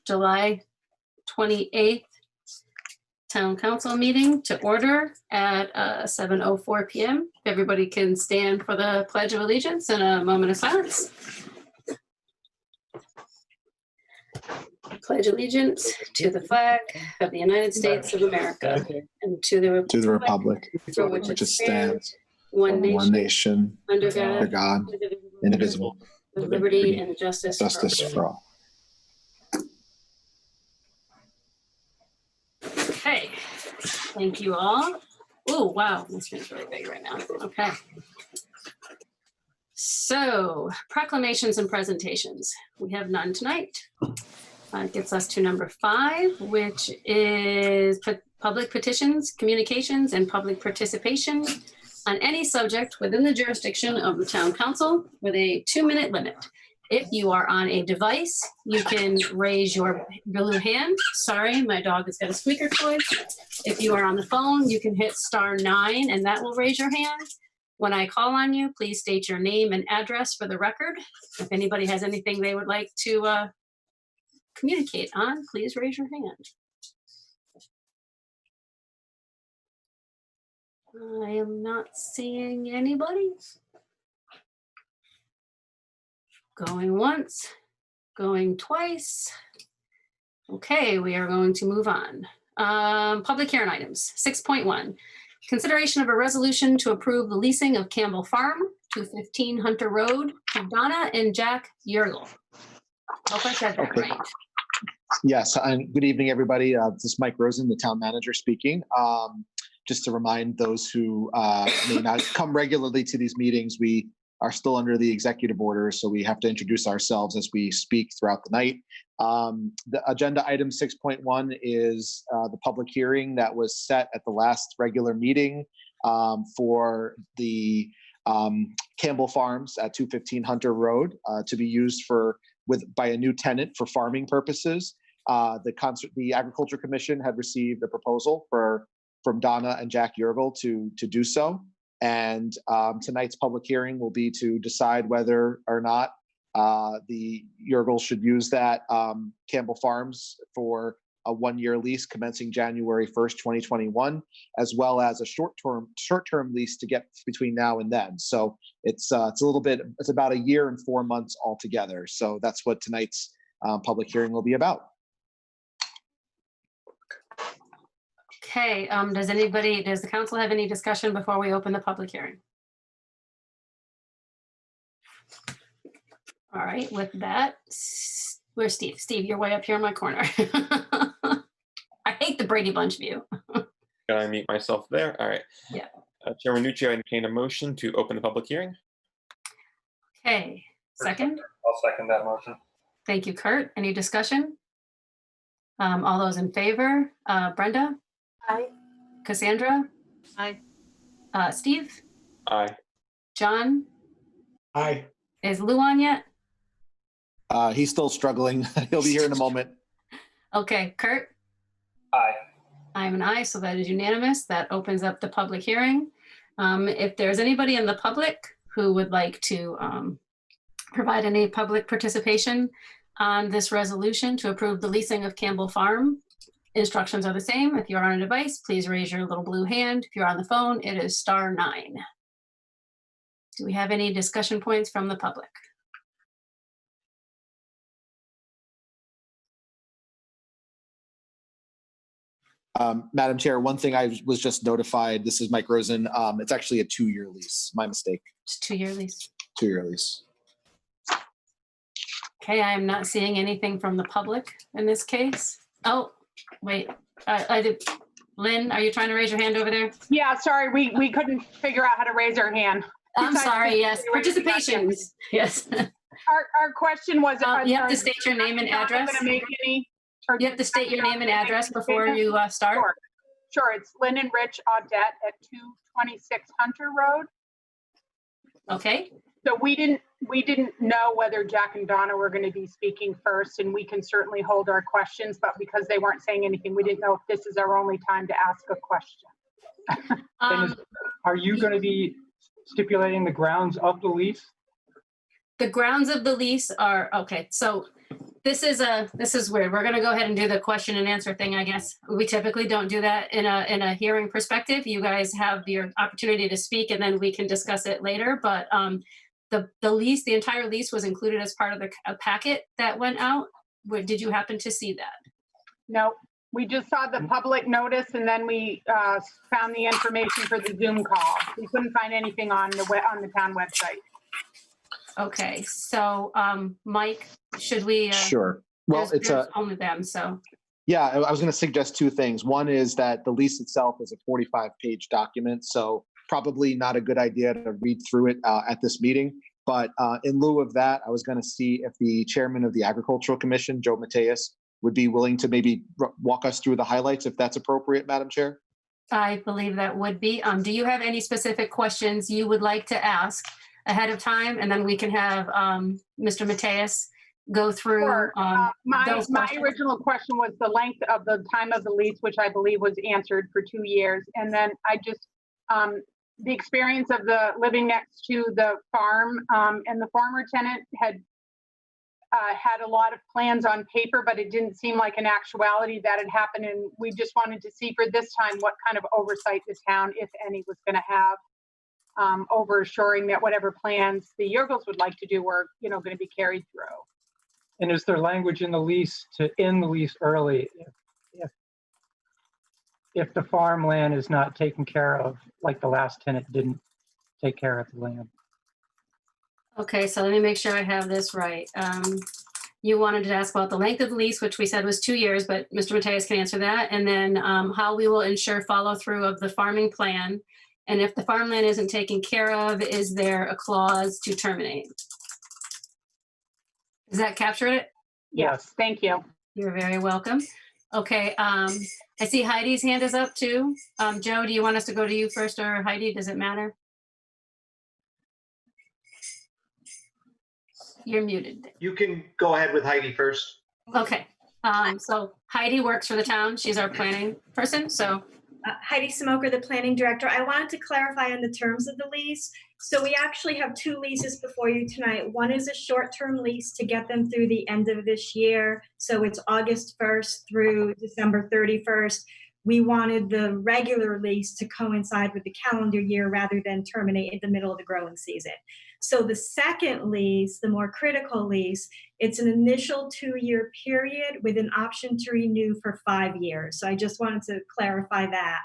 July 28th Town Council meeting to order at 7:04 p.m. Everybody can stand for the Pledge of Allegiance and a moment of silence. Pledge allegiance to the flag of the United States of America and to the republic for which it stands, one nation, under under God, God, indivisible, with liberty and justice for all. Okay, thank you all. Oh, wow, this screen's really big right now. Okay. So, proclamations and presentations. We have none tonight. It gets us to number 5, which is public petitions, communications, and public participation on any subject within the jurisdiction of the town council with a 2-minute limit. If you are on a device, you can raise your blue hand. Sorry, my dog has got a squeaker toy. If you are on the phone, you can hit *9 and that will raise your hand. When I call on you, please state your name and address for the record. If anybody has anything they would like to communicate on, please raise your hand. I am not seeing anybody. Going once, going twice. Okay, we are going to move on. Public hearing items, 6.1. Consideration of a resolution to approve the leasing of Campbell Farm, 215 Hunter Road, to Donna and Jack Yergel. Hope I said that right. Yes, and good evening, everybody. This is Mike Rosen, the town manager speaking. Just to remind those who may not come regularly to these meetings, we are still under the executive order, so we have to introduce ourselves as we speak throughout the night. The agenda item 6.1 is the public hearing that was set at the last regular meeting for the Campbell Farms at 215 Hunter Road to be used by a new tenant for farming purposes. The Agriculture Commission had received a proposal from Donna and Jack Yergel to do so. And tonight's public hearing will be to decide whether or not the Yergels should use that Campbell Farms for a 1-year lease commencing January 1st, 2021, as well as a short-term lease to get between now and then. So it's about 1 year and 4 months altogether. So that's what tonight's public hearing will be about. Okay, does the council have any discussion before we open the public hearing? All right, with that, where's Steve? Steve, you're way up here in my corner. I hate the Brady Bunch view. Can I mute myself there? All right. Yeah. Chairman Nucci, I entertain a motion to open the public hearing. Okay, second? I'll second that motion. Thank you, Kurt. Any discussion? All those in favor? Brenda? Aye. Cassandra? Aye. Steve? Aye. John? Aye. Is Lou on yet? He's still struggling. He'll be here in a moment. Okay, Kurt? Aye. I'm an aye, so that is unanimous. That opens up the public hearing. If there's anybody in the public who would like to provide any public participation on this resolution to approve the leasing of Campbell Farm, instructions are the same. If you're on a device, please raise your little blue hand. If you're on the phone, it is *9. Do we have any discussion points from the public? Madam Chair, one thing I was just notified, this is Mike Rosen, it's actually a 2-year lease. My mistake. It's a 2-year lease. 2-year lease. Okay, I am not seeing anything from the public in this case. Oh, wait, I did. Lynn, are you trying to raise your hand over there? Yeah, sorry, we couldn't figure out how to raise our hand. I'm sorry, yes, participations, yes. Our question was. You have to state your name and address. You have to state your name and address before you start. Sure, it's Lynn and Rich Audette at 226 Hunter Road. Okay. So we didn't know whether Jack and Donna were going to be speaking first, and we can certainly hold our questions, but because they weren't saying anything, we didn't know if this is our only time to ask a question. Are you going to be stipulating the grounds of the lease? The grounds of the lease are, okay, so this is weird. We're gonna go ahead and do the question and answer thing, I guess. We typically don't do that in a hearing perspective. You guys have your opportunity to speak and then we can discuss it later. But the lease, the entire lease was included as part of a packet that went out. Did you happen to see that? No, we just saw the public notice and then we found the information for the Zoom call. We couldn't find anything on the town website. Okay, so Mike, should we? Sure. Well, there's only them, so. Yeah, I was going to suggest two things. One is that the lease itself is a 45-page document, so probably not a good idea to read through it at this meeting. But in lieu of that, I was going to see if the chairman of the Agricultural Commission, Joe Mateus, would be willing to maybe walk us through the highlights, if that's appropriate, Madam Chair. I believe that would be. Do you have any specific questions you would like to ask ahead of time? And then we can have Mr. Mateus go through Sure. My questions. original question was the length of the time of the lease, which I believe was answered for 2 years. And then I just, the experience of the living next to the farm and the former tenant had a lot of plans on paper, but it didn't seem like an actuality that had happened. And we just wanted to see for this time what kind of oversight the town, if any, was going to have over assuring that whatever plans the Yergels would like to do were, going to be carried through. And is there language in the lease to end the lease early if the farmland is not taken care of, like the last tenant didn't take care of the land? Okay, so let me make sure I have this right. You wanted to ask about the length of the lease, which we said was 2 years, but Mr. Mateus can answer that. And then how we will ensure follow through of the farming plan. And if the farmland isn't taken care of, is there a clause to terminate? Does that capture it? Yes, thank you. You're very welcome. Okay, I see Heidi's hand is up too. Joe, do you want us to go to you first or Heidi? Does it matter? You're muted. You can go ahead with Heidi first. Okay, so Heidi works for the town. She's our planning person, so. Heidi Smoker, the planning director. I wanted to clarify on the terms of the lease. So we actually have 2 leases before you tonight. One is a short-term lease to get them through the end of this year. So it's August 1st through December 31st. We wanted the regular lease to coincide with the calendar year rather than terminate in the middle of the growing season. So the second lease, the more critical lease, it's an initial 2-year period with an option to renew for 5 years. So I just wanted to clarify that.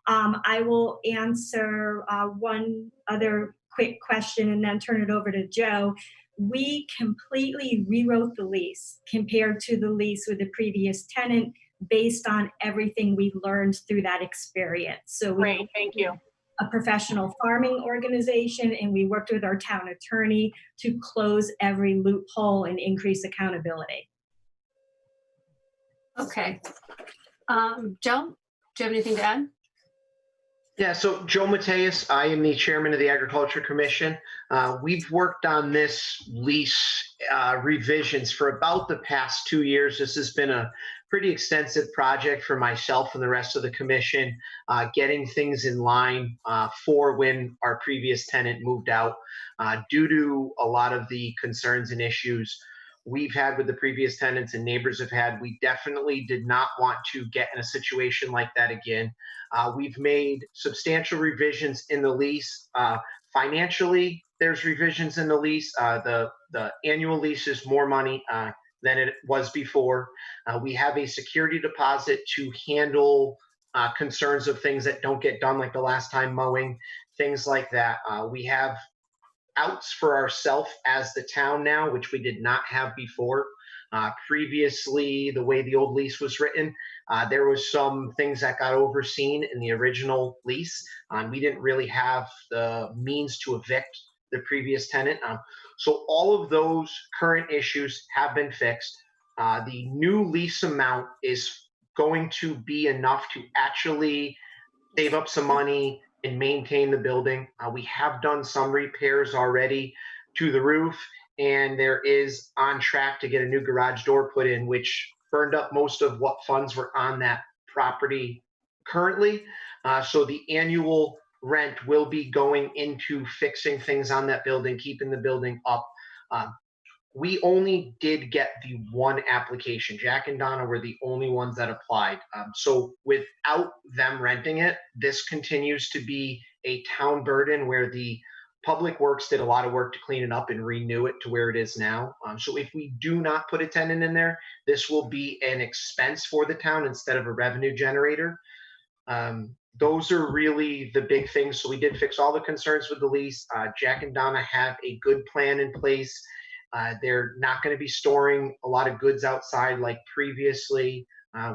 I will answer one other quick question and then turn it over to Joe. We completely rewrote the lease compared to the lease with the previous tenant based on everything we learned through that experience. So Great, thank you. A professional farming organization, and we worked with our town attorney to close every loophole and increase accountability. Okay. Joe, do you have anything to add? Yeah, so Joe Mateus, I am the chairman of the Agriculture Commission. We've worked on this lease revisions for about the past 2 years. This has been a pretty extensive project for myself and the rest of the commission, getting things in line for when our previous tenant moved out. Due to a lot of the concerns and issues we've had with the previous tenants and neighbors have had, we definitely did not want to get in a situation like that again. We've made substantial revisions in the lease. Financially, there's revisions in the lease. The annual lease is more money than it was before. We have a security deposit to handle concerns of things that don't get done, like the last time mowing, things like that. We have outs for ourselves as the town now, which we did not have before. Previously, the way the old lease was written, there was some things that got overseen in the original lease. We didn't really have the means to evict the previous tenant. So all of those current issues have been fixed. The new lease amount is going to be enough to actually save up some money and maintain the building. We have done some repairs already to the roof, and there is on track to get a new garage door put in, which burned up most of what funds were on that property currently. So the annual rent will be going into fixing things on that building, keeping the building up. we only did get the one application. Jack and Donna were the only ones that applied. So without them renting it, this continues to be a town burden where the Public Works did a lot of work to clean it up and renew it to where it is now. So if we do not put a tenant in there, this will be an expense for the town instead of a revenue generator. Those are really the big things. So we did fix all the concerns with the lease. Jack and Donna have a good plan in place. They're not going to be storing a lot of goods outside like previously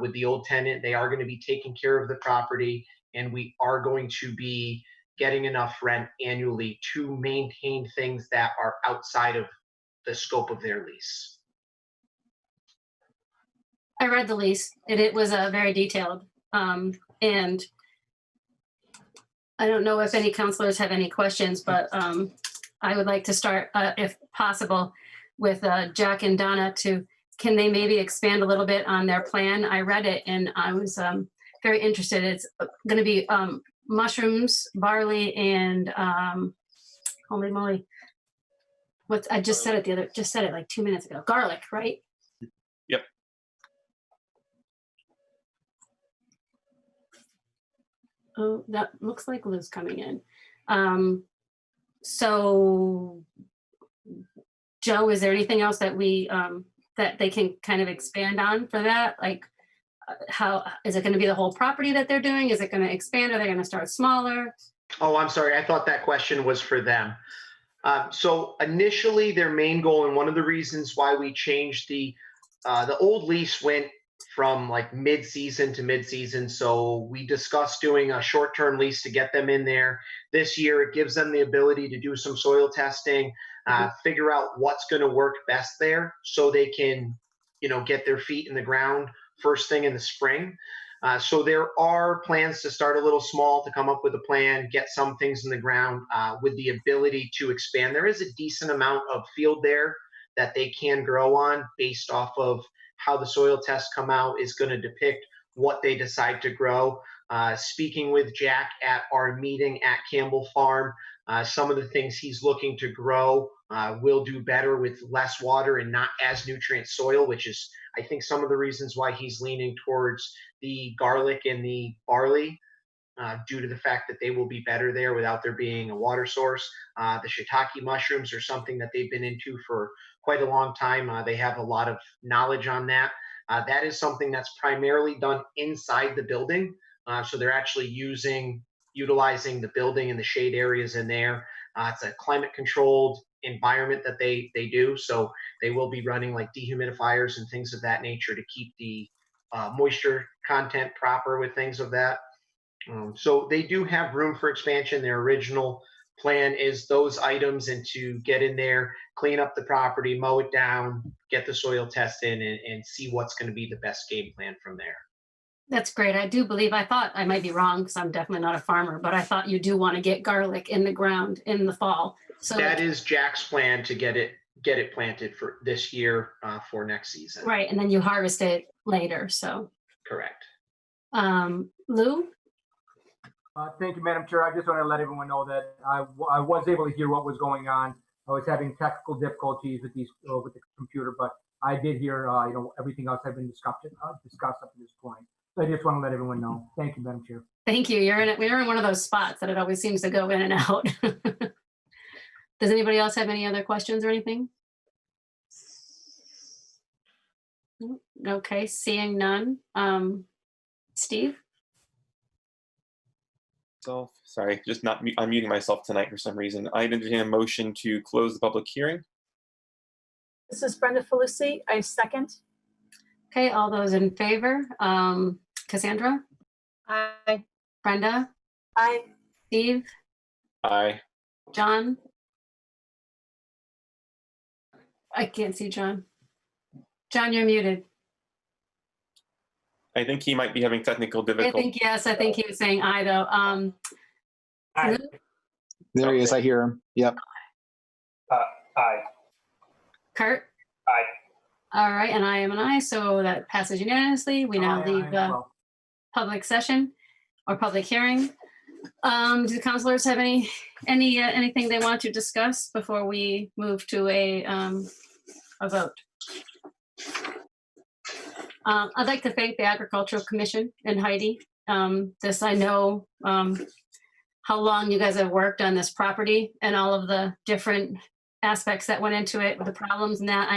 with the old tenant. They are going to be taking care of the property, and we are going to be getting enough rent annually to maintain things that are outside of the scope of their lease. I read the lease, and it was very detailed. And I don't know if any counselors have any questions, but I would like to start, if possible, with Jack and Donna can they maybe expand a little bit on their plan? I read it and I was very interested. It's going to be mushrooms, barley, and holy moly, I just said it like 2 minutes ago. Garlic, right? Yep. Oh, that looks like Lou's coming in. So, Joe, is there anything else that that they can kind of expand on for that? Like, how is it going to be the whole property that they're doing? Is it going to expand? Are they going to start smaller? Oh, I'm sorry. I thought that question was for them. So initially, their main goal, and one of the reasons why we changed the old lease went from like mid-season to mid-season. So we discussed doing a short-term lease to get them in there. This year, it gives them the ability to do some soil testing, figure out what's going to work best there so they can, get their feet in the ground first thing in the spring. So there are plans to start a little small, to come up with a plan, get some things in the ground with the ability to expand. There is a decent amount of field there that they can grow on based off of how the soil tests come out is going to depict what they decide to grow. Speaking with Jack at our meeting at Campbell Farm, some of the things he's looking to grow will do better with less water and not as nutrient soil, which is, I think, some of the reasons why he's leaning towards the garlic and the barley, due to the fact that they will be better there without there being a water source. The shiitake mushrooms are something that they've been into for quite a long time. They have a lot of knowledge on that. That is something that's primarily done inside the building. So they're actually utilizing the building and the shade areas in there. It's a climate controlled environment that they do. So they will be running like dehumidifiers and things of that nature to keep the moisture content proper with things of that. So they do have room for expansion. Their original plan is those items and to get in there, clean up the property, mow it down, get the soil test in, and see what's going to be the best game plan from there. That's great. I thought, I might be wrong because I'm definitely not a farmer, but I thought you do want to get garlic in the ground in the fall. So that is Jack's plan, to get it planted for this year for next season. Right, and then you harvest it later. So correct. Lou? Thank you, Madam Chair. I just want to let everyone know that I was able to hear what was going on. I was having technical difficulties with with the computer, but I did hear everything else had been discussed up to this point. So I just want to let everyone know. Thank you, Madam Chair. Thank you. We're in one of those spots that it always seems to go in and out. Does anybody else have any other questions or anything? Okay, seeing none. Steve? Sorry, just not unmuting myself tonight for some reason. I entertain a motion to close the public hearing. This is Brenda Felucci. I second. Okay, all those in favor? Cassandra? Aye. Brenda? Aye. Steve? Aye. John? I can't see John. John, you're muted. I think he might be having technical I difficulties. think he was saying aye though. Aye. There he is. I hear him. Yep. Aye. Kurt? Aye. All right, and I am an aye, so that passes unanimously. We now leave public session or public hearing. Do the counselors have anything they want to discuss before we move to a a vote. I'd like to thank the Agricultural Commission and Heidi. I know how long you guys have worked on this property and all of the different aspects that went into it, the problems and that.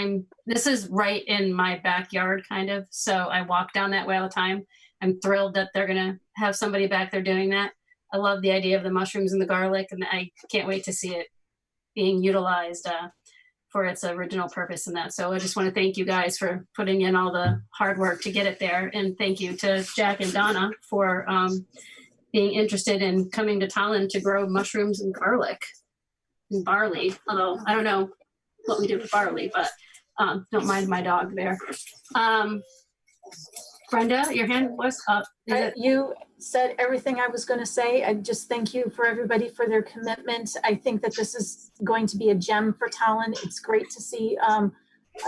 This is right in my backyard, kind of. So I walk down that way all the time. I'm thrilled that they're gonna have somebody back there doing that. I love the idea of the mushrooms and the garlic, and I can't wait to see it being utilized for its original purpose and that. So I just want to thank you guys for putting in all the hard work to get it there. And thank you to Jack and Donna for being interested in coming to Tolland to grow mushrooms and garlic and barley. Although I don't know what we do with barley, but don't mind my dog there. Brenda, your hand was up. You said everything I was going to say. I just thank you for everybody for their commitment. I think that this is going to be a gem for Tolland. It's great to see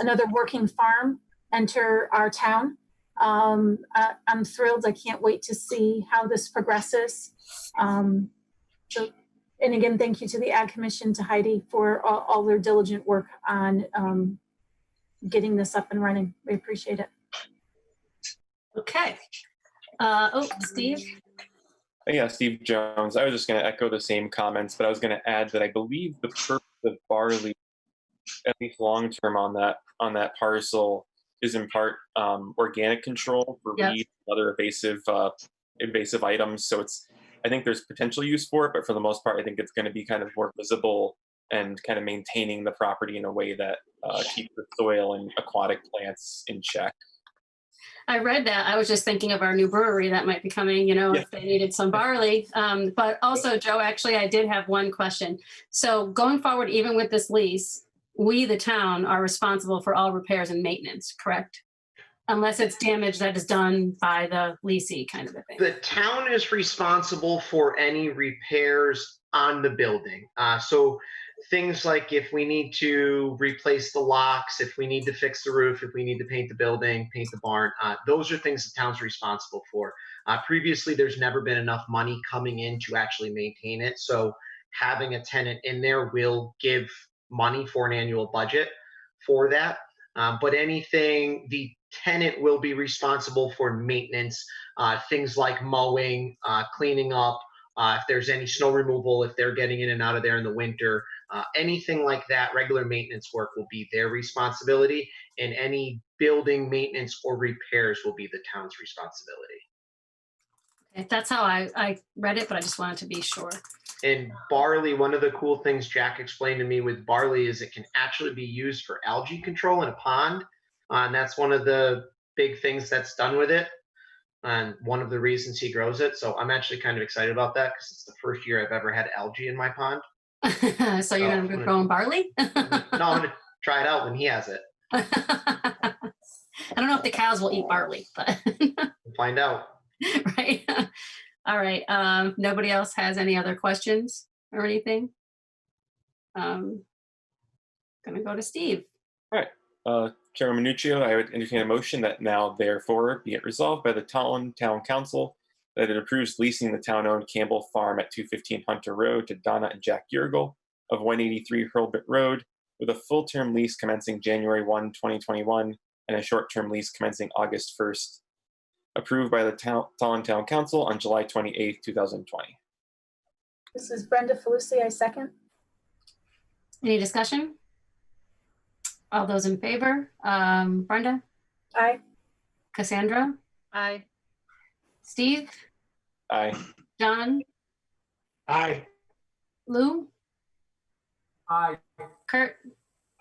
another working farm enter our town. I'm thrilled. I can't wait to see how this progresses. And again, thank you to the Ag Commission, to Heidi for all their diligent work on getting this up and running. We appreciate it. Okay. Steve? Yeah, Steve Jones. I was just going to echo the same comments, but I was going to add that I believe the purpose of barley, at least long term on that parcel, is in part organic control for weeds and other invasive items. So I think there's potential use for it, but for the most part, I think it's going to be kind of more visible and kind of maintaining the property in a way that keeps the soil and aquatic plants in check. I read that. I was just thinking of our new brewery that might be coming, if they needed some barley. But also, Joe, actually, I did have one question. So going forward, even with this lease, we, the town, are responsible for all repairs and maintenance, correct? Unless it's damage that is done by the leasee, kind of a thing. The town is responsible for any repairs on the building. So things like if we need to replace the locks, if we need to fix the roof, if we need to paint the building, paint the barn, those are things the town's responsible for. Previously, there's never been enough money coming in to actually maintain it. So having a tenant in there will give money for an annual budget for that. But anything, the tenant will be responsible for maintenance, things like mowing, cleaning up, if there's any snow removal, if they're getting in and out of there in the winter, anything like that, regular maintenance work will be their responsibility, and any building maintenance or repairs will be the town's responsibility. Okay, that's how I read it, but I just wanted to be sure. And barley, one of the cool things Jack explained to me with barley is it can actually be used for algae control in a pond. And that's one of the big things that's done with it. And one of the reasons he grows it. So I'm actually kind of excited about that because it's the first year I've ever had algae in my pond. So you're going to be growing barley? No, I'm going to try it out when he has it. I don't know if the cows will eat barley, but We'll find out. Right. All right. Nobody else has any other questions or anything? Gonna go to Steve. All right. Chairman Minuccio, I would entertain a motion that now therefore be it resolved by the Tolland Town Council that it approves leasing the town-owned Campbell Farm at 215 Hunter Road to Donna and Jack Yergel of 183 Hurlbut Road with a full-term lease commencing January 1, 2021 and a short-term lease commencing August 1st. Approved by the Tolland Town Council on July 28, 2020. This is Brenda Felucci. I second. Any discussion? All those in favor? Brenda? Aye. Cassandra? Aye. Steve? Aye. John? Aye. Lou? Aye. Kurt?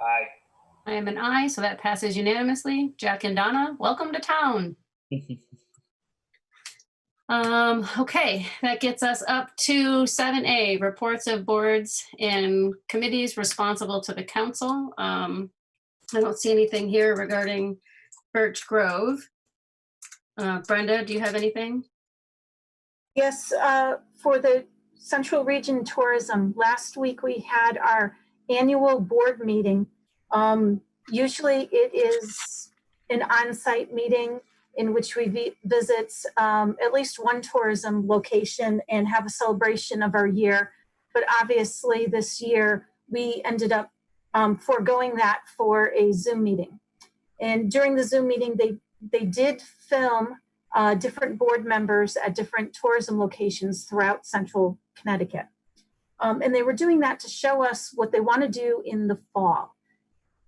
Aye. I am an aye, so that passes unanimously. Jack and Donna, welcome to town. Okay, that gets us up to 7A, reports of boards and committees responsible to the council. I don't see anything here regarding Birch Grove. Brenda, do you have anything? Yes, for the Central Region Tourism, last week we had our annual board meeting. Usually it is an on-site meeting in which we visit at least one tourism location and have a celebration of our year. But obviously this year we ended up foregoing that for a Zoom meeting. And during the Zoom meeting, they did film different board members at different tourism locations throughout central Connecticut. And they were doing that to show us what they want to do in the fall.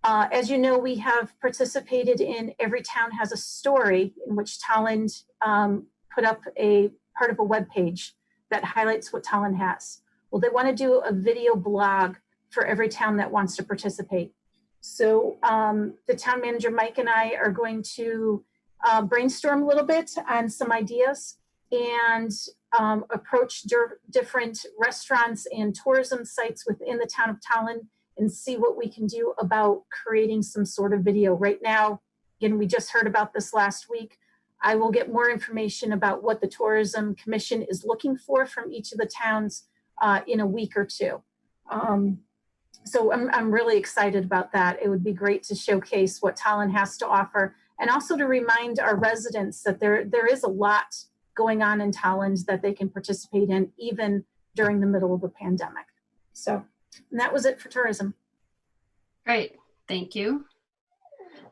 As you know, we have participated in Every Town Has a Story, in which Tolland put up a part of a webpage that highlights what Tolland has. Well, they want to do a video blog for every town that wants to participate. So the town manager, Mike, and I are going to brainstorm a little bit on some ideas and approach different restaurants and tourism sites within the town of Tolland and see what we can do about creating some sort of video. Right now, again, we just heard about this last week. I will get more information about what the Tourism Commission is looking for from each of the towns in a week or two. So I'm really excited about that. It would be great to showcase what Tolland has to offer, and also to remind our residents that there is a lot going on in Tolland that they can participate in, even during the middle of a pandemic. So, and that was it for tourism. Great, thank you.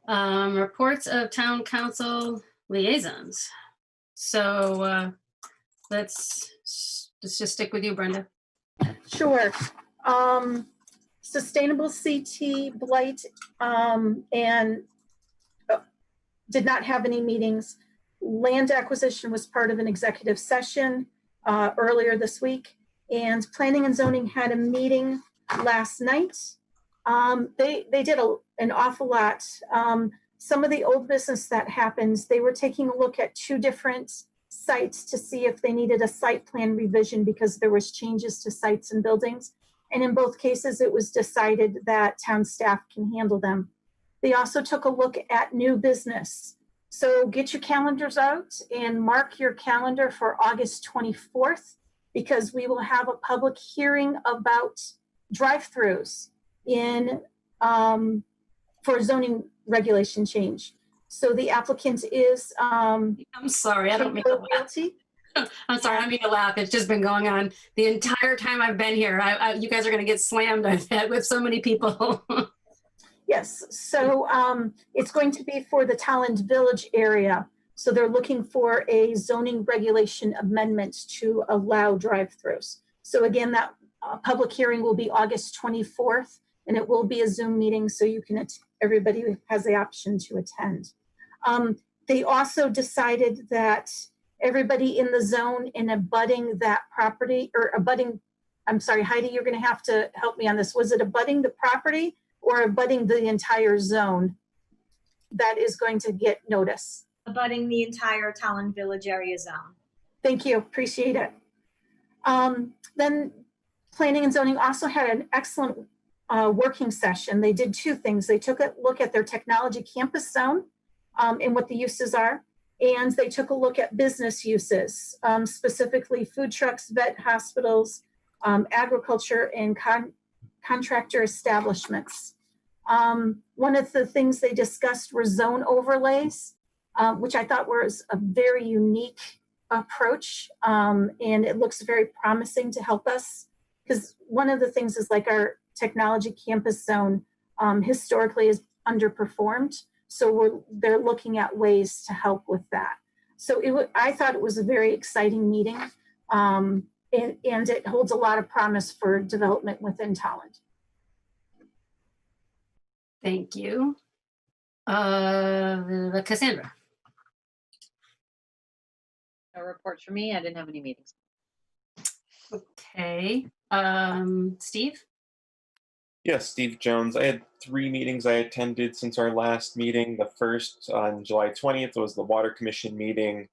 Reports of town council liaisons. So let's just stick with you, Brenda. Sure. Sustainable CT, Blight, and did not have any meetings. Land acquisition was part of an executive session earlier this week, and planning and zoning had a meeting last night. They did an awful lot. Some of the old business that happens, they were taking a look at 2 different sites to see if they needed a site plan revision because there was changes to sites and buildings. And in both cases, it was decided that town staff can handle them. They also took a look at new business. So get your calendars out and mark your calendar for August 24th, because we will have a public hearing about drive-throughs in for zoning regulation change. So the applicant is I'm sorry, I don't mean to laugh. I'm sorry, I don't mean to laugh. It's just been going on the entire time I've been here. You guys are going to get slammed, I bet, with so many people. Yes, so it's going to be for the Tolland Village area. So they're looking for a zoning regulation amendment to allow drive-throughs. So again, that public hearing will be August 24th, and it will be a Zoom meeting, so you can everybody has the option to attend. They also decided that everybody in the zone in abutting that property, or abutting, I'm sorry, Heidi, you're going to have to help me on this. Was it abutting the property or abutting the entire zone that is going to get notice? Abutting the entire Tolland Village area zone. Thank you, appreciate it. Then planning and zoning also had an excellent working session. They did 2 things. They took a look at their technology campus zone and what the uses are. And they took a look at business uses, specifically food trucks, vet hospitals, agriculture, and contractor establishments. One of the things they discussed were zone overlays, which I thought was a very unique approach. And it looks very promising to help us, because one of the things is like our technology campus zone historically is underperformed. So they're looking at ways to help with that. So I thought it was a very exciting meeting, and it holds a lot of promise for development within Tolland. Thank you. Cassandra. No reports for me. I didn't have any meetings. Okay. Steve? Yes, Steve Jones. I had 3 meetings I attended since our last meeting. The first on July 20th was the Water Commission meeting.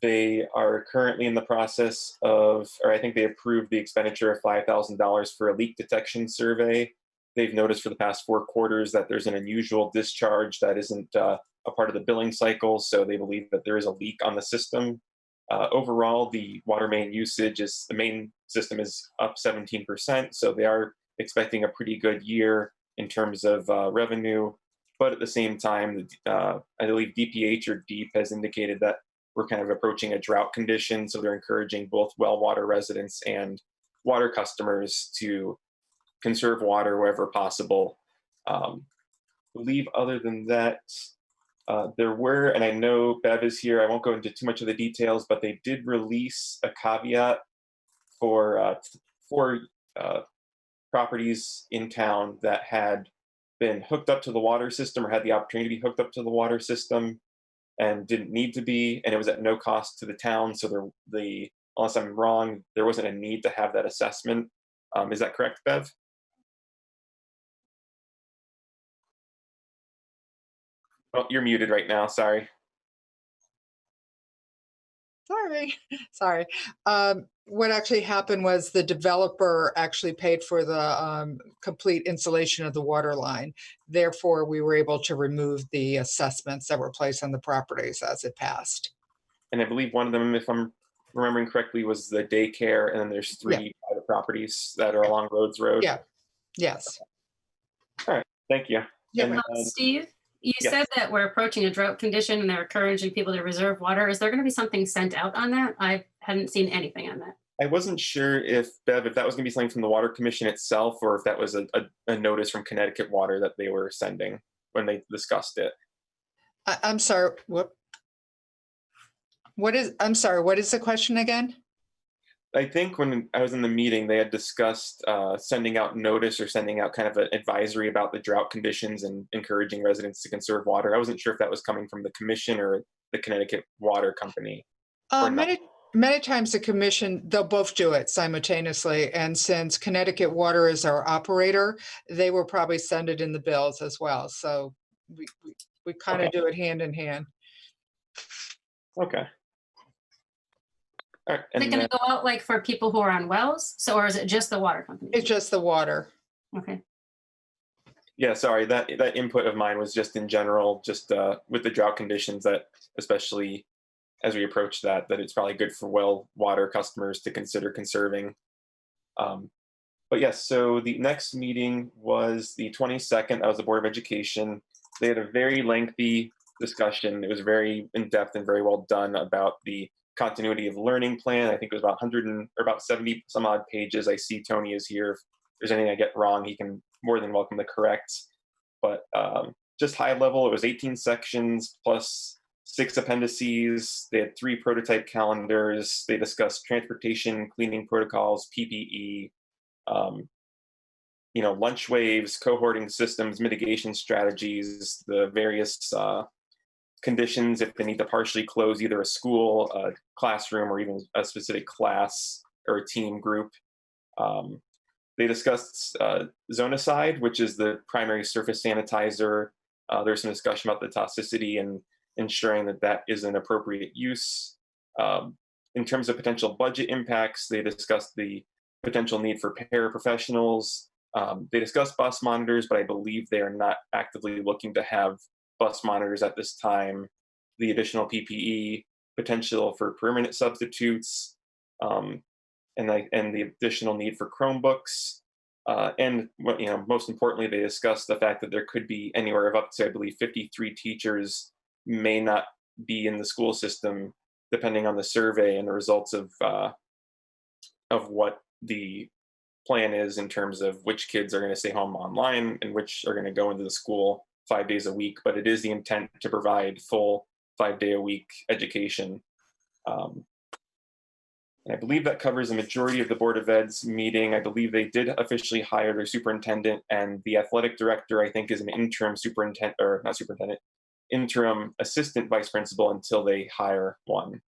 They are currently in the process of, or I think they approved the expenditure of $5,000 for a leak detection survey. They've noticed for the past 4 quarters that there's an unusual discharge that isn't a part of the billing cycle, so they believe that there is a leak on the system. Overall, the water main usage the main system is up 17%, so they are expecting a pretty good year in terms of revenue. But at the same time, I believe DPH or DEEP has indicated that we're kind of approaching a drought condition, so they're encouraging both well water residents and water customers to conserve water wherever possible. Believe other than that, there were, and I know Bev is here, I won't go into too much of the details, but they did release a caveat for properties in town that had been hooked up to the water system or had the opportunity to be hooked up to the water system and didn't need to be, and it was at no cost to the town. So unless I'm wrong, there wasn't a need to have that assessment. Is that correct, Bev? Oh, you're muted right now, sorry. Sorry. What actually happened was the developer actually paid for the complete installation of the water line. Therefore, we were able to remove the assessments that were placed on the properties as it passed. And I believe one of them, if I'm remembering correctly, was the daycare, and then there's three private properties that are along Rhodes Road. Yeah. Yes. All right, thank you. Yeah, And, Steve, you yes. said that we're approaching a drought condition and they're encouraging people to reserve water. Is there going to be something sent out on that? I hadn't seen anything on that. I wasn't sure if, Bev, if that was going to be something from the Water Commission itself, or if that was a notice from Connecticut Water that they were sending when they discussed it. I'm sorry. I'm sorry, what is the question again? I think when I was in the meeting, they had discussed sending out notice or sending out kind of an advisory about the drought conditions and encouraging residents to conserve water. I wasn't sure if that was coming from the commission or the Connecticut Water Company. Many times the commission, they'll both do it simultaneously. And since Connecticut Water is our operator, they will probably send it in the bills as well. So we kind of do it hand in hand. Okay. All right. Is it going to go out like for people who are on wells? So, or is it just the water company? It's just the water. Okay. Yeah, sorry, that input of mine was just in general, just with the drought conditions, that especially as we approach that it's probably good for well water customers to consider conserving. But yes, so the next meeting was the 22nd. That was the Board of Education. They had a very lengthy discussion. It was very in-depth and very well done about the continuity of learning plan. I think it was about 70 some odd pages. I see Tony is here. If there's anything I get wrong, he can more than welcome to correct. But just high level, it was 18 sections plus 6 appendices. They had 3 prototype calendars. They discussed transportation, cleaning protocols, PPE, lunch waves, cohorting systems, mitigation strategies, the various conditions if they need to partially close either a school, a classroom, or even a specific class or a team group. They discussed Zonicide, which is the primary surface sanitizer. There's some discussion about the toxicity and ensuring that is an appropriate use. In terms of potential budget impacts, they discussed the potential need for paraprofessionals. They discussed bus monitors, but I believe they are not actively looking to have bus monitors at this time. The additional PPE, potential for permanent substitutes, and the additional need for Chromebooks. And most importantly, they discussed the fact that there could be anywhere of up to, I believe, 53 teachers may not be in the school system, depending on the survey and the results of what the plan is in terms of which kids are going to stay home online and which are going to go into the school 5 days a week. But it is the intent to provide full 5-day-a-week education. And I believe that covers the majority of the Board of Ed's meeting. I believe they did officially hire their superintendent, and the athletic director, I think, is an interim superintendent, or not superintendent, interim assistant vice principal until they hire one.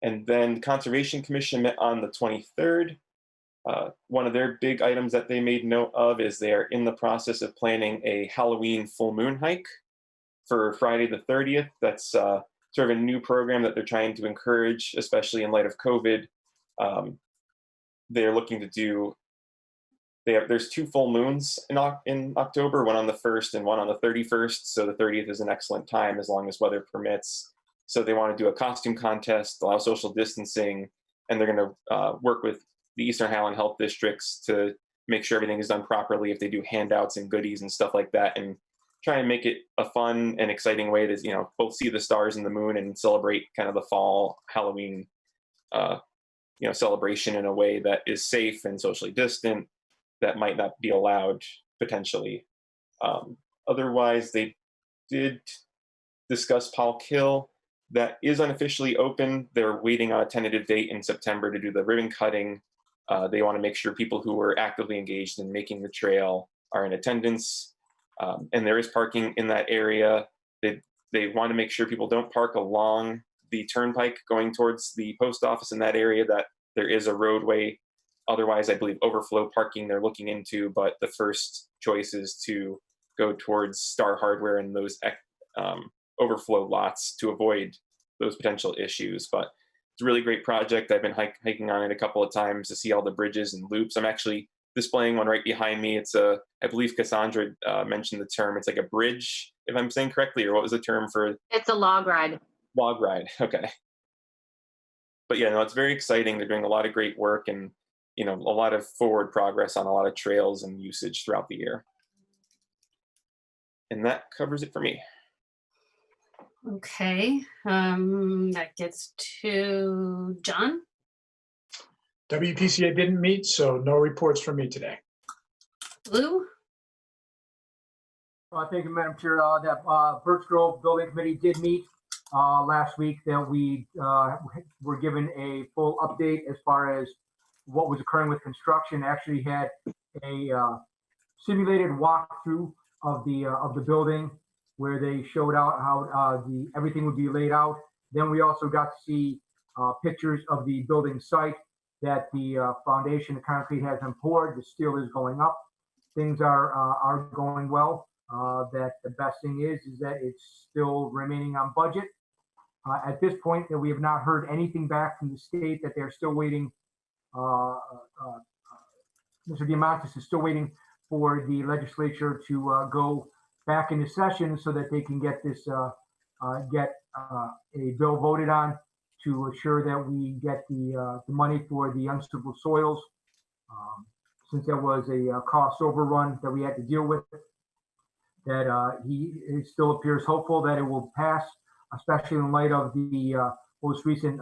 And then Conservation Commission met on the 23rd. One of their big items that they made note of is they are in the process of planning a Halloween full moon hike for Friday the 30th. That's sort of a new program that they're trying to encourage, especially in light of COVID. They're looking to do, there's 2 full moons in October, one on the 1st and one on the 31st. So the 30th is an excellent time as long as weather permits. So they want to do a costume contest, allow social distancing, and they're going to work with the Eastern Highland Health Districts to make sure everything is done properly if they do handouts and goodies and stuff like that, and try and make it a fun and exciting way to, both see the stars and the moon and celebrate kind of the fall Halloween celebration in a way that is safe and socially distant, that might not be allowed potentially. Otherwise, they did discuss Polk Hill. That is unofficially open. They're waiting on a tentative date in September to do the ribbon cutting. They want to make sure people who are actively engaged in making the trail are in attendance. And there is parking in that area. They want to make sure people don't park along the turnpike going towards the post office in that area, that there is a roadway. Otherwise, I believe overflow parking they're looking into, but the first choice is to go towards Star Hardware and those overflow lots to avoid those potential issues. But it's a really great project. I've been hiking on it a couple of times to see all the bridges and loops. I'm actually displaying one right behind me. It's I believe Cassandra mentioned the term. It's like a bridge, if I'm saying correctly, or what was the term for? It's a log ride. Log ride, okay. But yeah, no, it's very exciting. They're doing a lot of great work and, a lot of forward progress on a lot of trails and usage throughout the year. And that covers it for me. Okay, that gets to John. WPCA didn't meet, so no reports from me today. Lou? Thank you, Madam Chair. That Birch Grove Building Committee did meet last week. That we were given a full update as far as what was occurring with construction. Actually had a simulated walkthrough of the building where they showed out how everything would be laid out. Then we also got to see pictures of the building site, that the foundation, the concrete has been poured, the steel is going up. Things are going well. That the best thing is that it's still remaining on budget. At this point, that we have not heard anything back from the state, that they're still waiting. Mr. Diamantis is still waiting for the legislature to go back into session so that they can get this a bill voted on to assure that we get the money for the unsuitable soils. Since there was a cost overrun that we had to deal with, that he still appears hopeful that it will pass, especially in light of the most recent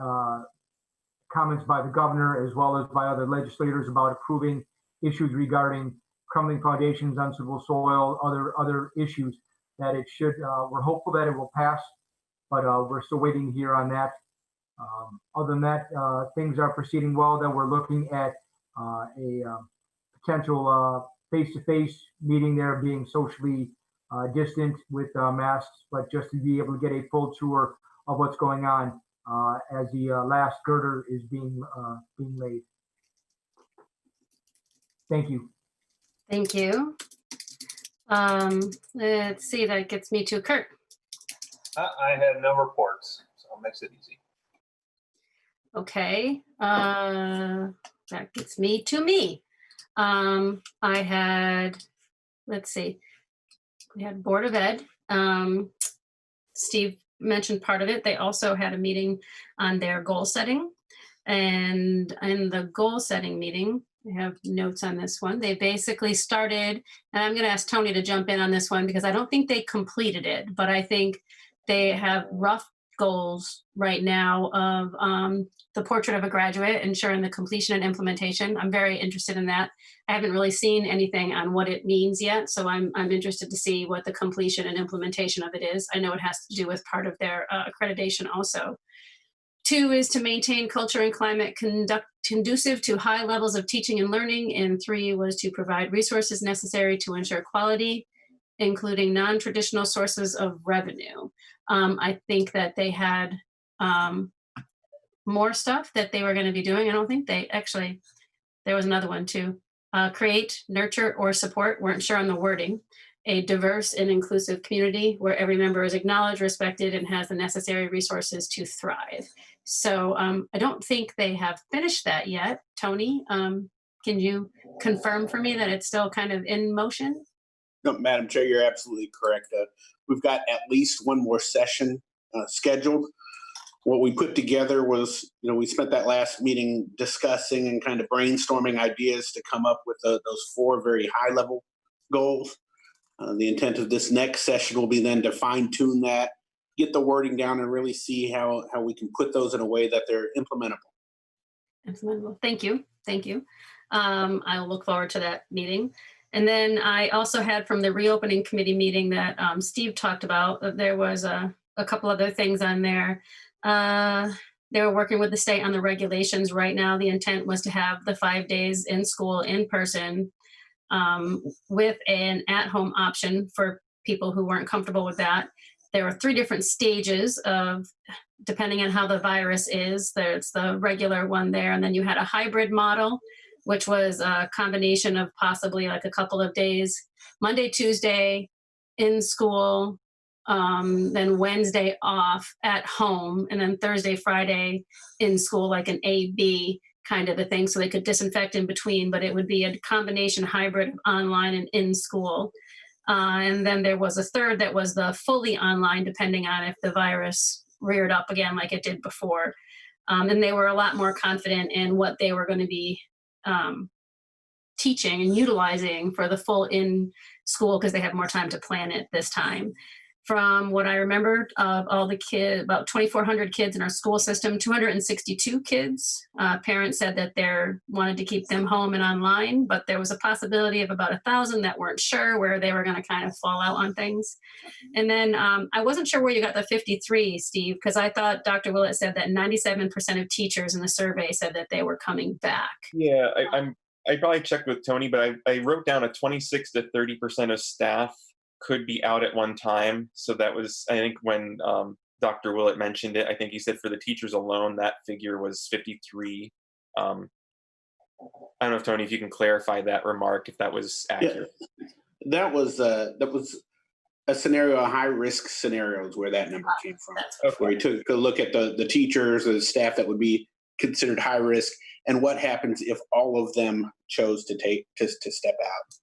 comments by the governor, as well as by other legislators, about approving issues regarding crumbling foundations, unsuitable soil, other issues. That it should, we're hopeful that it will pass, but we're still waiting here on that. Other than that, things are proceeding well. That we're looking at a potential face-to-face meeting there, being socially distant with masks, but just to be able to get a full tour of what's going on as the last girder is being laid. Thank you. Thank you. Let's see, that gets me to Kurt. I have no reports, so it makes it easy. Okay, that gets me to me. I had, let's see, we had Board of Ed. Steve mentioned part of it. They also had a meeting on their goal setting. And in the goal setting meeting, I have notes on this one. They basically started, and I'm going to ask Tony to jump in on this one because I don't think they completed it, but I think they have rough goals right now of the portrait of a graduate, ensuring the completion and implementation. I'm very interested in that. I haven't really seen anything on what it means yet, so I'm interested to see what the completion and implementation of it is. I know it has to do with part of their accreditation also. 2 is to maintain culture and climate conducive to high levels of teaching and learning. And 3 was to provide resources necessary to ensure quality, including non-traditional sources of revenue. I think that they had more stuff that they were going to be doing. I don't think they actually, there was another one too. Create, nurture, or support, weren't sure on the wording, a diverse and inclusive community where every member is acknowledged, respected, and has the necessary resources to thrive. So I don't think they have finished that yet. Tony, can you confirm for me that it's still kind of in motion? No, Madam Chair, you're absolutely correct. We've got at least one more session scheduled. What we put together was, we spent that last meeting discussing and kind of brainstorming ideas to come up with those 4 very high-level goals. The intent of this next session will be then to fine-tune that, get the wording down, and really see how we can put those in a way that they're implementable. Implementable. Thank you. Thank you. I'll look forward to that meeting. And then I also had from the reopening committee meeting that Steve talked about, there was a couple other things on there. They were working with the state on the regulations. Right now, the intent was to have the 5 days in school in person with an at-home option for people who weren't comfortable with that. There were 3 different stages of, depending on how the virus is. There's the regular one there, and then you had a hybrid model, which was a combination of possibly like a couple of days, Monday, Tuesday in school, then Wednesday off at home, and then Thursday, Friday in school, like an A-B kind of a thing, so they could disinfect in between, but it would be a combination hybrid of online and in school. And then there was a third that was the fully online, depending on if the virus reared up again like it did before. And they were a lot more confident in what they were going to be teaching and utilizing for the full in school because they have more time to plan it this time. From what I remember of all the kids, about 2,400 kids in our school system, 262 kids. Parents said that they wanted to keep them home and online, but there was a possibility of about 1,000 that weren't sure where they were going to kind of fall out on things. And then I wasn't sure where you got the 53, Steve, because I thought Dr. Willett said that 97% of teachers in the survey said that they were coming back. Yeah, I probably checked with Tony, but I wrote down a 26 to 30% of staff could be out at one time. So that was, I think when Dr. Willett mentioned it, I think he said for the teachers alone, that figure was 53. I don't know if Tony, if you can clarify that remark, if that was accurate. Yeah, that was a scenario, a high risk scenarios where that number came from. Okay. Where he took a look at the teachers, the staff that would be considered high risk, and what happens if all of them chose to step out.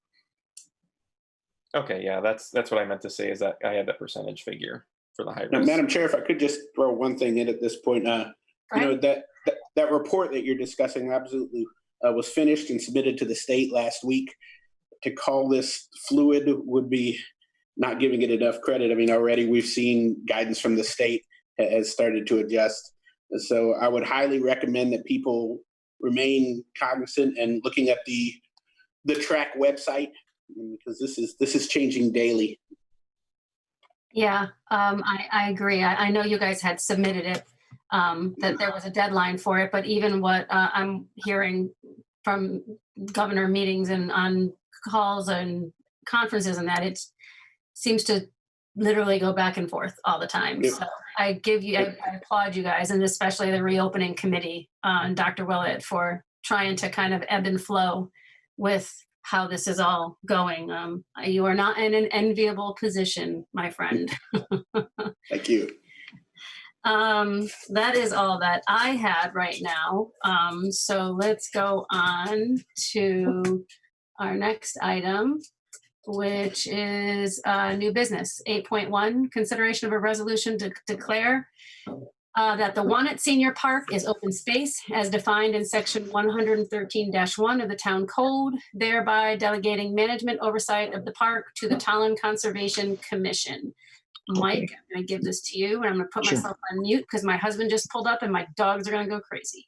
Okay, yeah, that's what I meant to say, is that I had that percentage figure for the high risk. Now, Madam Chair, if I could just throw one thing in at this point, you know, that report that you're discussing absolutely was finished and submitted to the state last week. To call this fluid would be not giving it enough credit. I mean, already we've seen guidance from the state has started to adjust. So I would highly recommend that people remain cognizant and looking at the track website, because this is changing daily. Yeah, I agree. I know you guys had submitted it, that there was a deadline for it, but even what I'm hearing from governor meetings and on calls and conferences and that, it seems to literally go back and forth all the time. Yep. So I applaud you guys, and especially the reopening committee and Dr. Willett for trying to kind of ebb and flow with how this is all going. You are not in an enviable position, my friend. Thank you. That is all that I had right now. So let's go on to our next item, which is new business. 8.1, consideration of a resolution to declare that the Wannet Senior Park is open space as defined in section 113-1 of the town code, thereby delegating management oversight of the park to the Tolland Conservation Commission. Mike, I'm going to give this to you, and I'm going to put myself on mute because my husband just pulled up and my dogs are going to go crazy.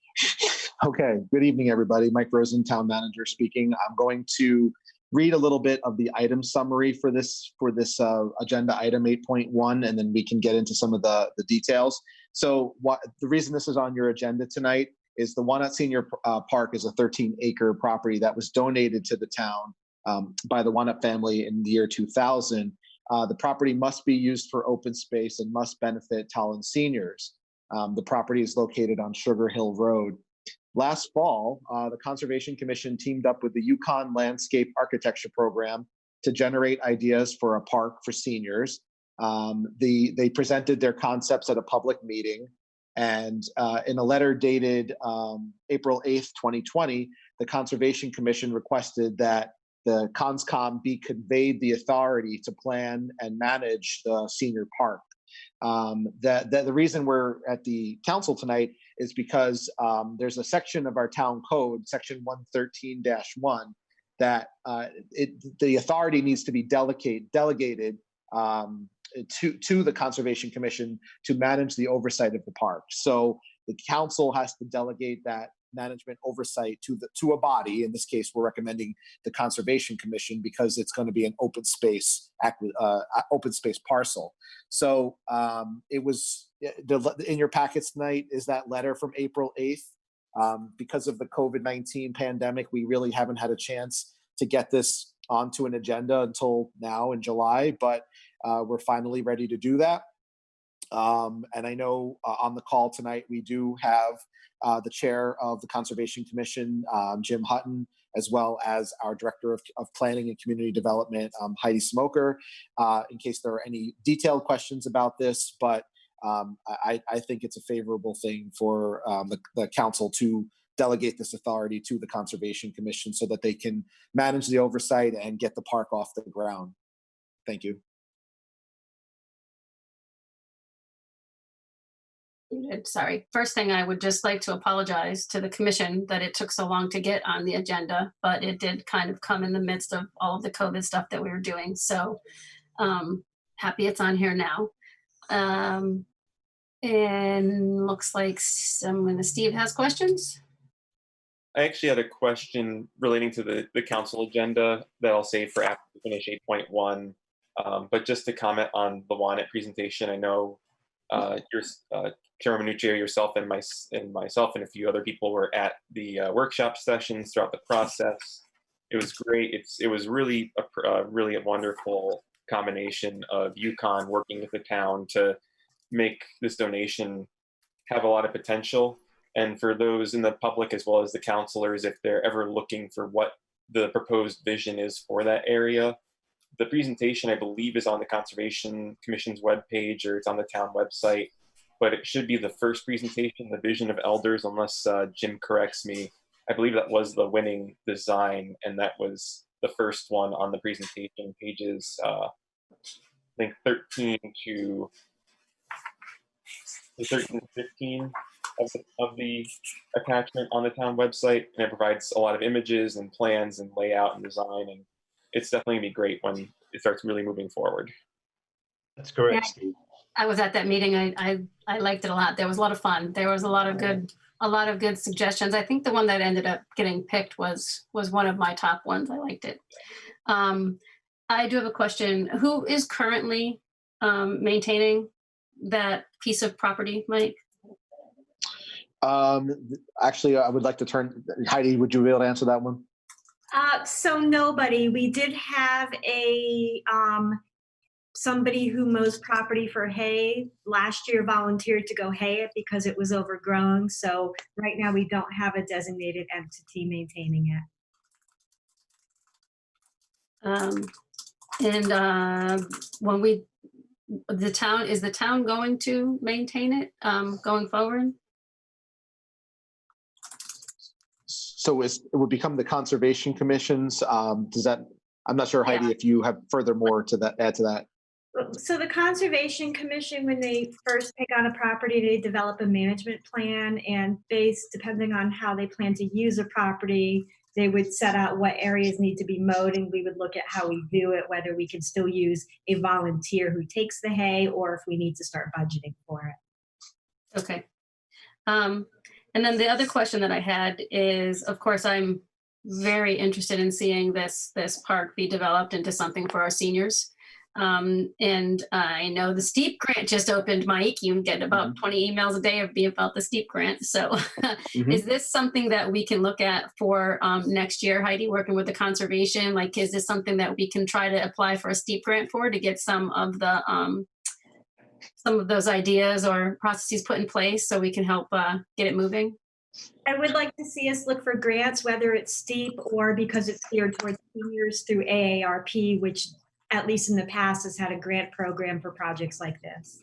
Okay, good evening, everybody. Mike Rosen, town manager speaking. I'm going to read a little bit of the item summary for this agenda item 8.1, and then we can get into some of the details. So the reason this is on your agenda tonight is the Wannet Senior Park is a 13-acre property that was donated to the town by the Wannet family in the year 2000. The property must be used for open space and must benefit Tolland seniors. The property is located on Sugar Hill Road. Last fall, the Conservation Commission teamed up with the Yukon Landscape Architecture Program to generate ideas for a park for seniors. They presented their concepts at a public meeting, and in a letter dated April 8th, 2020, the Conservation Commission requested that the CONSCOM be conveyed the authority to plan and manage the senior park. The reason we're at the council tonight is because there's a section of our town code, section 113-1, that the authority needs to be delegated to the Conservation Commission to manage the oversight of the park. So the council has to delegate that management oversight to a body. In this case, we're recommending the Conservation Commission because it's going to be an open space parcel. So it was in your packets tonight is that letter from April 8th. Because of the COVID-19 pandemic, we really haven't had a chance to get this onto an agenda until now in July, but we're finally ready to do that. And I know on the call tonight, we do have the chair of the Conservation Commission, Jim Hutton, as well as our Director of Planning and Community Development, Heidi Smoker, in case there are any detailed questions about this. But I think it's a favorable thing for the council to delegate this authority to the Conservation Commission so that they can manage the oversight and get the park off the ground. Thank you. Sorry. First thing, I would just like to apologize to the commission that it took so long to get on the agenda, but it did kind of come in the midst of all of the COVID stuff that we were doing. So happy it's on here now. And looks like Steve has questions. I actually had a question relating to the council agenda that I'll save for after we finish 8.1. But just to comment on the WANET presentation, I know Chairman Minuccio, yourself, and myself, and a few other people were at the workshop sessions throughout the process. It was great. It was really a wonderful combination of UConn working with the town to make this donation have a lot of potential. And for those in the public as well as the counselors, if they're ever looking for what the proposed vision is for that area, the presentation, I believe, is on the Conservation Commission's webpage, or it's on the town website, but it should be the first presentation, the Vision of Elders, unless Jim corrects me. I believe that was the winning design, and that was the first one on the presentation, pages, I think 13 to 15 of the attachment on the town website, and it provides a lot of images and plans and layout and design, and it's definitely gonna be great when it starts really moving forward. That's correct, Yeah, Steve. I was at that meeting. I liked it a lot. There was a lot of fun. There was a lot of good suggestions. I think the one that ended up getting picked was one of my top ones. I liked it. I do have a question. Who is currently maintaining that piece of property, Mike? Actually, I would like to turn, Heidi, would you be able to answer that one? So nobody. We did have somebody who mows property for hay last year volunteered to go hay it because it was overgrown. So right now we don't have a designated entity maintaining it. When is the town going to maintain it going forward? So it would become the Conservation Commission's. Does that? I'm not sure, Heidi, if you have further more to add to that. So the Conservation Commission, when they first take on a property, they develop a management plan, and depending on how they plan to use a property, they would set out what areas need to be mowed, and we would look at how we do it, whether we can still use a volunteer who takes the hay or if we need to start budgeting for it. Okay. And then the other question that I had is, of course, I'm very interested in seeing this park be developed into something for our seniors. And I know the STEEP grant just opened, Mike. You get about 20 emails a day about the STEEP grant. So is this something that we can look at for next year, Heidi, working with the conservation? Like, is this something that we can try to apply for a STEEP grant for to get some of those ideas or processes put in place so we can help get it moving? I would like to see us look for grants, whether it's STEEP or because it's geared towards seniors through AARP, which at least in the past has had a grant program for projects like this.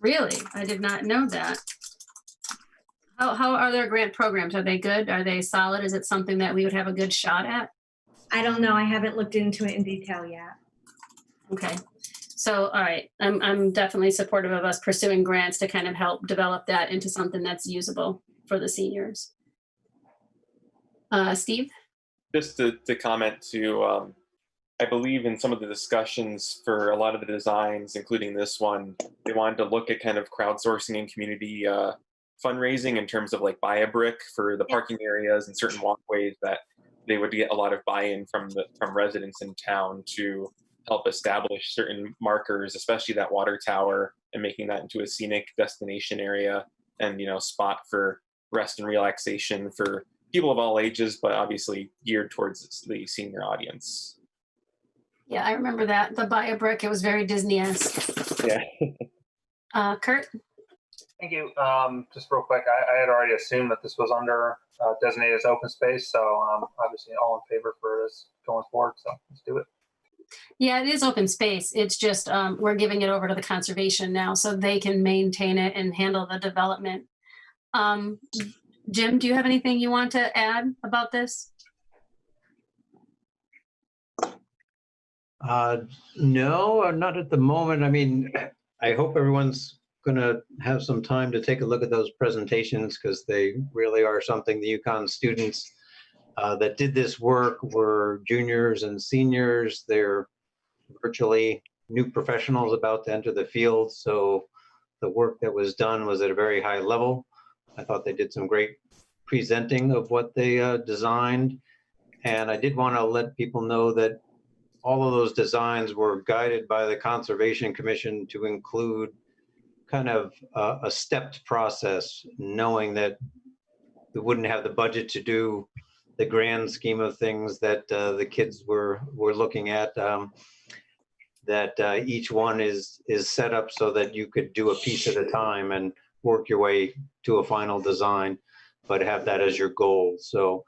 Really? I did not know that. How are their grant programs? Are they good? Are they solid? Is it something that we would have a good shot at? I don't know. I haven't looked into it in detail yet. Okay. So, all right. I'm definitely supportive of us pursuing grants to kind of help develop that into something that's usable for the seniors. Steve? Just to comment to, I believe in some of the discussions for a lot of the designs, including this one, they wanted to look at kind of crowdsourcing and community fundraising in terms of like buy a brick for the parking areas and certain walkways, that they would get a lot of buy-in from residents in town to help establish certain markers, especially that water tower, and making that into a scenic destination area and, spot for rest and relaxation for people of all ages, but obviously geared towards the senior audience. Yeah, I remember that. The buy a brick, it was very Disney-esque. Yeah. Kurt? Thank you. Just real quick, I had already assumed that this was under designated as open space, so obviously all in favor for this going forward, so let's do it. Yeah, it is open space. It's just we're giving it over to the conservation now so they can maintain it and handle the development. Jim, do you have anything you want to add about this? No, not at the moment. I mean, I hope everyone's going to have some time to take a look at those presentations, because they really are something. The UConn students that did this work were juniors and seniors. They're virtually new professionals about to enter the field. So the work that was done was at a very high level. I thought they did some great presenting of what they designed. And I did want to let people know that all of those designs were guided by the Conservation Commission to include kind of a stepped process, knowing that we wouldn't have the budget to do the grand scheme of things that the kids were looking at. That each one is set up so that you could do a piece at a time and work your way to a final design, but have that as your goal. So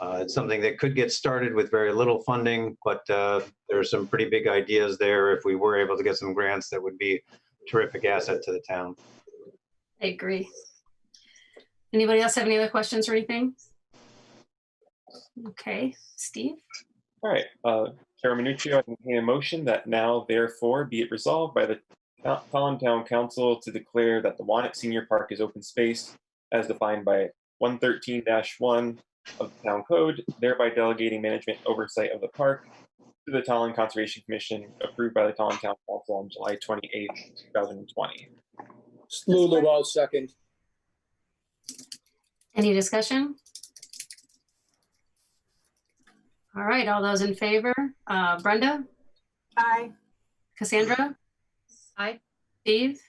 it's something that could get started with very little funding, but there are some pretty big ideas there. If we were able to get some grants, that would be a terrific asset to the town. I agree. Anybody else have any other questions or anything? Okay, Steve? All right. Chair Minuccio, I entertain a motion that now therefore be it resolved by the Tolland Town Council to declare that the Wannett Senior Park is open space as defined by 113-1 of the Town Code, thereby delegating management oversight of the park to the Tolland Conservation Commission, approved by the Tolland Town Council on July 28th, 2020. Lulu, I'll second. Any discussion? All right, all those in favor? Brenda? Aye. Cassandra? Aye. Steve?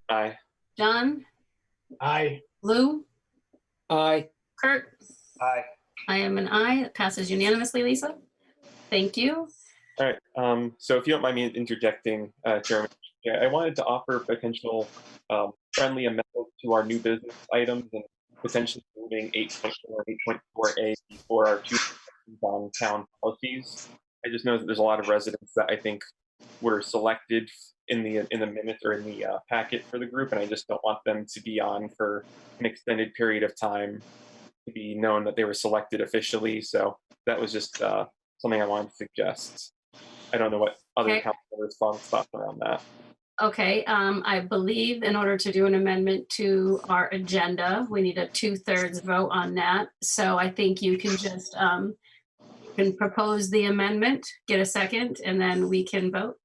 Aye. John? Aye. Lou? Aye. Kurt? Aye. I am an aye. It passes unanimously, Lisa. Thank you. All right. So if you don't mind me interjecting, Chairman, I wanted to offer potential friendly amendments to our new business items and potentially moving 8.4 and 8.4A before our two on town policies. I just know that there's a lot of residents that I think were selected in the minutes or in the packet for the group, and I just don't want them to be on for an extended period of time to be known that they were selected officially. So that was just something I wanted to suggest. I don't know what other council thoughts around that. Okay, I believe in order to do an amendment to our agenda, we need a 2/3 vote on that. So I think you can just can propose the amendment, get a second, and then we can vote.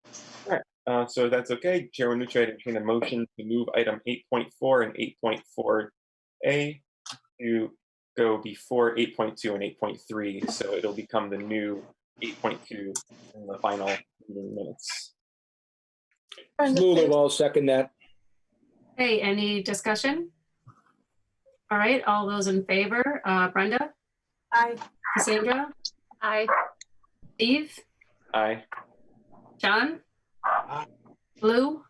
All right, so that's okay. Chair Minuccio, I entertain a motion to move item 8.4 and 8.4A to go before 8.2 and 8.3. So it'll become the new 8.2 in the final meeting minutes. Lulu, I'll second that. Hey, any discussion? All right, all those in favor, Brenda? Aye. Cassandra? Aye. Steve? Aye. John? Aye. Lou?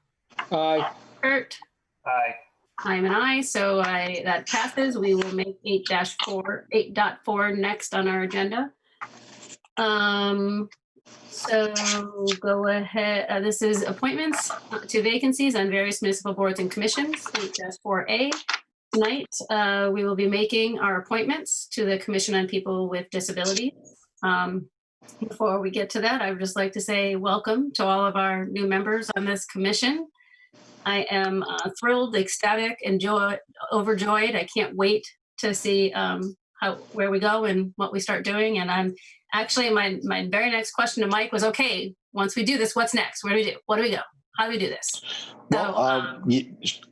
Aye. Kurt? Aye. I'm an aye, so that passes. We will make 8.4 next on our agenda. So go ahead. This is appointments to vacancies on various municipal boards and commissions, 8-4A. Tonight, we will be making our appointments to the Commission on People with Disabilities. Before we get to that, I would just like to say welcome to all of our new members on this commission. I am thrilled, ecstatic, and overjoyed. I can't wait to see where we go and what we start doing. And I'm actually, my very next question to Mike was, okay, once we do this, what's next? Where do we do? What do we go? how do we do this? Well,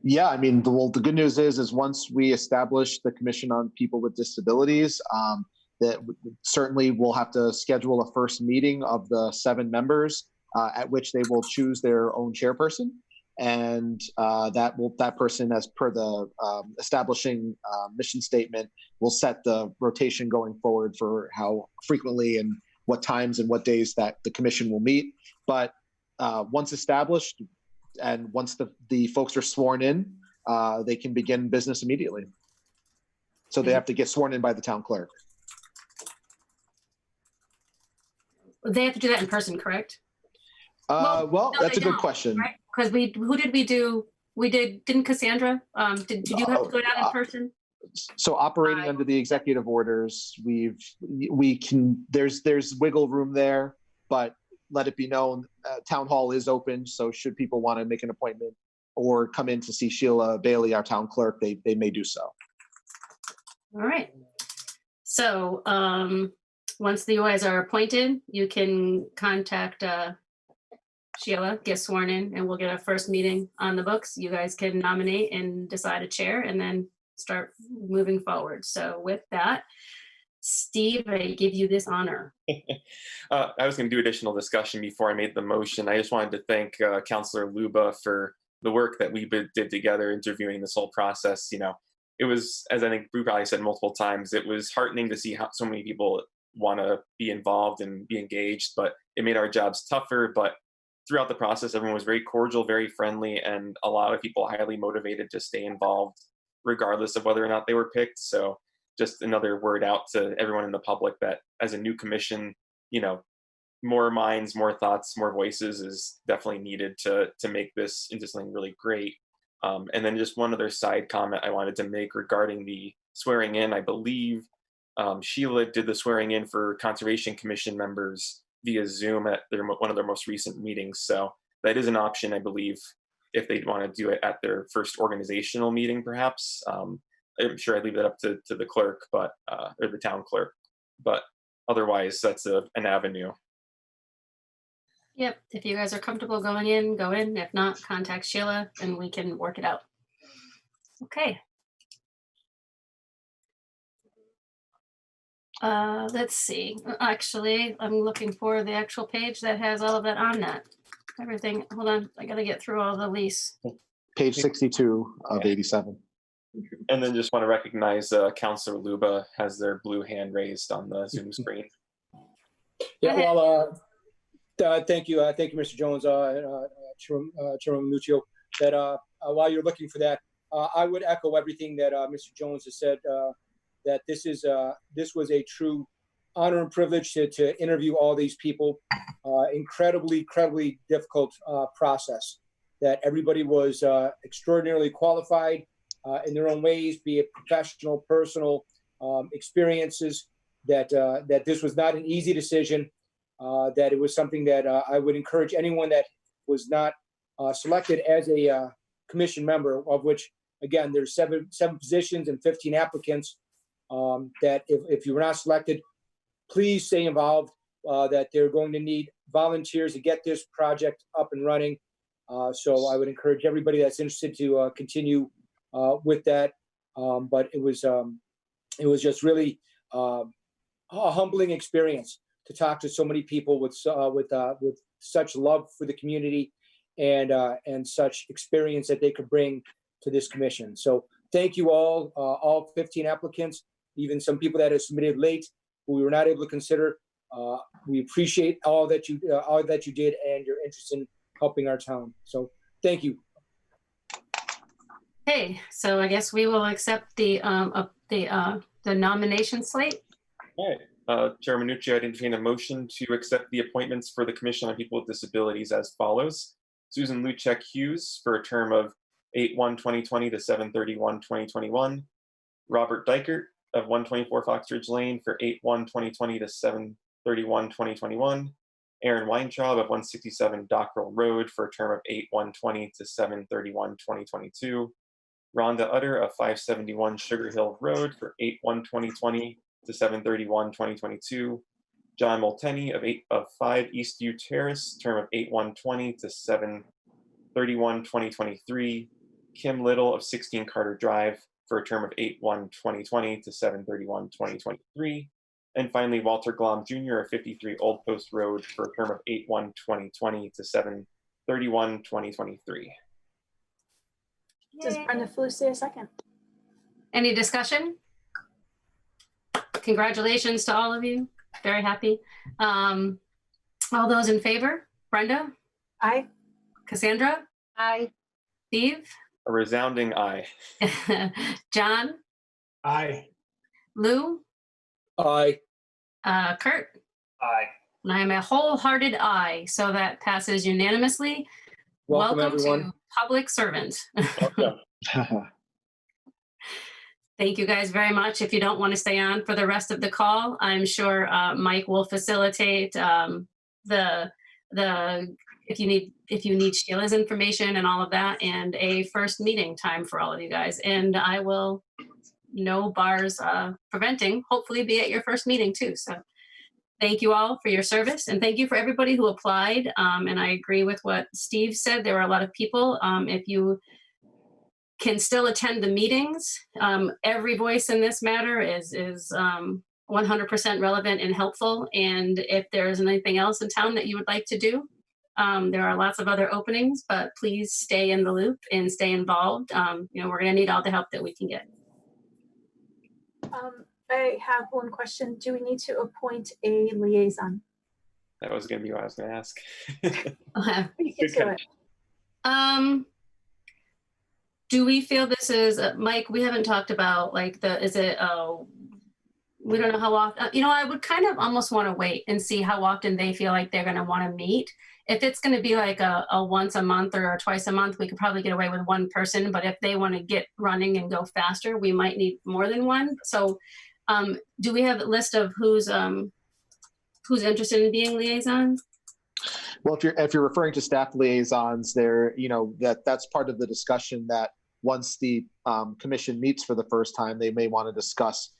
yeah, I mean, the good news is once we establish the Commission on People with Disabilities, that certainly we'll have to schedule a first meeting of the 7 members, at which they will choose their own chairperson. And that person, as per the establishing mission statement, will set the rotation going forward for how frequently and what times and what days that the commission will meet. But once established, and once the folks are sworn in, they can begin business immediately. So they have to get sworn in by the town clerk. They have to do that in person, correct? Well, no, that's they a good don't, question. Right? Because who did we do? Didn't Cassandra? Did you have to go down in person? So operating under the executive orders, there's wiggle room there, but let it be known, town hall is open. So should people want to make an appointment or come in to see Sheila Bailey, our town clerk, they may do so. All right. So once the UIs are appointed, you can contact Sheila, get sworn in, and we'll get a first meeting on the books. You guys can nominate and decide a chair and then start moving forward. So with that, Steve, I give you this honor. I was going to do additional discussion before I made the motion. I just wanted to thank Councillor Luba for the work that we did together interviewing this whole process. You know, it was, as I think Brew probably said multiple times, it was heartening to see how so many people want to be involved and be engaged, but it made our jobs tougher. But throughout the process, everyone was very cordial, very friendly, and a lot of people highly motivated to stay involved, regardless of whether or not they were picked. So just another word out to everyone in the public that as a new commission, you know, more minds, more thoughts, more voices is definitely needed to make this into something really great. And then just one other side comment I wanted to make regarding the swearing in. I believe Sheila did the swearing in for Conservation Commission members via Zoom at one of their most recent meetings. So that is an option, I believe, if they want to do it at their first organizational meeting, perhaps. I'm sure I'd leave that up to the clerk, but or the town clerk. But otherwise, that's an avenue. Yep. If you guys are comfortable going in, go in. If not, contact Sheila and we can work it out. Okay. Let's see. Actually, I'm looking for the actual page that has all of that on that. Everything. Hold on. I got to get through all the lease. Page 62 of 87. And then just want to recognize Councillor Luba has their blue hand raised on the Zoom screen. Yeah, well, thank you, Mr. Jones, Chairman Nuccio, that while you're looking for that, I would echo everything that Mr. Jones has said, that this was a true honor and privilege to interview all these people. Incredibly difficult process. That everybody was extraordinarily qualified in their own ways, be it professional, personal experiences. That this was not an easy decision. That it was something that I would encourage anyone that was not selected as a commission member, of which again there's seven positions and 15 applicants. That if you were not selected, please stay involved. That they're going to need volunteers to get this project up and running. So I would encourage everybody that's interested to continue with that. But it was just really a humbling experience to talk to so many people with such love for the community and such experience that they could bring to this commission. So thank you all 15 applicants, even some people that have submitted late who we were not able to consider. We appreciate all that you did and your interest in helping our town. So thank you. Okay, so I guess we will accept the nomination slate. All right, Chairman Nuccio, I'd entertain a motion to accept the appointments for the Commission on People with Disabilities as follows: Susan Luchek Hughes for a term of 8/1/2020 to 7/31/2021. Robert Dykert of 124 Foxridge Lane for 8/1/2020 to 7/31/2021. Aaron Weintraub of 167 Dockrell Road for a term of 8/1/20 to 7/31/2022. Rhonda Utter of 571 Sugar Hill Road for 8/1/2020 to 7/31/2022. John Molteni of 5 Eastview Terrace, term of 8/1/20 to 7/31/2023. Kim Little of 16 Carter Drive for a term of 8/1/2020 to 7/31/2023. And finally, Walter Glom Jr. of 53 Old Post Road for a term of 8/1/2020 to 7/31/2023. Does Brenda Flu say a second? Any discussion? Congratulations to all of you. Very happy. All those in favor? Brenda? Aye. Cassandra? Aye. Steve? A resounding aye. John? Aye. Lou? Aye. Kurt? Aye. And I am a wholehearted aye, so that passes unanimously. Welcome, everyone. to Public Servant. Welcome. Thank you guys very much. If you don't want to stay on for the rest of the call, I'm sure Mike will facilitate if you need Sheila's information and all of that, and a first meeting time for all of you guys. And I will, no bars preventing, hopefully be at your first meeting too. So thank you all for your service, and thank you for everybody who applied. And I agree with what Steve said. There were a lot of people. If you can still attend the meetings, every voice in this matter is 100% relevant and helpful. And if there's anything else in town that you would like to do, there are lots of other openings, but please stay in the loop and stay involved. We're going to need all the help that we can get. I have one question. Do we need to appoint a liaison? That was going to be what I was going to ask. You can do it. Do we feel this is, Mike, we haven't talked about like we don't know how often, I would kind of almost want to wait and see how often they feel like they're going to want to meet. If it's going to be like a once a month or twice a month, we could probably get away with one person, but if they want to get running and go faster, we might need more than one. So do we have a list of who's interested in being liaison? Well, if you're referring to staff liaisons, that's part of the discussion that once the commission meets for the first time, they may want to discuss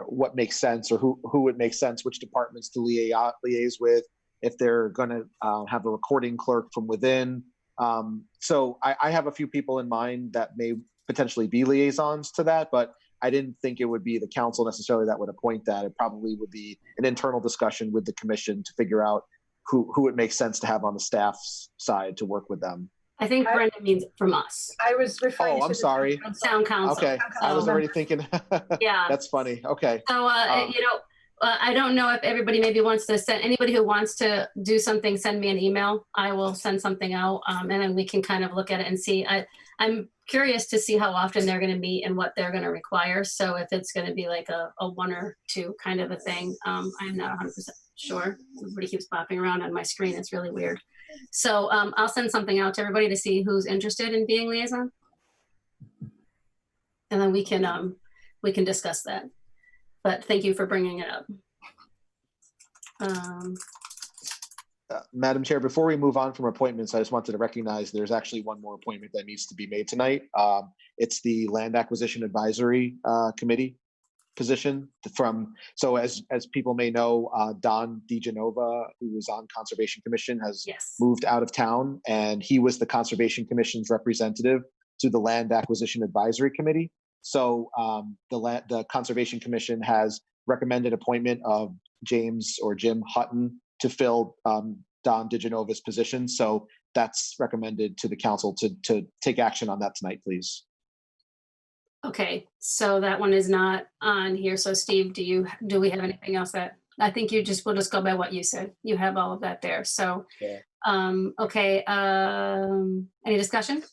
what makes sense, or who it makes sense, which departments to liaise with, if they're going to have a recording clerk from within. So I have a few people in mind that may potentially be liaisons to that, but I didn't think it would be the council necessarily that would appoint that. It probably would be an internal discussion with the commission to figure out who it makes sense to have on the staff's side to work with them. I think Brenda means from us. I was referring Oh, I'm sorry. Town council. Okay, I was already thinking. Yeah. That's funny. Okay. So, I don't know if everybody maybe wants to send, anybody who wants to do something, send me an email. I will send something out, and then we can kind of look at it and see. I'm curious to see how often they're going to meet and what they're going to require. So if it's going to be like a one or two kind of a thing, I'm not 100% sure. Everybody keeps popping around on my screen. It's really weird. So I'll send something out to everybody to see who's interested in being liaison. And then we can discuss that. But thank you for bringing it up. Madam Chair, before we move on from appointments, I just wanted to recognize there's actually one more appointment that needs to be made tonight. It's the Land Acquisition Advisory Committee position so as people may know, Don DeGenova, who was on Conservation Commission, has moved out of town, and he was the Conservation Commission's representative to the Land Acquisition Advisory Committee. So the Conservation Commission has recommended appointment of Jim Hutton to fill Don DeGenova's position. So that's recommended to the council to take action on that tonight, please. Okay, so that one is not on here. So Steve, do we have anything else that, I think we'll just go by what you said. You have all of that there. So, yeah. Okay, any discussion?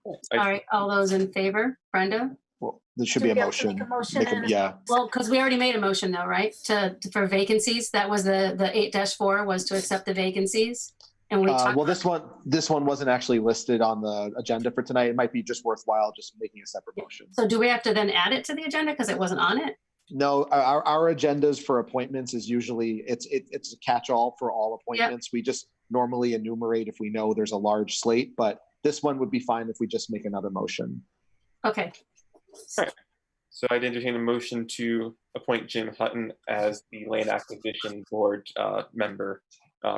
All right, all those in favor, Brenda? Well, there should be a motion. Yeah. Well, because we already made a motion though, right? For vacancies, that was the 8-4 was to accept the vacancies. And we talked well, this one wasn't actually listed on the agenda for tonight. It might be just worthwhile just making a separate motion. So do we have to then add it to the agenda because it wasn't on it? No, our agendas for appointments is usually it's a catch-all for all appointments. Yep. We just normally enumerate if we know there's a large slate, but this one would be fine if we just make another motion. Okay. All right. So I'd entertain a motion to appoint Jim Hutton as the Land Acquisition Board member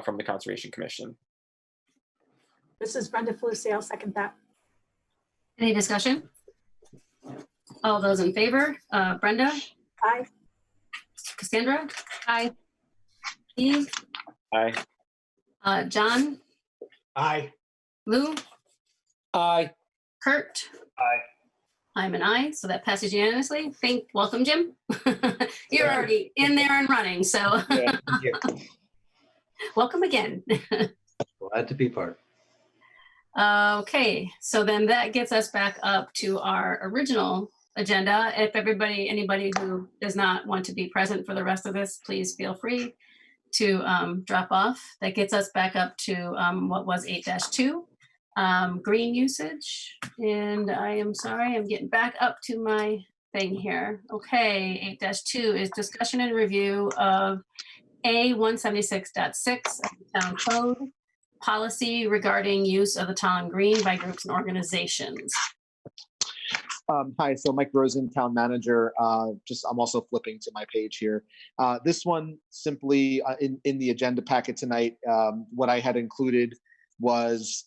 from the Conservation Commission. This is Brenda Felucci. I'll second that. Any discussion? All those in favor? Brenda? Aye. Cassandra? Aye. Steve? Aye. John? Aye. Lou? Aye. Kurt? Aye. I'm an aye, so that passes unanimously. Welcome, Jim. You're already in there and running, so Yeah, thank you. welcome again. Glad to be part. Okay, so then that gets us back up to our original agenda. If anybody who does not want to be present for the rest of this, please feel free to drop off. That gets us back up to what was 8-2, green usage. And I am sorry, I'm getting back up to my thing here. Okay, 8-2 is discussion and review of A176.6 of the town code, policy regarding use of the Tolland Green by groups and organizations. Hi, so Mike Rosen, Town Manager. I'm also flipping to my page here. This one simply in the agenda packet tonight, what I had included was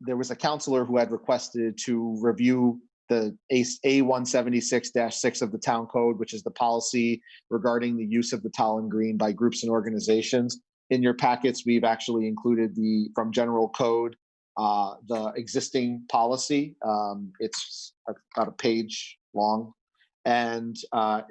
there was a counselor who had requested to review the A176-6 of the town code, which is the policy regarding the use of the Tolland Green by groups and organizations. In your packets, we've actually included from general code, the existing policy. It's about a page long. And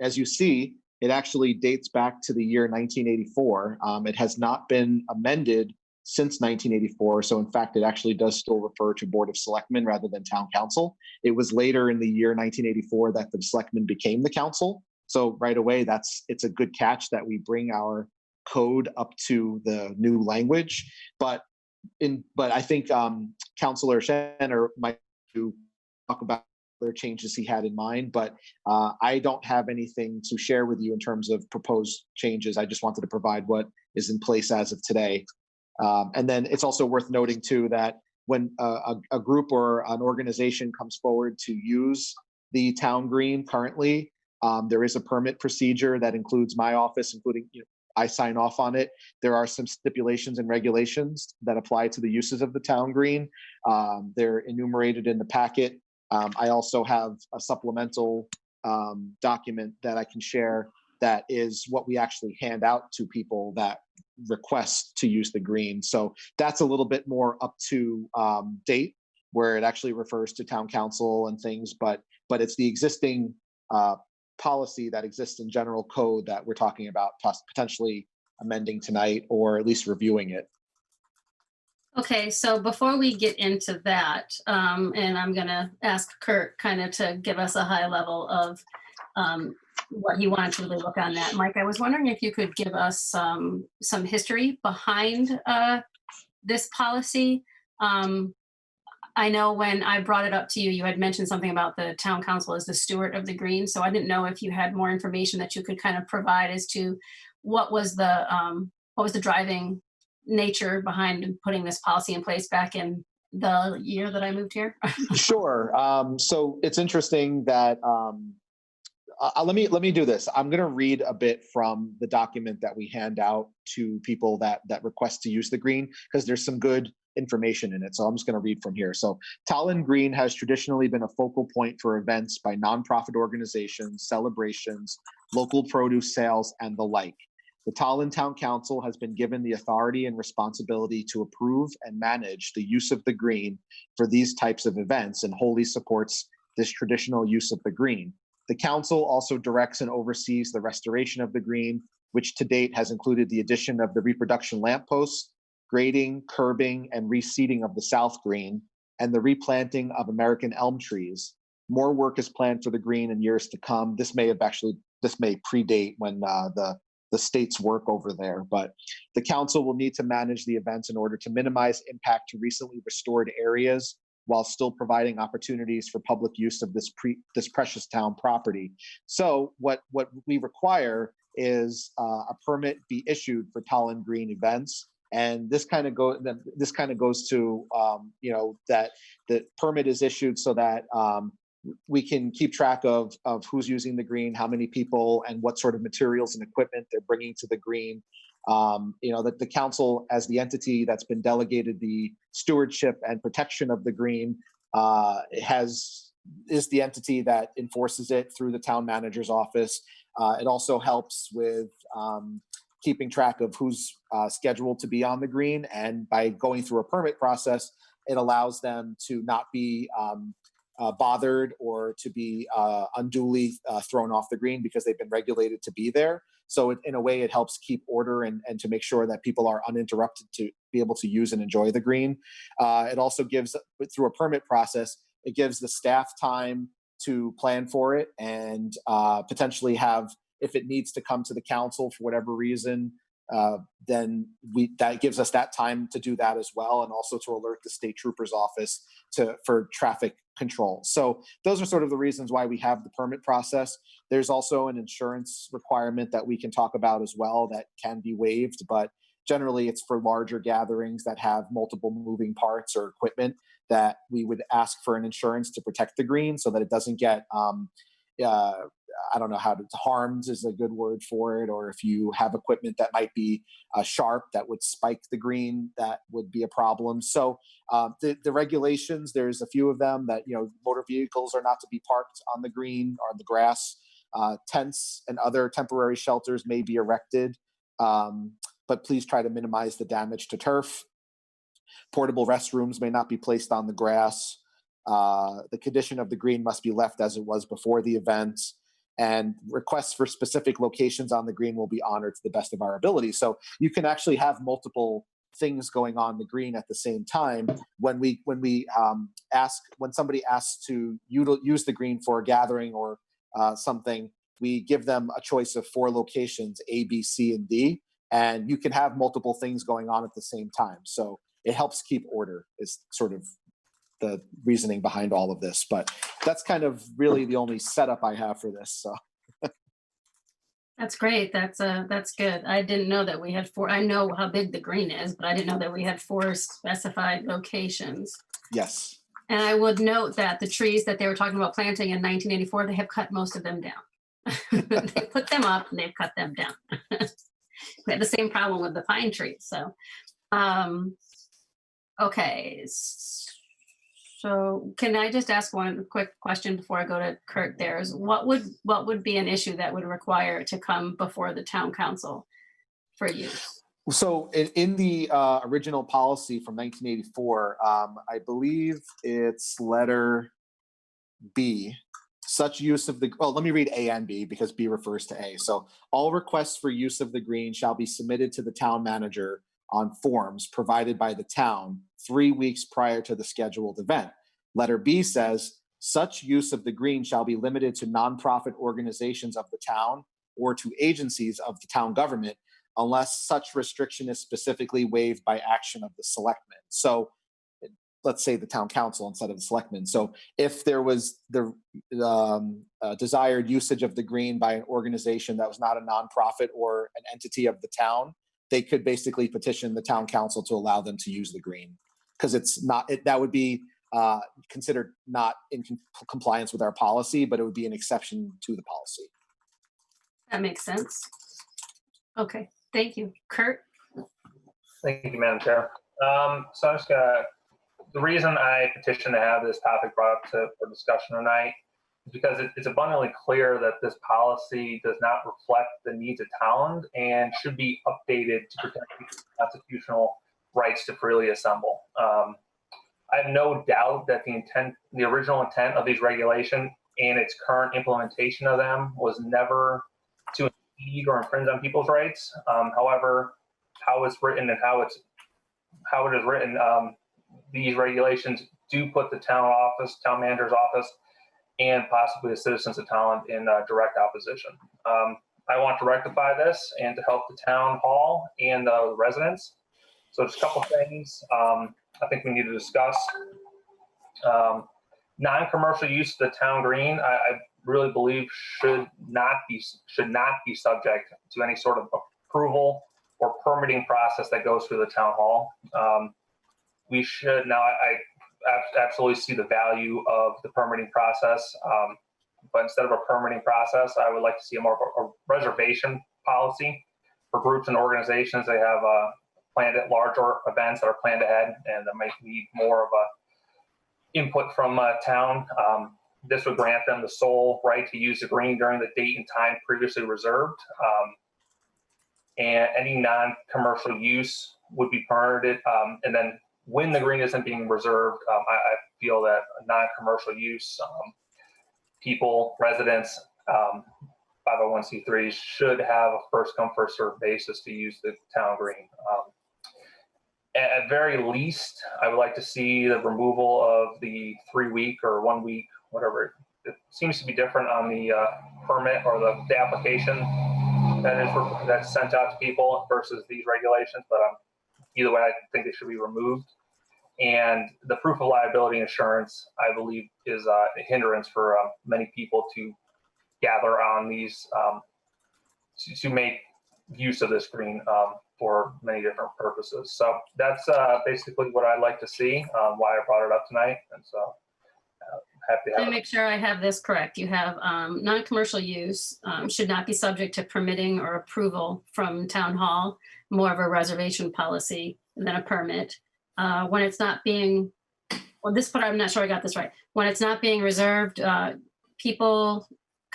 as you see, it actually dates back to the year 1984. It has not been amended since 1984. So in fact, it actually does still refer to Board of Selectmen rather than Town Council. It was later in the year 1984 that the Selectmen became the council. So right away, it's a good catch that we bring our code up to the new language. But I think Councillor Schenner might talk about other changes he had in mind, but I don't have anything to share with you in terms of proposed changes. I just wanted to provide what is in place as of today. And then it's also worth noting too that when a group or an organization comes forward to use the town green currently, there is a permit procedure that includes my office, including I sign off on it. There are some stipulations and regulations that apply to the uses of the town green. They're enumerated in the packet. I also have a supplemental document that I can share that is what we actually hand out to people that request to use the green. So that's a little bit more up to date, where it actually refers to town council and things, but it's the existing policy that exists in general code that we're talking about potentially amending tonight, or at least reviewing it. Okay, so before we get into that, and I'm gonna ask Kurt kind of to give us a high level of what he wanted to really look on that. Mike, I was wondering if you could give us some history behind this policy. I know when I brought it up to you, you had mentioned something about the town council as the steward of the green. So I didn't know if you had more information that you could kind of provide as to what was the driving nature behind putting this policy in place back in the year that I moved here. Sure. So it's interesting that let me do this. I'm going to read a bit from the document that we hand out to people that request to use the green, because there's some good information in it. So I'm just going to read from here. So Tolland Green has traditionally been a focal point for events by nonprofit organizations, celebrations, local produce sales, and the like. The Tolland Town Council has been given the authority and responsibility to approve and manage the use of the green for these types of events, and wholly supports this traditional use of the green. The council also directs and oversees the restoration of the green, which to date has included the addition of the reproduction lampposts, grading, curbing, and reseeding of the South Green, and the replanting of American elm trees. More work is planned for the green in years to come. This may predate when the state's work over there, but the council will need to manage the events in order to minimize impact to recently restored areas, while still providing opportunities for public use of this precious town property. So what we require is a permit be issued for Tolland Green events. And this kind of goes to that the permit is issued so that we can keep track of who's using the green, how many people, and what sort of materials and equipment they're bringing to the green. That the council, as the entity that's been delegated the stewardship and protection of the green, is the entity that enforces it through the town manager's office. It also helps with keeping track of who's scheduled to be on the green, and by going through a permit process, it allows them to not be bothered or to be unduly thrown off the green because they've been regulated to be there. So in a way, it helps keep order and to make sure that people are uninterrupted to be able to use and enjoy the green. It also gives, through a permit process, it gives the staff time to plan for it and potentially have, if it needs to come to the council for whatever reason, then that gives us that time to do that as well, and also to alert the state trooper's office for traffic control. So those are sort of the reasons why we have the permit process. There's also an insurance requirement that we can talk about as well that can be waived, but generally it's for larger gatherings that have multiple moving parts or equipment that we would ask for an insurance to protect the green so that it doesn't get I don't know how to, harmed is a good word for it, or if you have equipment that might be sharp that would spike the green, that would be a problem. So the regulations, there's a few of them that, motor vehicles are not to be parked on the green or on the grass. Tents and other temporary shelters may be erected, but please try to minimize the damage to turf. Portable restrooms may not be placed on the grass. The condition of the green must be left as it was before the event, and requests for specific locations on the green will be honored to the best of our ability. So you can actually have multiple things going on the green at the same time. When somebody asks to use the green for a gathering or something, we give them a choice of 4 locations, A, B, C, and D, and you can have multiple things going on at the same time. So it helps keep order, is sort of the reasoning behind all of this, but that's kind of really the only setup I have for this. So That's great. That's good. I didn't know that we had 4. I know how big the green is, but I didn't know that we had 4 specified locations. Yes. And I would note that the trees that they were talking about planting in 1984, they have cut most of them down. They put them up and they've cut them down. We had the same problem with the pine trees. So, okay. So can I just ask one quick question before I go to Kurt? What would be an issue that would require to come before the town council for use? So in the original policy from 1984, I believe it's letter B, such use of the, well, let me read A and B because B refers to A. So all requests for use of the green shall be submitted to the town manager on forms provided by the town 3 weeks prior to the scheduled event. Letter B says, such use of the green shall be limited to nonprofit organizations of the town or to agencies of the town government, unless such restriction is specifically waived by action of the selectmen. So let's say the town council instead of the selectmen. So if there was the desired usage of the green by an organization that was not a nonprofit or an entity of the town, they could basically petition the town council to allow them to use the green, because it's not, that would be considered not in compliance with our policy, but it would be an exception to the policy. That makes sense. Okay, thank you. Kurt? Thank you, Madam Chair. So I'm just gonna, the reason I petitioned to have this topic brought up for discussion tonight is because it's abundantly clear that this policy does not reflect the needs of Tolland and should be updated to protect constitutional rights to freely assemble. I have no doubt that the original intent of these regulations and its current implementation of them was never to impede or infringe on people's rights. However, how it's written and how it is written, these regulations do put the town manager's office, and possibly the citizens of Tolland in direct opposition. I want to rectify this and to help the town hall and the residents. So just a couple things I think we need to discuss. Non-commercial use of the town green, I really believe should not be subject to any sort of approval or permitting process that goes through the town hall. We should, now I absolutely see the value of the permitting process, but instead of a permitting process, I would like to see more of a reservation policy for groups and organizations, they have planned at larger events that are planned ahead and that might need more of a input from town. This would grant them the sole right to use the green during the date and time previously reserved. And any non-commercial use would be permitted. And then when the green isn't being reserved, I feel that non-commercial use, people, residents, 501c3s should have a first come, first served basis to use the town green. At very least, I would like to see the removal of the 3-week or 1 week, whatever. It seems to be different on the permit or the application that's sent out to people versus these regulations. But either way, I think they should be removed. And the proof of liability insurance, I believe, is a hindrance for many people to gather on these, to make use of this green for many different purposes. So that's basically what I'd like to see, why I brought it up tonight. And so happy to Let have me make sure I have this correct. You have non-commercial use should not be subject to permitting or approval from town hall, more of a reservation policy than a permit. When it's not being, well, this part, I'm not sure I got this right. When it's not being reserved, people,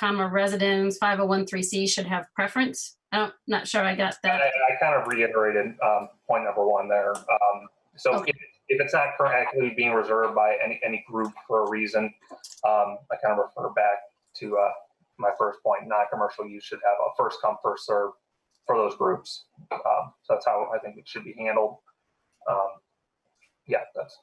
residents, 501(c)(3) should have preference. I'm not sure I got that. I kind of reiterated point number 1 there. So Okay. if it's not currently being reserved by any group for a reason, I kind of refer back to my first point. Non-commercial use should have a first come, first serve for those groups. So that's how I think it should be handled. Yeah, that's.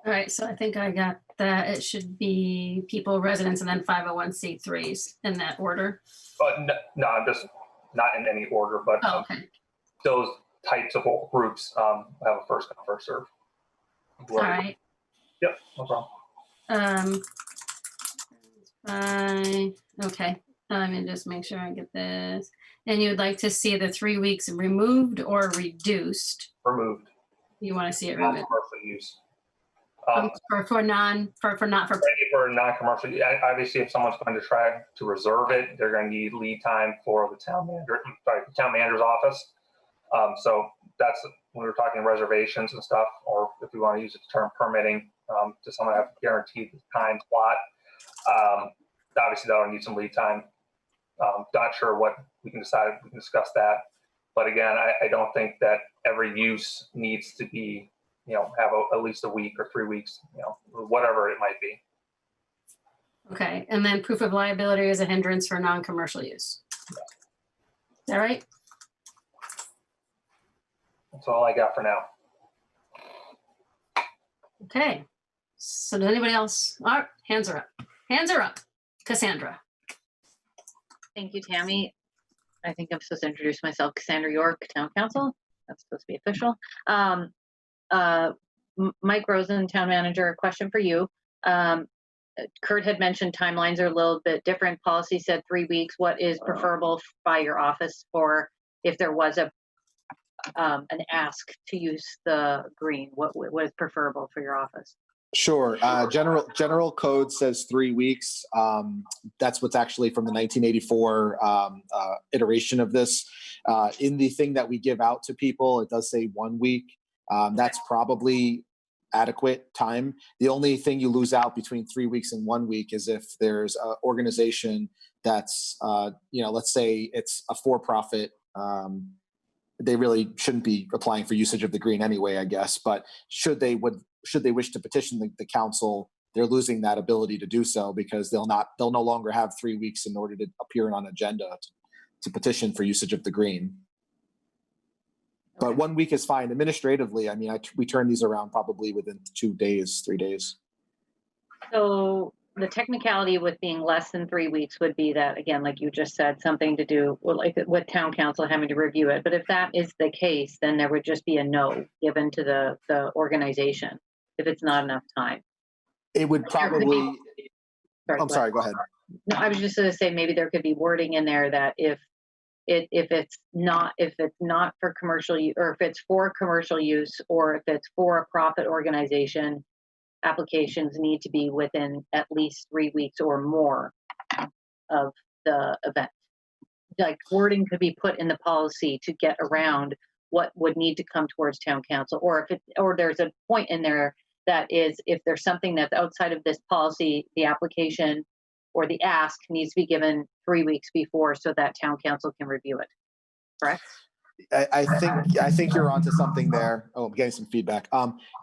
All right, so I think I got that. It should be people, residents, and then 501(c)(3)s in that order. But no, I'm just not in any order, but okay. Those types of groups have a first come, first serve. All right. Yep, no problem. Okay, let me just make sure I get this. And you would like to see the 3 weeks removed or reduced? Removed. You want to see it removed? Non-commercial use. For non-commercial, obviously, if someone's going to try to reserve it, they're going to need lead time for the town manager's office. So that's when we're talking reservations and stuff, or if we want to use the term permitting, to someone have guaranteed time slot. Obviously, that'll need some lead time. Not sure what we can decide. We can discuss that. But again, I don't think that every use needs to be, have at least a week or 3 weeks, whatever it might be. Okay, and then proof of liability is a hindrance for non-commercial use. Is that right? That's all I got for now. Okay, so does anybody else? All right, hands are up. Hands are up. Cassandra. Thank you, Tammy. I think I'm supposed to introduce myself, Cassandra York, Town Council. That's supposed to be official. Mike Rosen, Town Manager, a question for you. Kurt had mentioned timelines are a little bit different. Policy said 3 weeks. What is preferable by your office for if there was an ask to use the green? What is preferable for your office? Sure. General code says 3 weeks. That's what's actually from the 1984 iteration of this. In the thing that we give out to people, it does say 1 week. That's probably adequate time. The only thing you lose out between 3 weeks and 1 week is if there's an organization that's, let's say it's a for-profit. They really shouldn't be applying for usage of the green anyway, I guess. But should they wish to petition the council, they're losing that ability to do so because they'll no longer have 3 weeks in order to appear on agenda to petition for usage of the green. But 1 week is fine. Administratively, I mean, we turn these around probably within 2 days, 3 days. So the technicality with being less than 3 weeks would be that, again, like you just said, something to do with town council having to review it. But if that is the case, then there would just be a no given to the organization if it's not enough time. It would probably. I'm sorry, go ahead. No, I was just going to say maybe there could be wording in there that if it's not for commercial use, or if it's for commercial use, or if it's for a profit organization, applications need to be within at least 3 weeks or more of the event. like wording could be put in the policy to get around what would need to come towards town council, or or there's a point in there that is, if there's something that's outside of this policy, the application or the ask needs to be given 3 weeks before so that town council can review it. Correct? I think you're onto something there. Oh, I'm getting some feedback.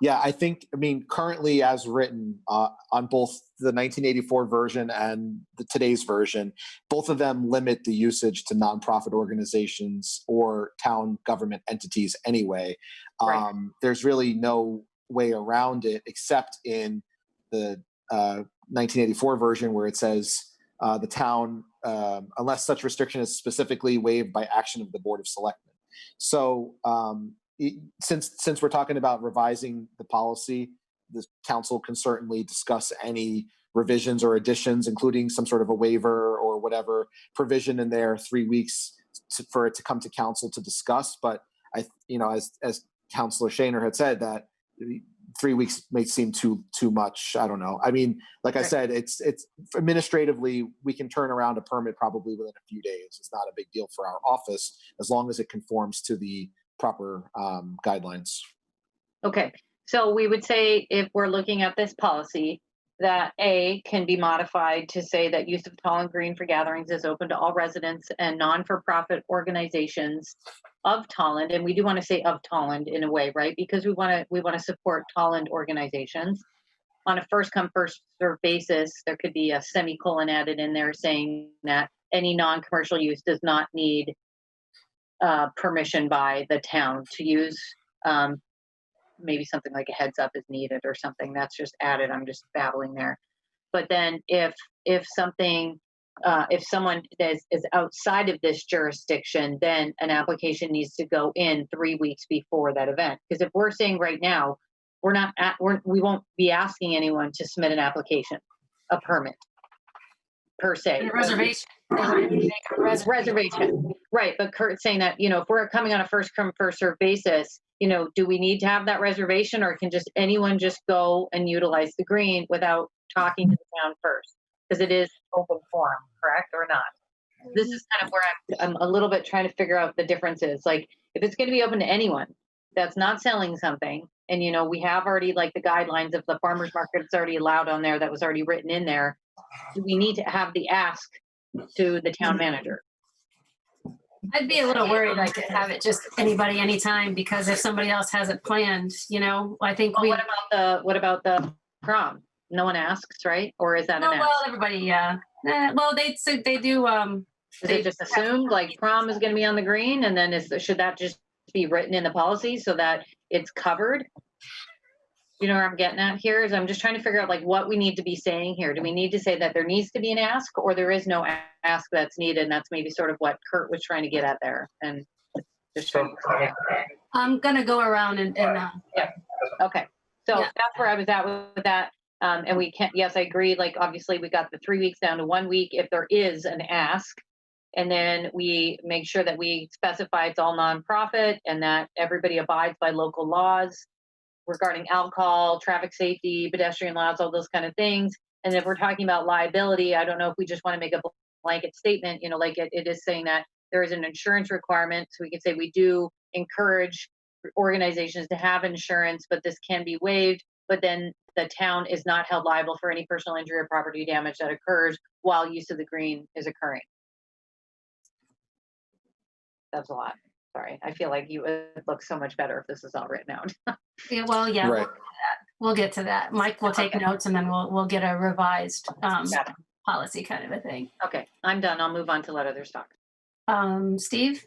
Yeah, I mean, currently as written on both the 1984 version and today's version, both of them limit the usage to nonprofit organizations or town government entities anyway. Right. There's really no way around it except in the 1984 version where it says the town, unless such restriction is specifically waived by action of the Board of Selectmen. So since we're talking about revising the policy, the council can certainly discuss any revisions or additions, including some sort of a waiver or whatever provision in there, 3 weeks for it to come to council to discuss. But as Councilor Shaner had said, that 3 weeks may seem too much. I don't know. I mean, like I said, it's administratively, we can turn around a permit probably within a few days. It's not a big deal for our office as long as it conforms to the proper guidelines. Okay, so we would say if we're looking at this policy, that A can be modified to say that use of Tolland Green for gatherings is open to all residents and non-for-profit organizations of Tolland, and we do want to say of Tolland in a way, right? Because we want to support Tolland organizations on a first come first served basis. There could be a semicolon added in there saying that any non-commercial use does not need permission by the town to use. Maybe something like a heads up is needed or something that's just added. I'm just babbling there. But then if something, if someone is outside of this jurisdiction, then an application needs to go in 3 weeks before that event. Because if we're saying right now, we won't be asking anyone to submit an application, a permit per se. A reservation. Reservation. Right. But Kurt's saying that, if we're coming on a first come, first served basis, do we need to have that reservation, or can just anyone just go and utilize the green without talking to the town first? Because it is open forum, correct or not? This is kind of where I'm a little bit trying to figure out the differences. Like, if it's going to be open to anyone that's not selling something, and we have already, like, the guidelines of the farmers market, it's already allowed on there, that was already written in there. Do we need to have the ask to the town manager? I'd be a little worried, like, to have it just anybody, anytime, because if somebody else has it planned, I think what about the prom? No one asks, right? Or is that an ask? Well, everybody, yeah. Well, they do. Is it just assumed like prom is going to be on the green, and then should that just be written in the policy so that it's covered? Where I'm getting at here is I'm just trying to figure out, like, what we need to be saying here. Do we need to say that there needs to be an ask, or there is no ask that's needed? And that's maybe sort of what Kurt was trying to get at there. And just I'm gonna go around and yeah. Okay. So that's where I was at with that. And we can't. Yes, I agree. Like, obviously, we got the 3 weeks down to 1 week if there is an ask, and then we make sure that we specify it's all nonprofit and that everybody abides by local laws regarding alcohol, traffic safety, pedestrian laws, all those kind of things. And if we're talking about liability, I don't know if we just want to make a blanket statement, like it is saying that there is an insurance requirement. So we can say we do encourage organizations to have insurance, but this can be waived. But then the town is not held liable for any personal injury or property damage that occurs while use of the green is occurring. That's a lot. Sorry, I feel like you would look so much better if this is all written out. Yeah, well, yeah, Right. we'll get to that. Mike will take notes, and then we'll get a revised policy kind of a thing. Okay, I'm done. I'll move on to let others talk. Steve?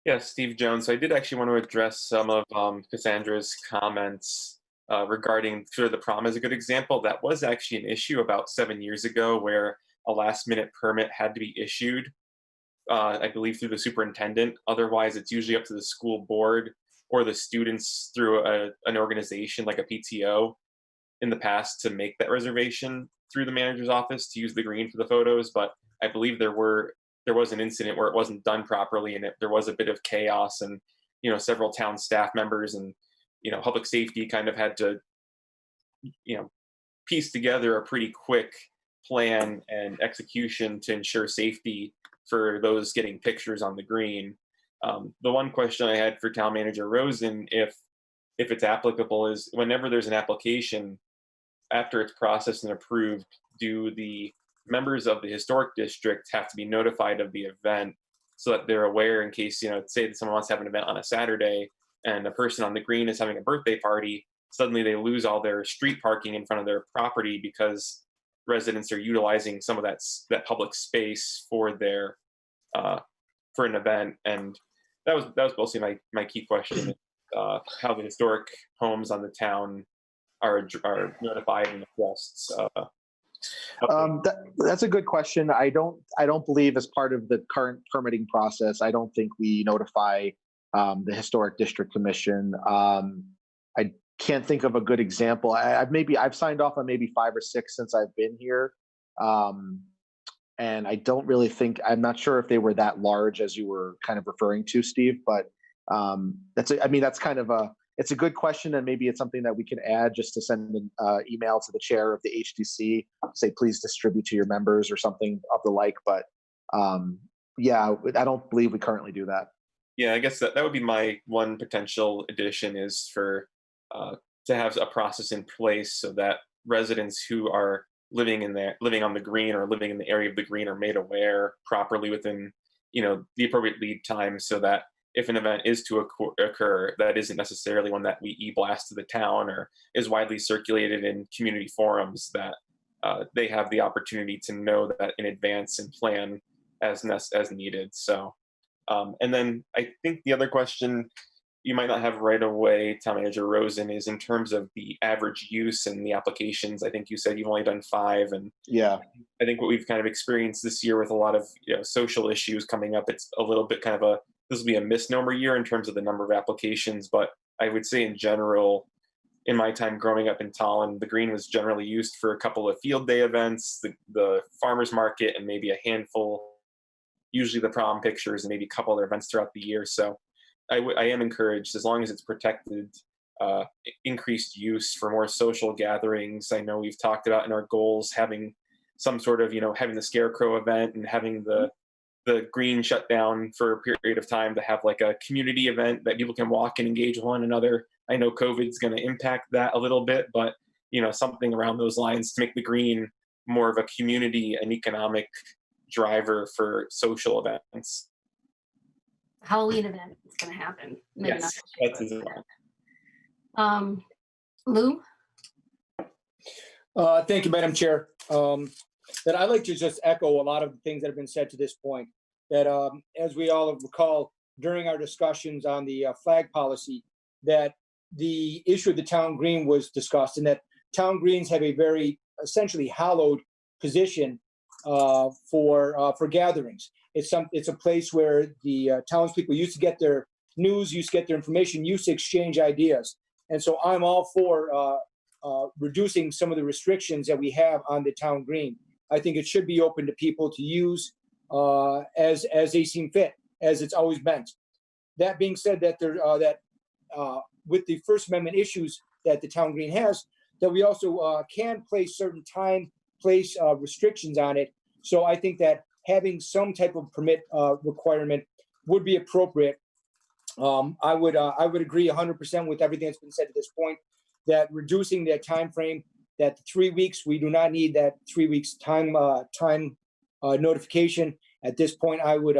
Yeah, Steve Jones. So I did actually want to address some of Cassandra's comments regarding sort of the prom as a good example. That was actually an issue about 7 years ago where a last-minute permit had to be issued, I believe, through the superintendent. Otherwise, it's usually up to the school board or the students through an organization like a PTO in the past to make that reservation through the manager's office to use the green for the photos. But I believe there was an incident where it wasn't done properly, and there was a bit of chaos, and several town staff members and public safety kind of had to piece together a pretty quick plan and execution to ensure safety for those getting pictures on the green. The one question I had for Town Manager Rosen, if it's applicable, is whenever there's an application, after it's processed and approved, do the members of the historic district have to be notified of the event so that they're aware in case, say that someone wants to have an event on a Saturday and a person on the green is having a birthday party, suddenly they lose all their street parking in front of their property because residents are utilizing some of that public space for their for an event. And that was mostly my key question, how the historic homes on the town are notified and addressed. That's a good question. I don't believe as part of the current permitting process, I don't think we notify the Historic District Commission. I can't think of a good example. I've signed off on maybe 5 or 6 since I've been here. And I don't really think, I'm not sure if they were that large as you were kind of referring to, Steve, but that's kind of it's a good question, and maybe it's something that we can add just to send an email to the chair of the HDC, say, please distribute to your members or something of the like. But yeah, I don't believe we currently do that. Yeah, I guess that would be my one potential addition, is for to have a process in place so that residents who are living on the green or living in the area of the green are made aware properly within the appropriate lead time, so that if an event is to occur, that isn't necessarily one that we e-blast to the town or is widely circulated in community forums, that they have the opportunity to know that in advance and plan as needed. So, and then I think the other question you might not have right away, Town Manager Rosen, is in terms of the average use and the applications. I think you said you've only done 5, and yeah, I think what we've kind of experienced this year with a lot of social issues coming up, it's a little bit kind of this will be a misnomer year in terms of the number of applications. But I would say in general, in my time growing up in Tolland, the green was generally used for a couple of field day events, the farmers market, and maybe a handful, usually the prom pictures, and maybe a couple other events throughout the year. So I am encouraged, as long as it's protected, increased use for more social gatherings. I know we've talked about in our goals having some sort of, having the scarecrow event and having the green shut down for a period of time to have like a community event that people can walk and engage with one another. I know COVID's going to impact that a little bit, but something around those lines to make the green more of a community and economic driver for social events. Halloween event is going to happen. Maybe yes, not. That's his Lou? Thank you, Madam Chair. That I'd like to just echo a lot of the things that have been said to this point. That as we all recall during our discussions on the flag policy, that the issue of the town green was discussed, and that town greens have a very essentially hallowed position for gatherings. It's a place where the townspeople used to get their news, used to get their information, used to exchange ideas. And so I'm all for reducing some of the restrictions that we have on the town green. I think it should be open to people to use as they seem fit, as it's always meant. That being said, that with the First Amendment issues that the town green has, that we also can place certain time, place restrictions on it. So I think that having some type of permit requirement would be appropriate. I would agree 100% with everything that's been said to this point, that reducing that time frame, that 3 weeks, we do not need that 3 weeks time notification. At this point, I would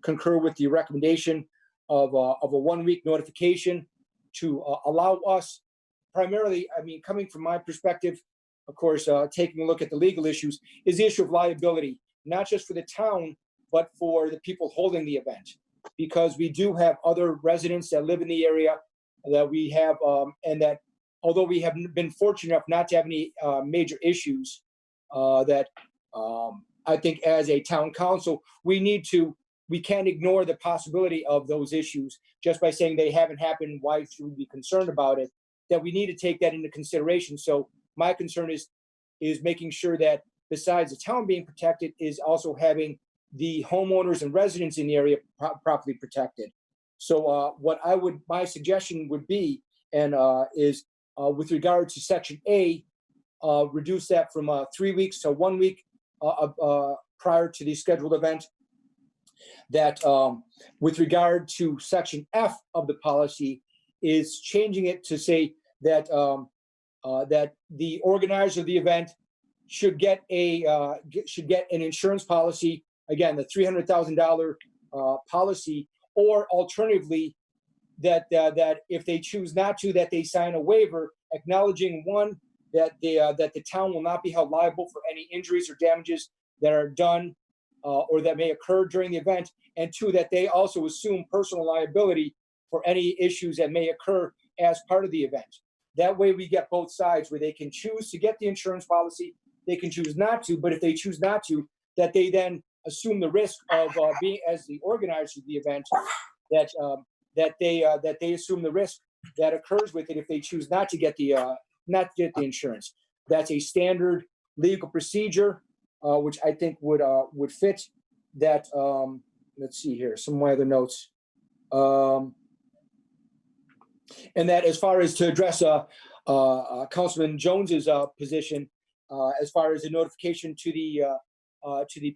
concur with the recommendation of a 1 week notification to allow us, primarily, coming from my perspective, of course, taking a look at the legal issues, is the issue of liability, not just for the town, but for the people holding the event. Because we do have other residents that live in the area that we have, and that although we have been fortunate enough not to have any major issues, that I think as a town council, we can't ignore the possibility of those issues just by saying they haven't happened. Why should we be concerned about it? That we need to take that into consideration. So my concern is making sure that besides the town being protected, is also having the homeowners and residents in the area properly protected. So my suggestion would be, and is with regard to Section A, reduce that from 3 weeks to 1 week prior to the scheduled event. that with regard to section F of the policy is changing it to say that that the organizer of the event should get an insurance policy, again, the $300,000 policy, or alternatively, that if they choose not to, that they sign a waiver acknowledging, one, that the town will not be held liable for any injuries or damages that are done or that may occur during the event, and two, that they also assume personal liability for any issues that may occur as part of the event. That way we get both sides, where they can choose to get the insurance policy, they can choose not to, but if they choose not to, that they then assume the risk of being, as the organizer of the event, that they assume the risk that occurs with it if they choose not to get the insurance. That's a standard legal procedure, which I think would fit that. Let's see here, some of my other notes. And that, as far as to address Councilman Jones's position, as far as the notification to the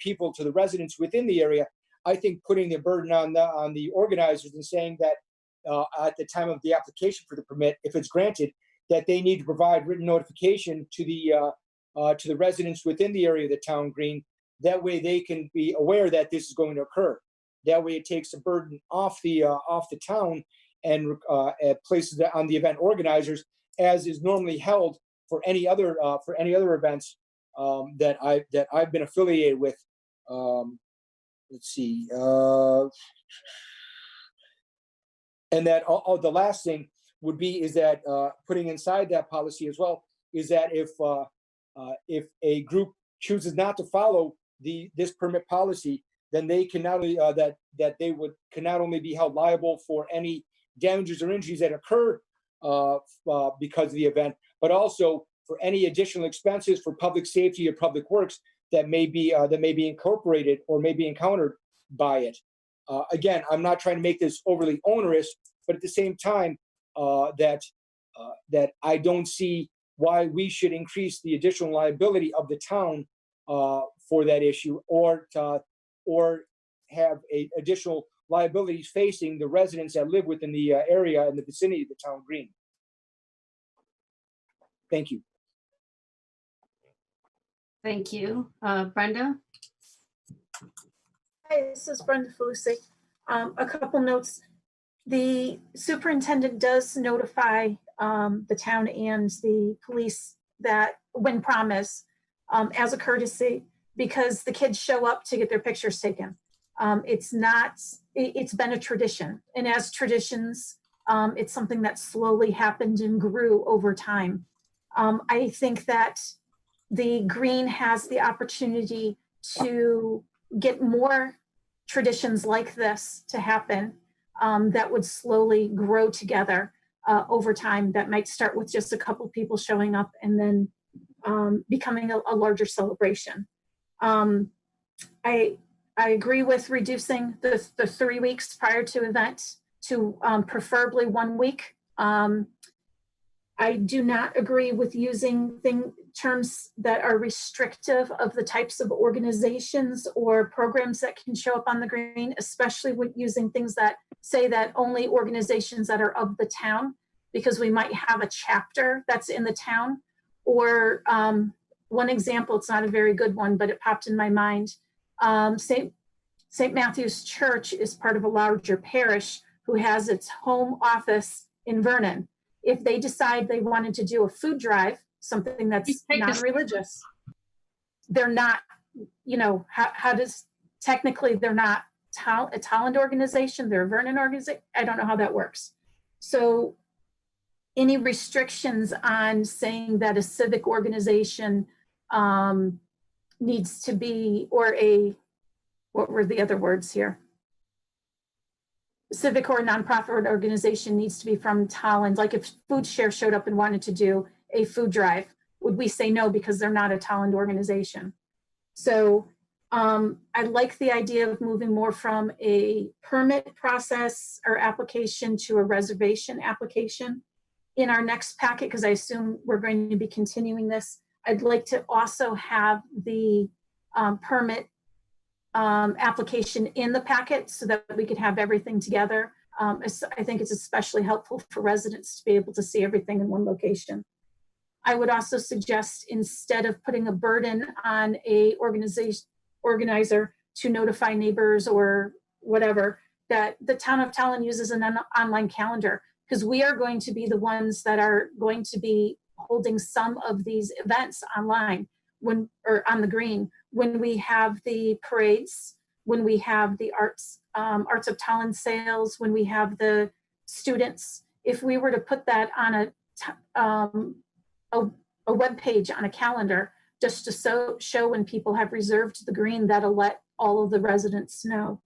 people, to the residents within the area, I think putting the burden on the organizers and saying that at the time of the application for the permit, if it's granted, that they need to provide written notification to the residents within the area of the town green. That way they can be aware that this is going to occur. That way it takes the burden off the town and places it on the event organizers, as is normally held for any other events that I've been affiliated with. Let's see, and that the last thing would be is that putting inside that policy as well is that if a group chooses not to follow this permit policy, then they can not only can not only be held liable for any damages or injuries that occur because of the event, but also for any additional expenses for public safety or public works that may be incorporated or may be encountered by it. Again, I'm not trying to make this overly onerous, but at the same time, that I don't see why we should increase the additional liability of the town for that issue, or have additional liabilities facing the residents that live within the area in the vicinity of the town green. Thank you. Thank you. Brenda? Hi, this is Brenda Felucci. A couple notes. The superintendent does notify the town and the police that when promised, as a courtesy, because the kids show up to get their pictures taken. It's been a tradition. And as traditions, it's something that slowly happened and grew over time. I think that the green has the opportunity to get more traditions like this to happen that would slowly grow together over time. That might start with just a couple people showing up and then becoming a larger celebration. I agree with reducing the 3 weeks prior to event to preferably 1 week. I do not agree with using terms that are restrictive of the types of organizations or programs that can show up on the green, especially with using things that say that only organizations that are of the town, because we might have a chapter that's in the town. Or one example, it's not a very good one, but it popped in my mind. St. Matthew's Church is part of a larger parish who has its home office in Vernon. If they decide they wanted to do a food drive, something that's non-religious, they're not, technically they're not a Tolland organization, they're a Vernon organization. I don't know how that works. So any restrictions on saying that a civic organization needs to be, or what were the other words here? Civic or nonprofit organization needs to be from Tolland. Like if Food Share showed up and wanted to do a food drive, would we say no because they're not a Tolland organization? So I like the idea of moving more from a permit process or application to a reservation application. In our next packet, because I assume we're going to be continuing this, I'd like to also have the permit application in the packet so that we could have everything together. I think it's especially helpful for residents to be able to see everything in one location. I would also suggest, instead of putting a burden on a organizer to notify neighbors or whatever, that the town of Tolland uses an online calendar, because we are going to be the ones that are going to be holding some of these events online or on the green, when we have the parades, when we have the Arts of Tolland sales, when we have the students. If we were to put that on a web page on a calendar, just to show when people have reserved the green, that'll let all of the residents know.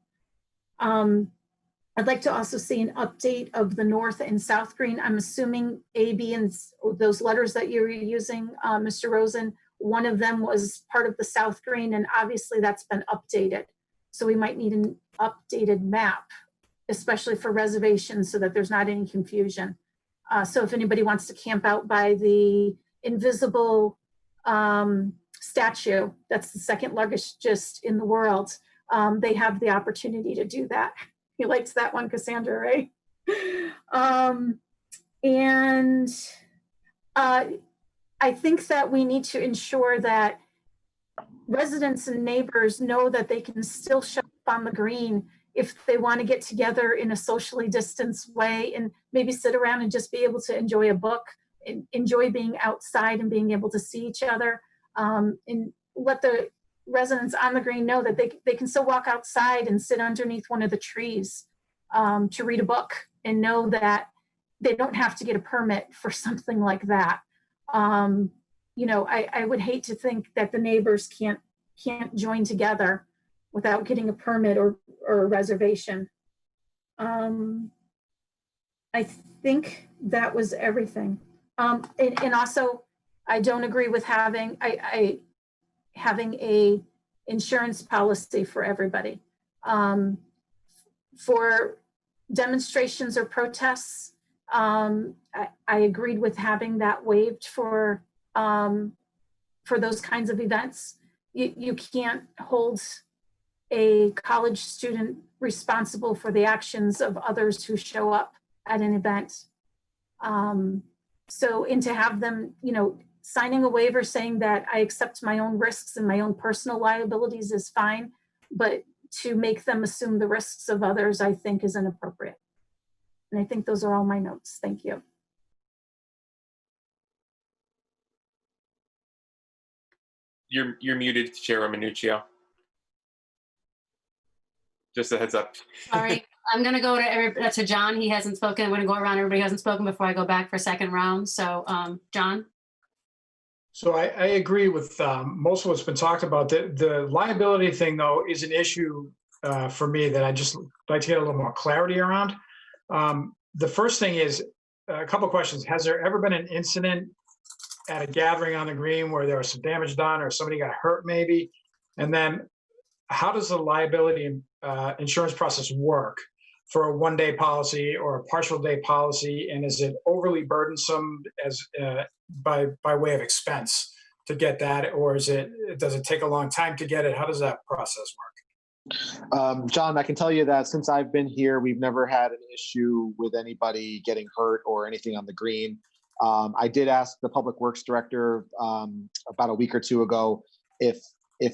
I'd like to also see an update of the north and south green. I'm assuming A, B, and those letters that you were using, Mr. Rosen, one of them was part of the south green, and obviously that's been updated. So we might need an updated map, especially for reservations, so that there's not any confusion. So if anybody wants to camp out by the invisible statue, that's the second largest in the world, they have the opportunity to do that. He likes that one, Cassandra, right? I think that we need to ensure that residents and neighbors know that they can still show up on the green if they want to get together in a socially distanced way and maybe sit around and just be able to enjoy a book, and enjoy being outside and being able to see each other, and let the residents on the green know that they can still walk outside and sit underneath one of the trees to read a book, and know that they don't have to get a permit for something like that. You know, I would hate to think that the neighbors can't join together without getting a permit or a reservation. I think that was everything. And also, I don't agree with having having a insurance policy for everybody. For demonstrations or protests, I agreed with having that waived for those kinds of events. You can't hold a college student responsible for the actions of others who show up at an event. And to have them, you know, signing a waiver saying that I accept my own risks and my own personal liabilities is fine, but to make them assume the risks of others, I think, is inappropriate. And I think those are all my notes. Thank you. You're muted, Chair Minuccio. Just a heads up. Sorry, I'm going to go to John. He hasn't spoken. I'm going to go around everybody who hasn't spoken before I go back for second round. So John. So I agree with most of what's been talked about. The liability thing, though, is an issue for me that I just like to get a little more clarity around. The first thing is a couple of questions. Has there ever been an incident at a gathering on the green where there was some damage done or somebody got hurt maybe? And then how does the liability insurance process work for a one-day policy or a partial day policy? And is it overly burdensome as by way of expense to get that, or does it take a long time to get it? How does that process work? John, I can tell you that since I've been here, we've never had an issue with anybody getting hurt or anything on the green. I did ask the Public Works Director about a week or two ago if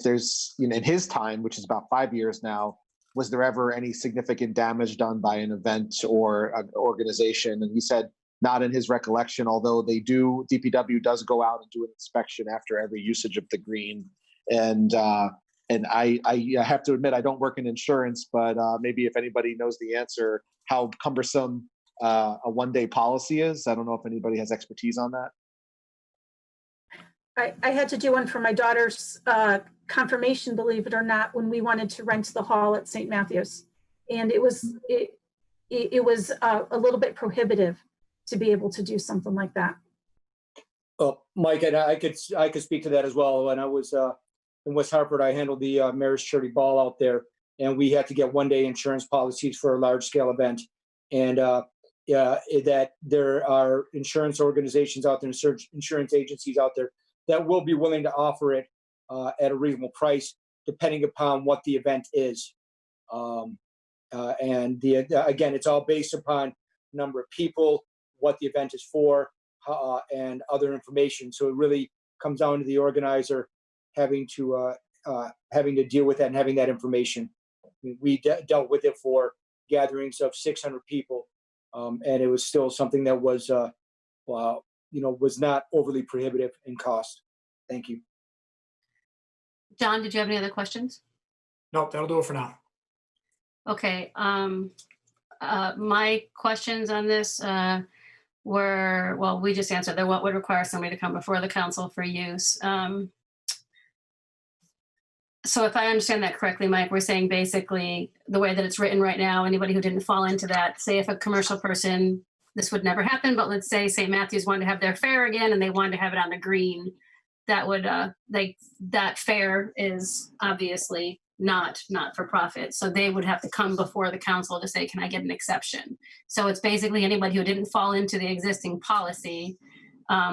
there's, you know, in his time, which is about 5 years now, was there ever any significant damage done by an event or an organization? And he said not in his recollection, although DPW does go out and do an inspection after every usage of the green. And I have to admit, I don't work in insurance, but maybe if anybody knows the answer, how cumbersome a one-day policy is. I don't know if anybody has expertise on that. I had to do one for my daughter's confirmation, believe it or not, when we wanted to rent the hall at St. Matthew's. And it was a little bit prohibitive to be able to do something like that. Oh, Mike, and I could speak to that as well. When I was in West Hartford, I handled the Mayor's Charity Ball out there, and we had to get one-day insurance policies for a large-scale event. And that there are insurance organizations out there, insurance agencies out there that will be willing to offer it at a reasonable price. depending upon what the event is. Again, it's all based upon number of people, what the event is for, and other information. So it really comes down to the organizer having to deal with that and having that information. We dealt with it for gatherings of 600 people, and it was still something that was, was not overly prohibitive in cost. Thank you. John, did you have any other questions? Nope, that'll do it for now. Okay. My questions on this were, well, we just answered that what would require somebody to come before the council for use. So if I understand that correctly, Mike, we're saying basically the way that it's written right now, anybody who didn't fall into that, say if a commercial person, this would never happen, but let's say St. Matthew's wanted to have their fair again and they wanted to have it on the green, that would, that fair is obviously not for profit. So they would have to come before the council to say, can I get an exception? So it's basically anybody who didn't fall into the existing policy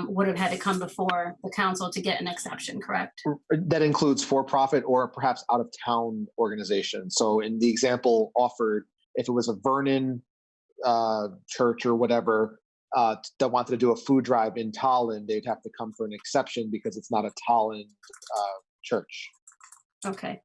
would have had to come before the council to get an exception, correct? That includes for-profit or perhaps out-of-town organizations. So in the example offered, if it was a Vernon church or whatever that wanted to do a food drive in Tolland, they'd have to come for an exception because it's not a Tolland church. Okay.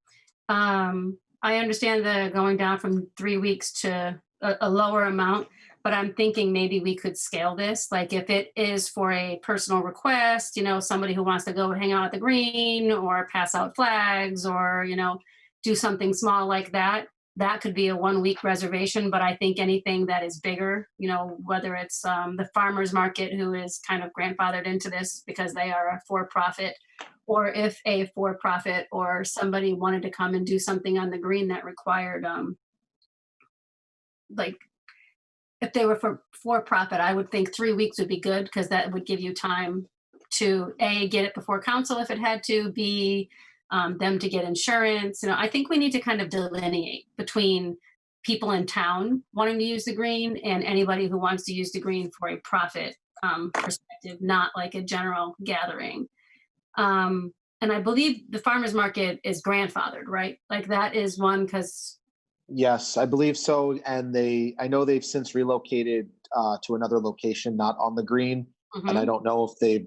I understand the going down from 3 weeks to a lower amount, but I'm thinking maybe we could scale this. Like if it is for a personal request, somebody who wants to go hang out at the green or pass out flags or, do something small like that, that could be a 1 week reservation. But I think anything that is bigger, whether it's the farmer's market who is kind of grandfathered into this because they are a for-profit, or if a for-profit or somebody wanted to come and do something on the green that required, like if they were for-profit, I would think 3 weeks would be good because that would give you time to A, get it before council if it had to, B, them to get insurance. I think we need to kind of delineate between people in town wanting to use the green and anybody who wants to use the green for a profit perspective, not like a general gathering. And I believe the farmer's market is grandfathered, right? Like that is one because. Yes, I believe so. And I know they've since relocated to another location, not on the green. Mm-hmm. And I don't know if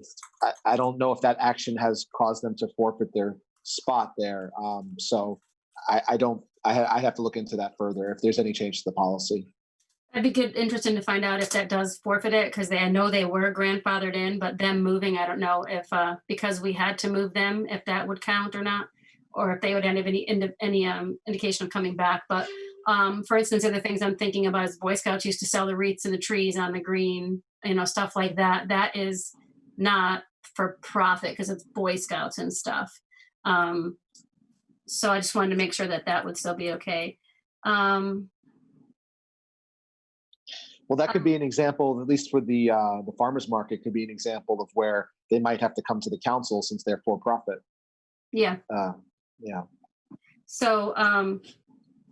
I don't know if that action has caused them to forfeit their spot there. So I'd have to look into that further if there's any change to the policy. That'd be good, interesting to find out if that does forfeit it, because I know they were grandfathered in, but them moving, I don't know if because we had to move them, if that would count or not, or if they would have any indication of coming back. But for instance, other things I'm thinking about is Boy Scouts used to sell the wreaths and the trees on the green, stuff like that. That is not for profit because it's Boy Scouts and stuff. So I just wanted to make sure that would still be okay. Well, that could be an example, at least for the farmers market, could be an example of where they might have to come to the council since they're for profit. Yeah. Yeah. So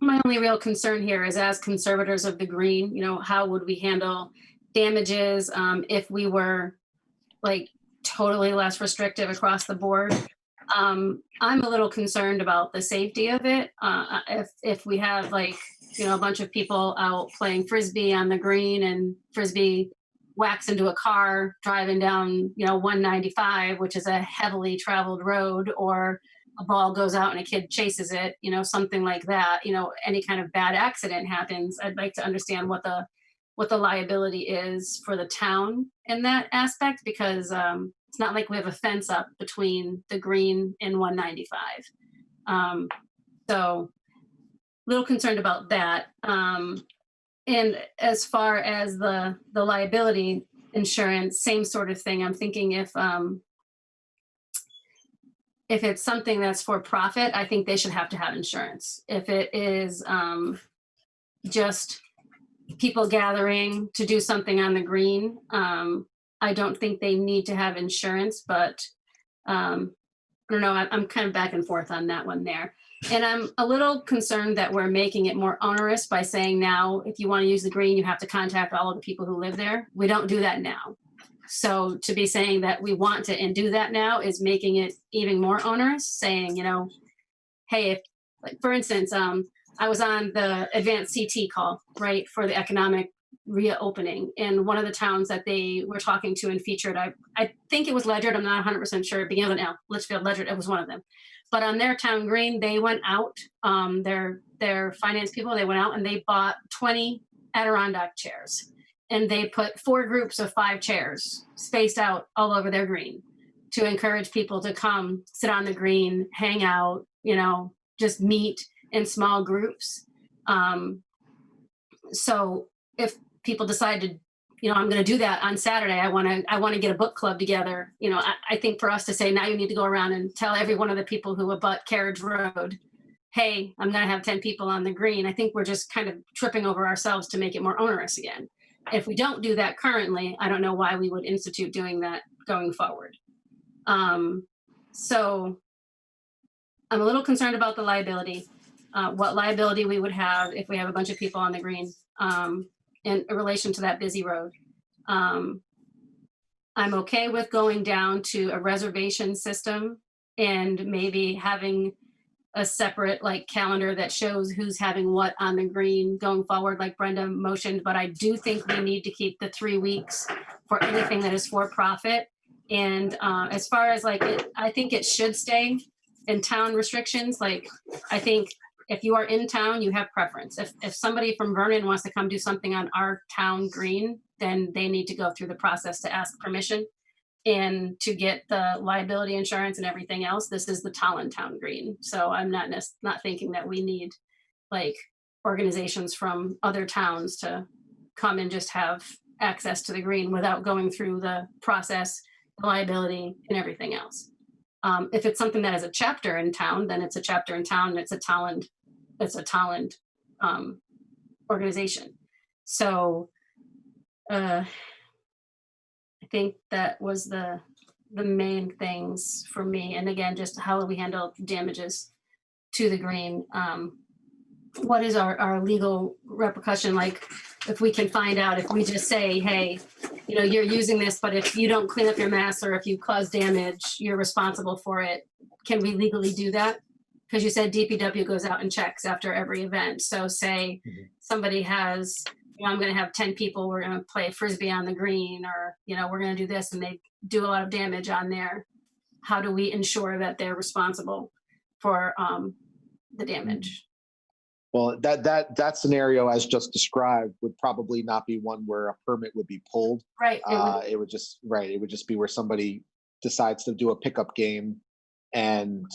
my only real concern here is, as conservators of the green, how would we handle damages if we were like totally less restrictive across the board? I'm a little concerned about the safety of it. If we have a bunch of people out playing Frisbee on the green and Frisbee whacks into a car driving down, 195, which is a heavily traveled road, or a ball goes out and a kid chases it, something like that, any kind of bad accident happens, I'd like to understand what the liability is for the town in that aspect, because it's not like we have a fence up between the green and 195. So a little concerned about that. And as far as the liability insurance, same sort of thing. I'm thinking if it's something that's for profit, I think they should have to have insurance. If it is just people gathering to do something on the green, I don't think they need to have insurance, but I don't know. I'm kind of back and forth on that one there. And I'm a little concerned that we're making it more onerous by saying now, if you want to use the green, you have to contact all of the people who live there. We don't do that now. So to be saying that we want to and do that now is making it even more onerous, saying, hey, if, like, for instance, I was on the advanced CT call, right, for the economic reopening, and one of the towns that they were talking to and featured, I think it was Ledyard, I'm not 100% sure, it began with an L, Litchfield, Ledyard, it was one of them. But on their town green, they went out, their finance people, they went out and they bought 20 Adirondack chairs. And they put 4 groups of 5 chairs spaced out all over their green to encourage people to come sit on the green, hang out, you know, just meet in small groups. So if people decide to, you know, I'm going to do that on Saturday, I want to get a book club together. You know, I think for us to say, now you need to go around and tell every one of the people who abut Carriage Road, hey, I'm going to have 10 people on the green. I think we're just kind of tripping over ourselves to make it more onerous again. If we don't do that currently, I don't know why we would institute doing that going forward. So I'm a little concerned about the liability, what liability we would have if we have a bunch of people on the green in relation to that busy road. I'm okay with going down to a reservation system and maybe having a separate like calendar that shows who's having what on the green going forward, like Brenda motioned, but I do think we need to keep the 3 weeks for anything that is for profit. And as far as like, I think it should stay in town restrictions. Like, I think if you are in town, you have preference. If somebody from Vernon wants to come do something on our town green, then they need to go through the process to ask permission. And to get the liability insurance and everything else, this is the Tolland Town Green. So I'm not thinking that we need like organizations from other towns to come and just have access to the green without going through the process, the liability, and everything else. If it's something that is a chapter in town, then it's a chapter in town. And it's a Tolland organization. So. I think that was the main things for me. And again, just how we handle damages to the green. What is our legal repercussion? Like if we can find out, if we just say, hey, you know, you're using this, but if you don't clean up your mess or if you cause damage, you're responsible for it. Can we legally do that? Because you said DPW goes out and checks after every event. So say somebody has, you know, I'm going to have 10 people, we're going to play Frisbee on the green, or, you know, we're going to do this, and they do a lot of damage on there. How do we ensure that they're responsible for the damage? Well, that scenario as just described would probably not be one where a permit would be pulled. Right. It would just be where somebody decides to do a pickup game, and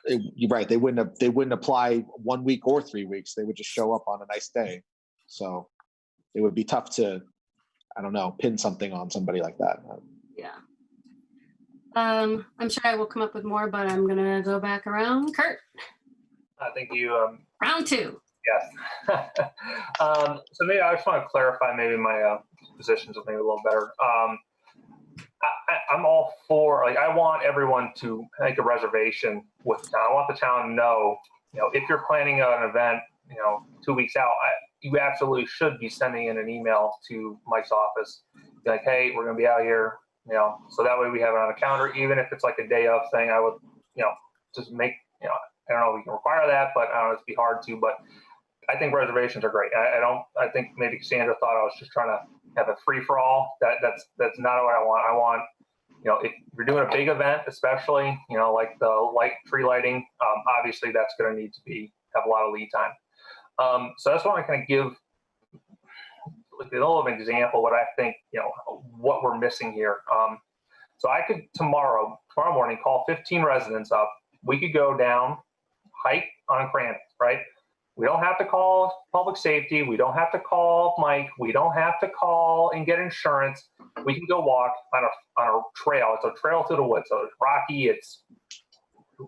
you're right. They wouldn't apply 1 week or 3 weeks. They would just show up on a nice day. So it would be tough to, I don't know, pin something on somebody like that. Yeah. I'm sure I will come up with more, but I'm gonna go back around. Kurt. Thank you. Round 2. Yes. So maybe I just want to clarify maybe my positions maybe a little better. I'm all for, like, I want everyone to make a reservation with the town. I want the town to know, you know, if you're planning an event, you know, 2 weeks out, you absolutely should be sending in an email to Mike's office. Be like, hey, we're going to be out here, you know, so that way we have it on a calendar. Even if it's like a day of thing, I would, you know, just make, you know, I don't know if we can require that, but I don't know, it'd be hard to, but I think reservations are great. I think maybe Cassandra thought I was just trying to have a free for all. That's not what I want. I want, you know, if you're doing a big event, especially, you know, like the tree lighting, obviously that's going to need to have a lot of lead time. So that's why I kind of give like a little of an example what I think, you know, what we're missing here. So I could tomorrow morning call 15 residents up. We could go down, hike on Cranton, right? We don't have to call public safety. We don't have to call Mike. We don't have to call and get insurance. We can go walk on a trail. It's a trail through the woods. So it's rocky. It's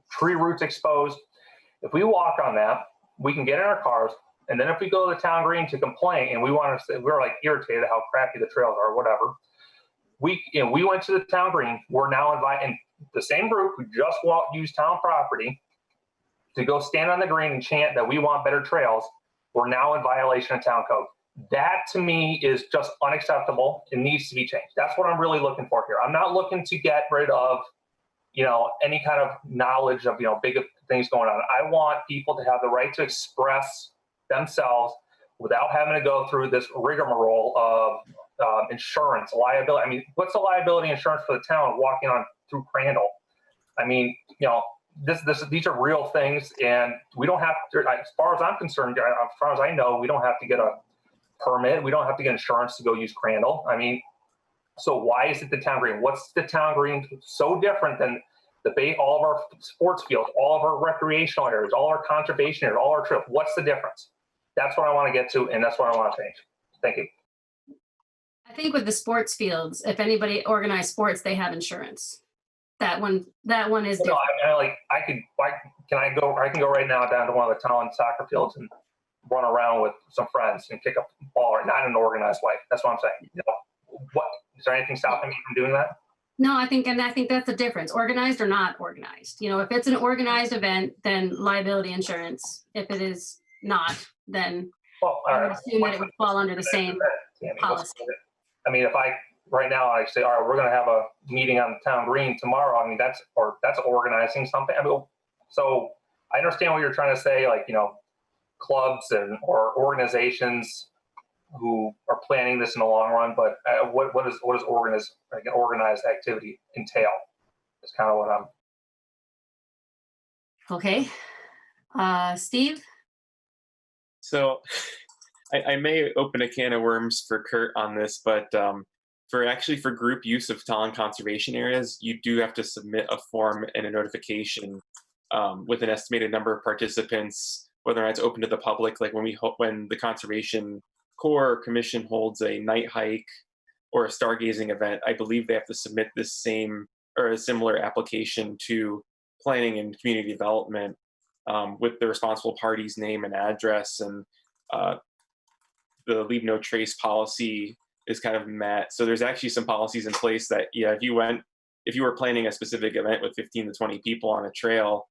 tree roots exposed. If we walk on that, we can get in our cars. And then if we go to the town green to complain and we're like irritated how crappy the trails are, whatever. We went to the town green. We're now inviting the same group who just used town property to go stand on the green and chant that we want better trails. We're now in violation of town code. That to me is just unacceptable. It needs to be changed. That's what I'm really looking for here. I'm not looking to get rid of, you know, any kind of knowledge of, you know, big things going on. I want people to have the right to express themselves without having to go through this rigmarole of insurance, liability. I mean, what's the liability insurance for the town walking on through Crandall? I mean, you know, these are real things, and we don't have to, as far as I'm concerned, as far as I know, we don't have to get a permit. We don't have to get insurance to go use Crandall. I mean, so why is it the town green? What's the town green so different than all of our sports fields, all of our recreational areas, all our conservation areas, all our trails? What's the difference? That's what I want to get to, and that's what I want to change. Thank you. I think with the sports fields, if anybody organized sports, they have insurance. That one is different. No, I can go right now down to one of the Tolland soccer fields and run around with some friends and kick a ball, or not in an organized way. That's what I'm saying. You know, what is there anything stopping me from doing that? No, I think that's the difference. Organized or not organized. You know, if it's an organized event, then liability insurance. If it is not, then I would assume that it would fall under the same policy. I mean, if right now I say, all right, we're going to have a meeting on the town green tomorrow. I mean, that's organizing something. I mean, so I understand what you're trying to say, like, you know, clubs or organizations who are planning this in the long run, but what does organized activity entail? It's kind of what I'm. Okay, Steve. So I may open a can of worms for Kurt on this, but for group use of Tolland conservation areas, you do have to submit a form and a notification with an estimated number of participants, whether or not it's open to the public. Like when the Conservation Corps Commission holds a night hike or a stargazing event, I believe they have to submit this same or a similar application to planning and community development with the responsible party's name and address, and the leave no trace policy is kind of met. So there's actually some policies in place that, yeah, if you were planning a specific event with 15 to 20 people on a trail,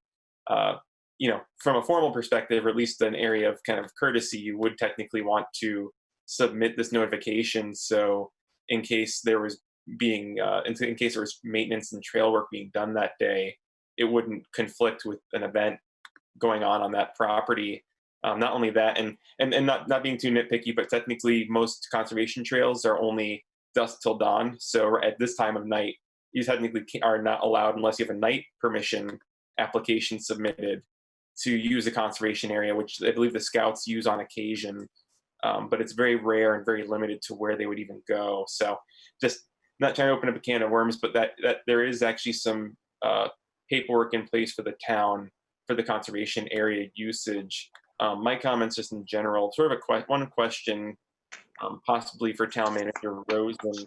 you know, from a formal perspective, or at least an area of kind of courtesy, you would technically want to submit this notification. So in case there was maintenance and trail work being done that day, it wouldn't conflict with an event going on that property. Not only that, and not being too nitpicky, but technically most conservation trails are only dusk till dawn. So at this time of night, you technically are not allowed, unless you have a night permission application submitted, to use a conservation area, which I believe the scouts use on occasion. But it's very rare and very limited to where they would even go. So just not trying to open up a can of worms, but that there is actually some paperwork in place for the town for the conservation area usage. My comments just in general, sort of one question, possibly for Town Manager Rosen,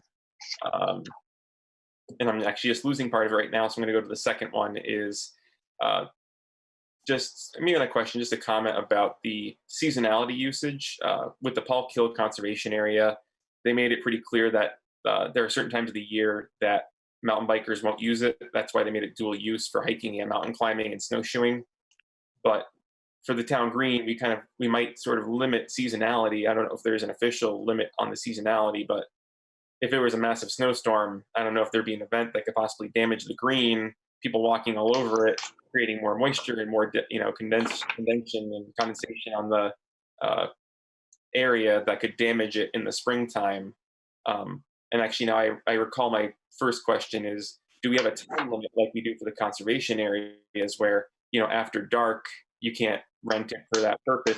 and I'm actually just losing part of it right now, so I'm going to go to the second one, is just maybe not a question, just a comment about the seasonality usage. With the Paul Kill Conservation Area, they made it pretty clear that there are certain times of the year that mountain bikers won't use it. That's why they made it dual use for hiking and mountain climbing and snowshoeing. But for the town green, we might sort of limit seasonality. I don't know if there's an official limit on the seasonality, but if there was a massive snowstorm, I don't know if there'd be an event that could possibly damage the green, people walking all over it, creating more moisture and more, condensation and condensation on the area that could damage it in the springtime. And actually now I recall my first question is, do we have a time limit like we do for the conservation areas where, after dark, you can't rent it for that purpose.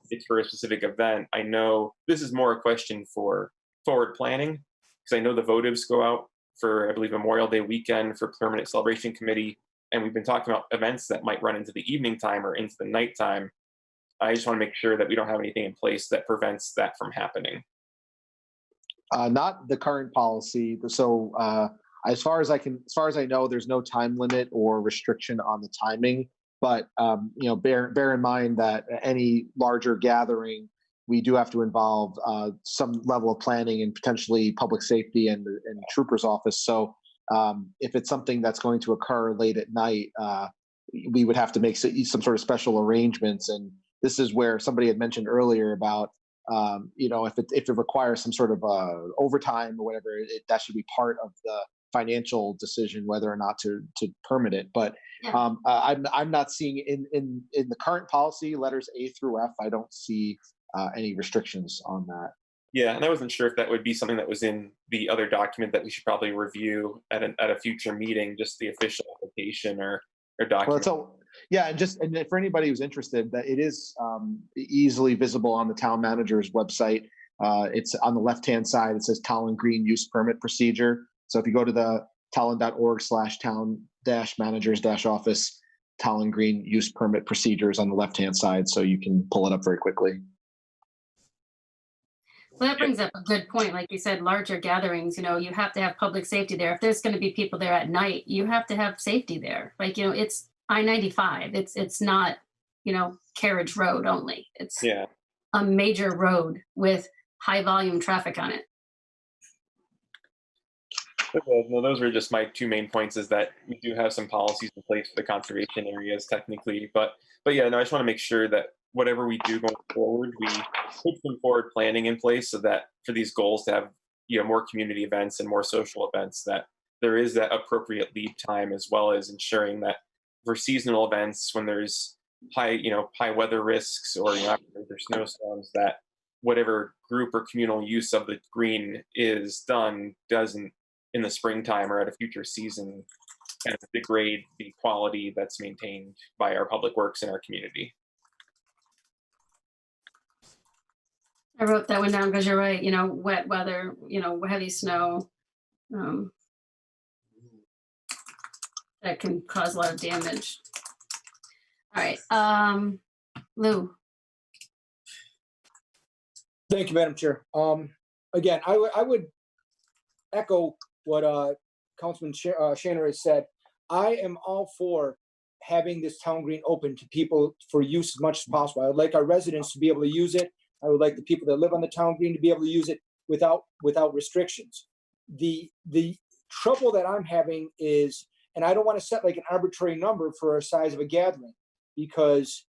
It's for a specific event. I know this is more a question for forward planning, because I know the votives go out for, I believe, Memorial Day weekend for Permanent Celebration Committee. And we've been talking about events that might run into the evening time or into the nighttime. I just want to make sure that we don't have anything in place that prevents that from happening. Not the current policy. So as far as I know, there's no time limit or restriction on the timing. But bear in mind that any larger gathering, we do have to involve some level of planning and potentially public safety and trooper's office. So if it's something that's going to occur late at night, we would have to make some sort of special arrangements. And this is where somebody had mentioned earlier about if it requires some sort of overtime or whatever, that should be part of financial decision whether or not to permit it. But Yeah. I'm not seeing in the current policy, letters A through F, I don't see any restrictions on that. Yeah, and I wasn't sure if that would be something that was in the other document that we should probably review at a future meeting, just the official application or document. Well, so yeah, and for anybody who's interested, that it is easily visible on the town manager's website. It's on the left-hand side. It says Tolland Green Use Permit Procedure. So if you go to the tolland.org/town-managers-office, Tolland Green Use Permit Procedures on the left-hand side, so you can pull it up very quickly. Well, that brings up a good point. Like you said, larger gatherings, you have to have public safety there. If there's going to be people there at night, you have to have safety there. Like, it's I-95. It's not, carriage road only. It's a major road with high volume traffic on it. Okay, no, those were just my two main points, is that we do have some policies in place for the conservation areas technically, but yeah, no, I just want to make sure that whatever we do going forward, we put some forward planning in place so that for these goals to have, more community events and more social events, that there is that appropriate lead time, as well as ensuring that for seasonal events, when there's high weather risks or there's snowstorms, that whatever group or communal use of the green is done doesn't, in the springtime or at a future season, kind of degrade the quality that's maintained by our public works in our community. I wrote that one down because you're right, wet weather, heavy snow. That can cause a lot of damage. All right, Lou. Thank you, Madam Chair. Again, I would echo what Councilman Shaner has said. I am all for having this town green open to people for use as much as possible. I would like our residents to be able to use it. I would like the people that live on the town green to be able to use it without restrictions. The trouble that I'm having is, and I don't want to set like an arbitrary number for a size of a gathering, because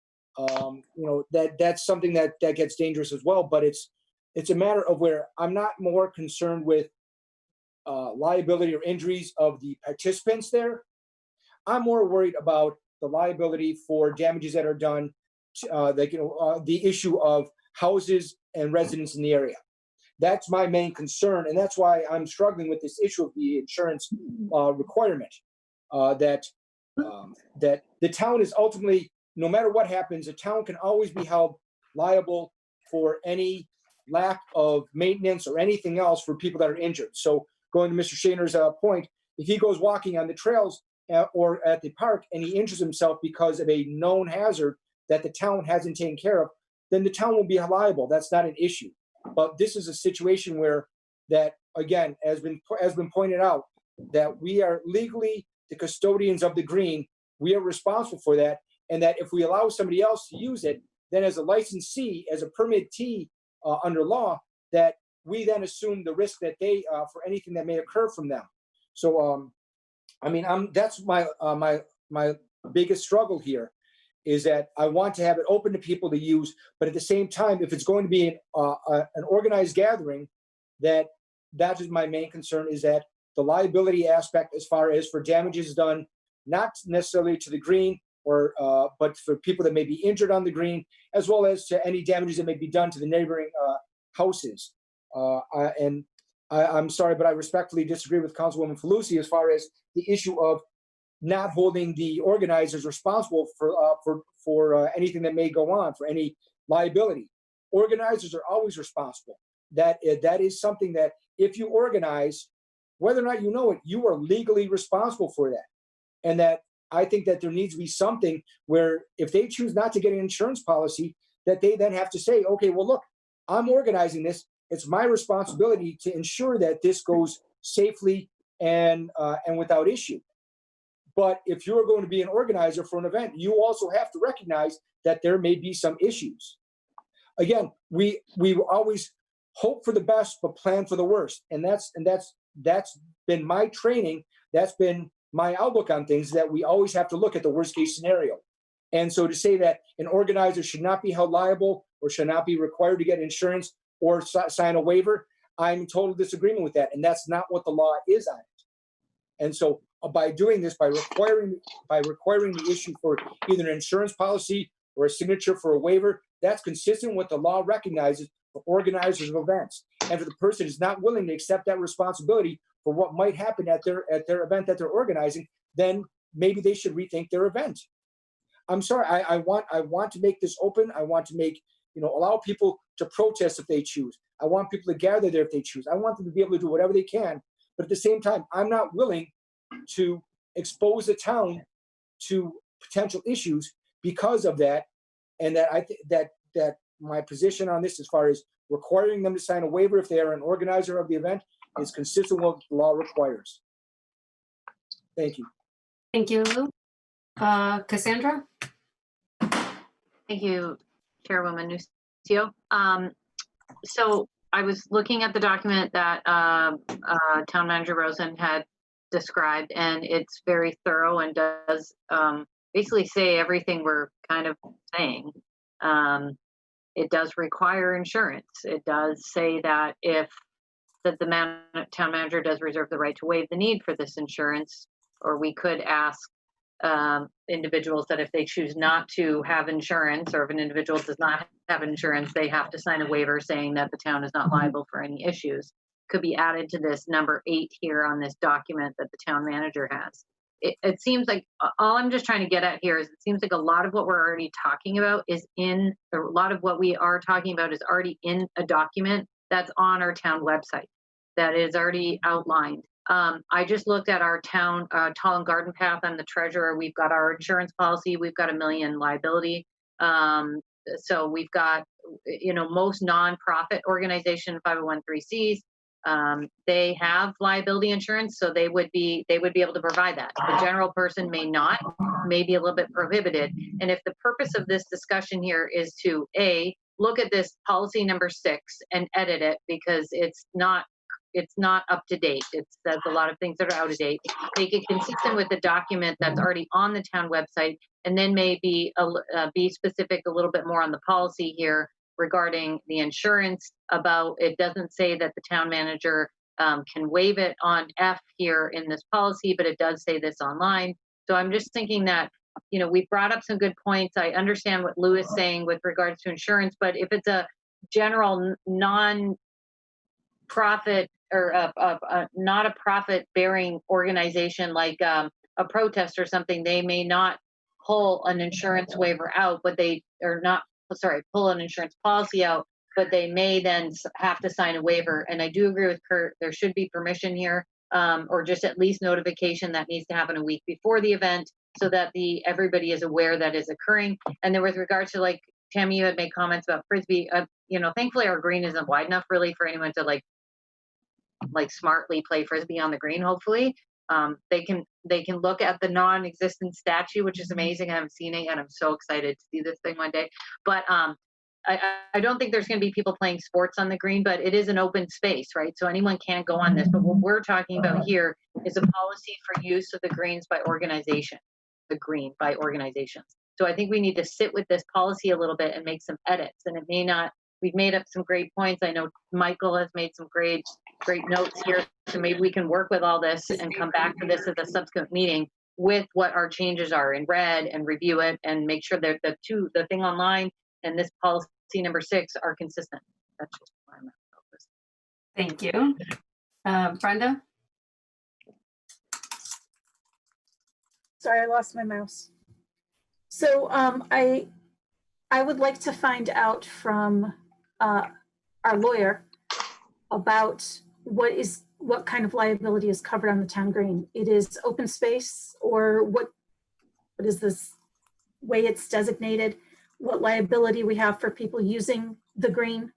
that's something that gets dangerous as well. But it's a matter of where I'm not more concerned with liability or injuries of the participants there. I'm more worried about the liability for damages that are done, the issue of houses and residents in the area. That's my main concern, and that's why I'm struggling with this issue of the insurance requirement. That the town is ultimately, no matter what happens, the town can always be held liable for any lack of maintenance or anything else for people that are injured. So going to Mr. Shaner's point, if he goes walking on the trails or at the park and he injures himself because of a known hazard that the town hasn't taken care of, then the town will be liable. That's not an issue. But this is a situation where that, again, has been pointed out, that we are legally the custodians of the green. We are responsible for that. And that if we allow somebody else to use it, then as a licensee, as a permittee under law, that we then assume the risk that they, for anything that may occur from them. So, that's my biggest struggle here, is that I want to have it open to people to use, but at the same time, if it's going to be an organized gathering, that is my main concern, is that the liability aspect, as far as for damages done, not necessarily to the green, but for people that may be injured on the green, as well as to any damages that may be done to the neighboring houses. I'm sorry, but I respectfully disagree with Councilwoman Falusi as far as the issue of not holding the organizers responsible for anything that may go on, for any liability. Organizers are always responsible. That is something that if you organize, whether or not you know it, you are legally responsible for that. And that I think that there needs to be something where if they choose not to get an insurance policy, that they then have to say, okay, well, look, I'm organizing this. It's my responsibility to ensure that this goes safely and without issue. But if you're going to be an organizer for an event, you also have to recognize that there may be some issues. Again, we always hope for the best, but plan for the worst. And that's been my training. That's been my outlook on things, that we always have to look at the worst case scenario. And so to say that an organizer should not be held liable or should not be required to get insurance or sign a waiver, I'm in total disagreement with that. And that's not what the law is on it. And so by doing this, by requiring the issue for either an insurance policy or a signature for a waiver, that's consistent with what the law recognizes for organizers of events. And for the person who's not willing to accept that responsibility for what might happen at their event that they're organizing, then maybe they should rethink their event. I'm sorry, I want to make this open. I want to make, allow people to protest if they choose. I want people to gather there if they choose. I want them to be able to do whatever they can. But at the same time, I'm not willing to expose the town to potential issues because of that. And that I think that my position on this, as far as requiring them to sign a waiver if they are an organizer of the event, is consistent with what the law requires. Thank you. Thank you, Lou. Cassandra? Thank you, Chairwoman Nucio. So I was looking at the document that Town Manager Rosen had described, and it's very thorough and does basically say everything we're kind of saying. It does require insurance. It does say that if the town manager does reserve the right to waive the need for this insurance, or we could ask individuals that if they choose not to have insurance, or if an individual does not have insurance, they have to sign a waiver saying that the town is not liable for any issues. Could be added to this number 8 here on this document that the town manager has. It seems like all I'm just trying to get at here is it seems like a lot of what we're already talking about is already in a document that's on our town website that is already outlined. I just looked at our town Tolland Garden Path. I'm the treasurer. We've got our insurance policy. We've got $1 million liability. So we've got, most nonprofit organization 501(c)(3)s. They have liability insurance, so they would be able to provide that. The general person may not, may be a little bit prohibited. And if the purpose of this discussion here is to look at this policy number 6 and edit it because it's not up to date. It says a lot of things that are out of date. Make it consistent with the document that's already on the town website, and then maybe be specific a little bit more on the policy here regarding the insurance. About it doesn't say that the town manager can waive it on F here in this policy, but it does say this online. So I'm just thinking that, we brought up some good points. I understand what Lou is saying with regards to insurance, but if it's a general non-profit or not a profit-bearing organization like a protest or something, they may not pull an insurance waiver out, but pull an insurance policy out, but they may then have to sign a waiver. And I do agree with Kurt, there should be permission here, or just at least notification that needs to happen a week before the event so that everybody is aware that is occurring. And then with regards to, like, Tammy, you had made comments about Frisbee, thankfully our green isn't wide enough really for anyone to like smartly play Frisbee on the green, hopefully. They can look at the non-existent statue, which is amazing. I haven't seen it yet. I'm so excited to see this thing one day. But I don't think there's going to be people playing sports on the green, but it is an open space, right? So anyone can go on this. But what we're talking about here is a policy for use of the greens by organization, the green by organizations. So I think we need to sit with this policy a little bit and make some edits. And it may not, we've made up some great points. I know Michael has made some great notes here. So maybe we can work with all this and come back to this at a subsequent meeting with what our changes are in red and review it and make sure that the thing online and this policy number 6 are consistent. That's just why I'm at this. Thank you. Brenda? Sorry, I lost my mouse. So I would like to find out from our lawyer about what kind of liability is covered on the town green. It is open space, or what is this way it's designated? What liability we have for people using the green?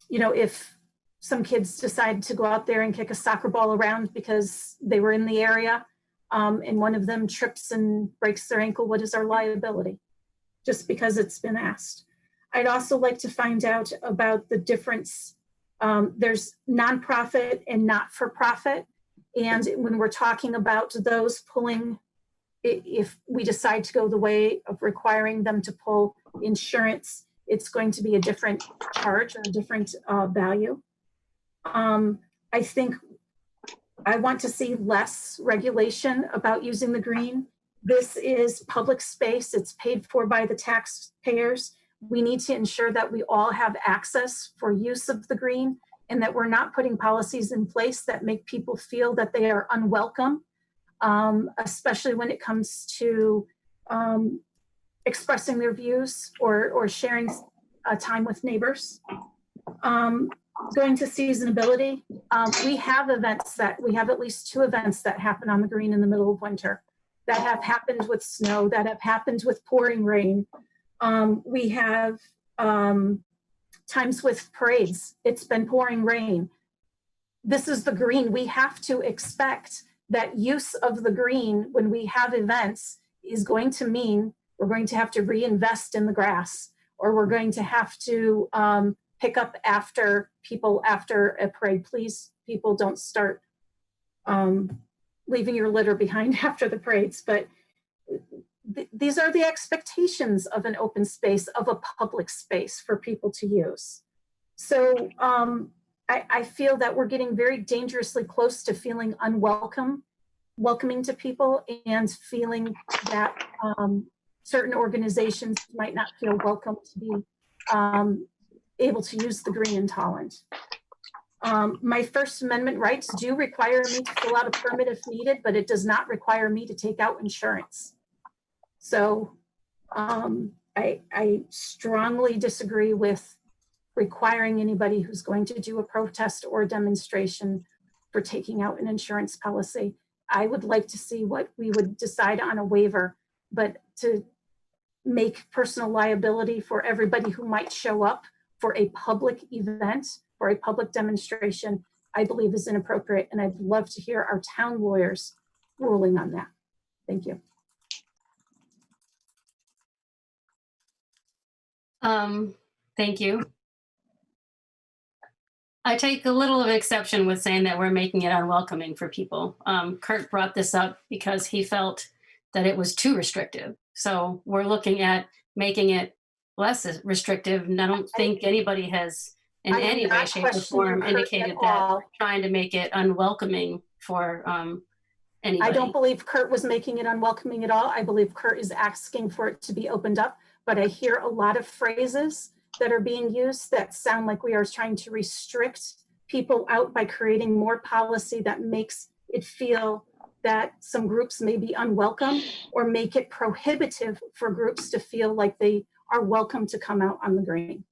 If some kids decide to go out there and kick a soccer ball around because they were in the area, and one of them trips and breaks their ankle, what is our liability? Just because it's been asked. I'd also like to find out about the difference. There's nonprofit and not-for-profit. And when we're talking about those pulling, if we decide to go the way of requiring them to pull insurance, it's going to be a different charge or a different value. I think I want to see less regulation about using the green. This is public space. It's paid for by the taxpayers. We need to ensure that we all have access for use of the green and that we're not putting policies in place that make people feel that they are unwelcome, especially when it comes to expressing their views or sharing time with neighbors. Going to seasonability, we have at least 2 events that happen on the green in the middle of winter that have happened with snow, that have happened with pouring rain. We have times with parades, it's been pouring rain. This is the green. We have to expect that use of the green when we have events is going to mean we're going to have to reinvest in the grass, or we're going to have to pick up after people after a parade. Please, people, don't start leaving your litter behind after the parades. But these are the expectations of an open space, of a public space for people to use. So I feel that we're getting very dangerously close to feeling welcoming to people, and feeling that certain organizations might not feel welcome to be able to use the green in Tolland. My First Amendment rights do require me to fill out a permit if needed, but it does not require me to take out insurance. So I strongly disagree with requiring anybody who's going to do a protest or a demonstration for taking out an insurance policy. I would like to see what we would decide on a waiver, but to make personal liability for everybody who might show up for a public event or a public demonstration, I believe is inappropriate. And I'd love to hear our town lawyers ruling on that. Thank you. Thank you. I take a little of exception with saying that we're making it unwelcoming for people. Kurt brought this up because he felt that it was too restrictive. So we're looking at making it less restrictive. And I don't think anybody has in any way, shape, or form indicated that we're trying to make it unwelcoming for anybody. I don't believe Kurt was making it unwelcoming at all. I believe Kurt is asking for it to be opened up, but I hear a lot of phrases that are being used that sound like we are trying to restrict people out by creating more policy that makes it feel that some groups may be unwelcome, or make it prohibitive for groups to feel like they are welcome to come out on the green.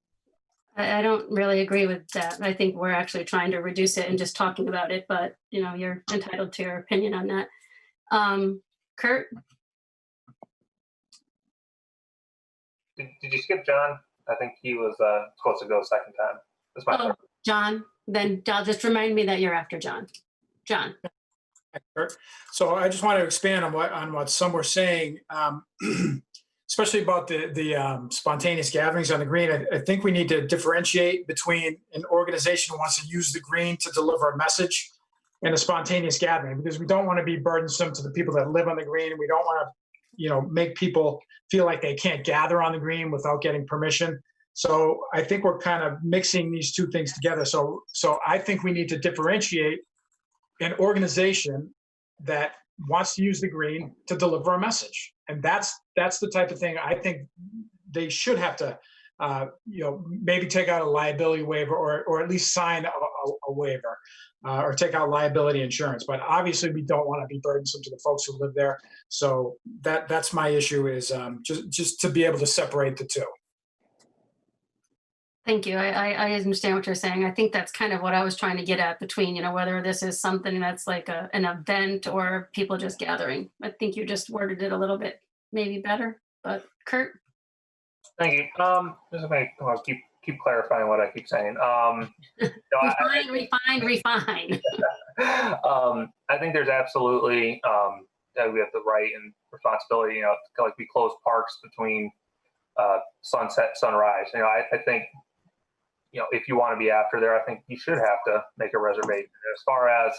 I don't really agree with that. I think we're actually trying to reduce it and just talking about it, but you know, you're entitled to your opinion on that. Kurt? Did you skip John? I think he was supposed to go second time. That's my fault. John, then I'll just remind me that you're after John. John. So I just want to expand on what some were saying, especially about the spontaneous gatherings on the green. I think we need to differentiate between an organization who wants to use the green to deliver a message and a spontaneous gathering, because we don't want to be burdensome to the people that live on the green, and we don't want to, you know, make people feel like they can't gather on the green without getting permission. So I think we're kind of mixing these two things together. So I think we need to differentiate an organization that wants to use the green to deliver a message. And that's the type of thing I think they should have to, you know, maybe take out a liability waiver, or at least sign a waiver, or take out liability insurance. But obviously we don't want to be burdensome to the folks who live there. So that's my issue, is just to be able to separate the two. Thank you. I understand what you're saying. I think that's kind of what I was trying to get at, between, you know, whether this is something that's like an event or people just gathering. I think you just worded it a little bit maybe better, but Kurt? Thank you. Just going to keep clarifying what I keep saying. Refine. I think there's absolutely that we have the right and responsibility, you know, to, like, we close parks between sunset, sunrise. You know, I think, you know, if you want to be after there, I think you should have to make a reservation. As far as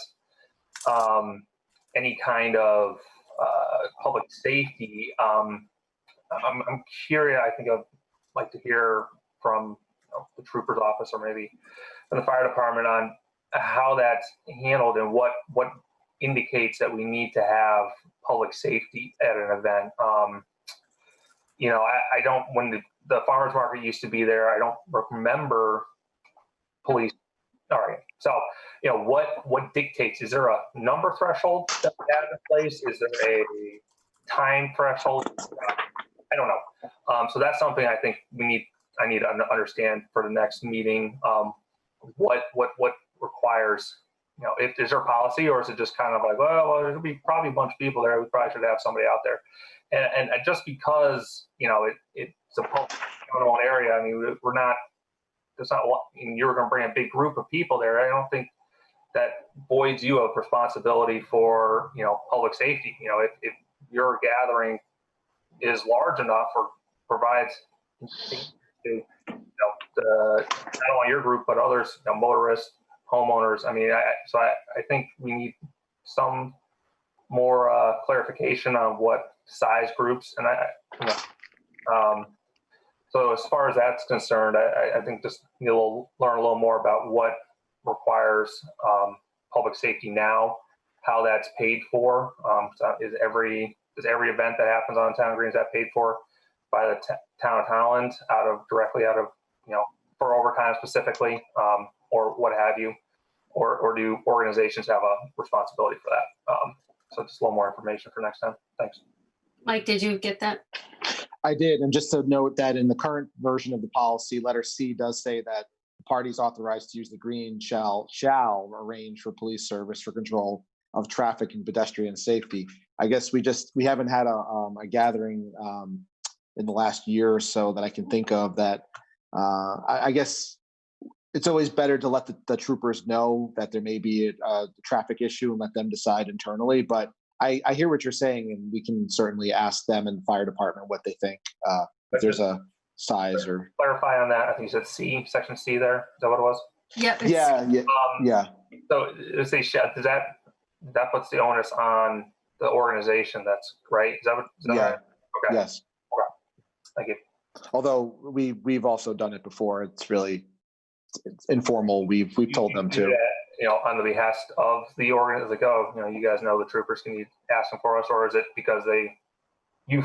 any kind of public safety, I'm curious. I think I'd like to hear from, you know, the trooper's office, or maybe from the fire department, on how that's handled and what indicates that we need to have public safety at an event. You know, I don't, when the farmer's market used to be there, I don't remember police. All right. So, you know, what dictates, is there a number threshold that we have in place? Is there a time threshold? I don't know. So that's something I think I need to understand for the next meeting. What requires, you know, if is there a policy, or is it just kind of like, well, there'll be probably a bunch of people there. We probably should have somebody out there. And just because, you know, it's a public area, I mean, we're not, it's not, I mean, you're going to bring a big group of people there. I don't think that voids you of responsibility for, you know, public safety. You know, if your gathering is large enough or provides to, you know, not only your group, but others, you know, motorists, homeowners. I mean, I think we need some more clarification on what size groups, and you know, so as far as that's concerned, I think just you'll learn a little more about what requires public safety now, how that's paid for. So is every event that happens on Town Green, is that paid for by the town of Tolland directly out of, you know, for overtime specifically, or what have you, or do organizations have a responsibility for that? So just a little more information for next time. Thanks. Mike, did you get that? I did. And just to note that in the current version of the policy, letter C does say that the parties authorized to use the green shall arrange for police service for control of traffic and pedestrian safety. I guess we haven't had a gathering in the last year or so that I can think of that. I guess it's always better to let the troopers know that there may be a traffic issue and let them decide internally. But I hear what you're saying, and we can certainly ask them and the fire department what they think, if there's a size or. Clarify on that. I think you said C, section C there. Is that what it was? Yep. Yeah. So does that puts the onus on the organization? That's right. Is that right? Okay. Yes. Okay. Thank you. Although we've also done it before. It's informal. We've told them to. You know, on the behest of the organization, like, oh, you know, you guys know the troopers, can you ask them for us, or is it because you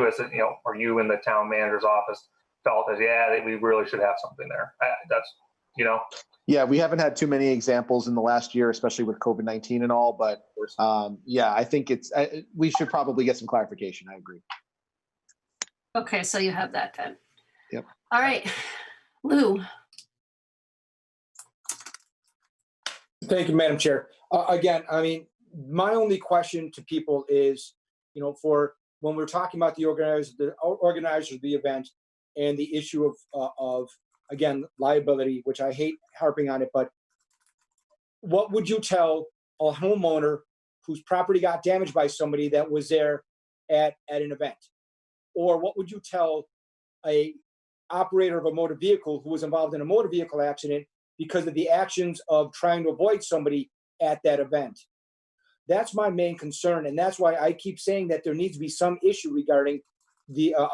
as a, you know, or you in the town manager's office felt that we really should have something there? That's, you know. Yeah, we haven't had too many examples in the last year, especially with COVID-19 and all. But I think we should probably get some clarification. I agree. Okay, so you have that then. Yep. All right, Lou. Thank you, Madam Chair. Again, I mean, my only question to people is, you know, for when we're talking about the organizers of the event and the issue of again, liability, which I hate harping on it, but what would you tell a homeowner whose property got damaged by somebody that was there at an event? Or what would you tell a operator of a motor vehicle who was involved in a motor vehicle accident because of the actions of trying to avoid somebody at that event? That's my main concern, and that's why I keep saying that there needs to be some issue regarding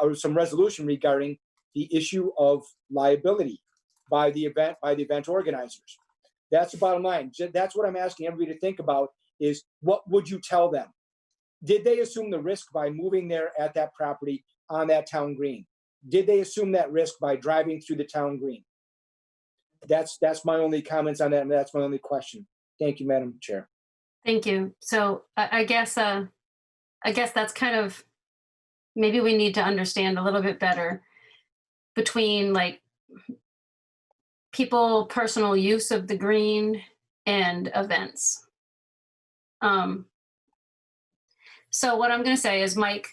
or some resolution regarding the issue of liability by the event organizers. That's the bottom line. That's what I'm asking everybody to think about, is what would you tell them? Did they assume the risk by moving there at that property on that town green? Did they assume that risk by driving through the town green? That's my only comments on that, and that's my only question. Thank you, Madam Chair. Thank you. So I guess that's kind of, maybe we need to understand a little bit better between like people personal use of the green and events. So what I'm going to say is, Mike,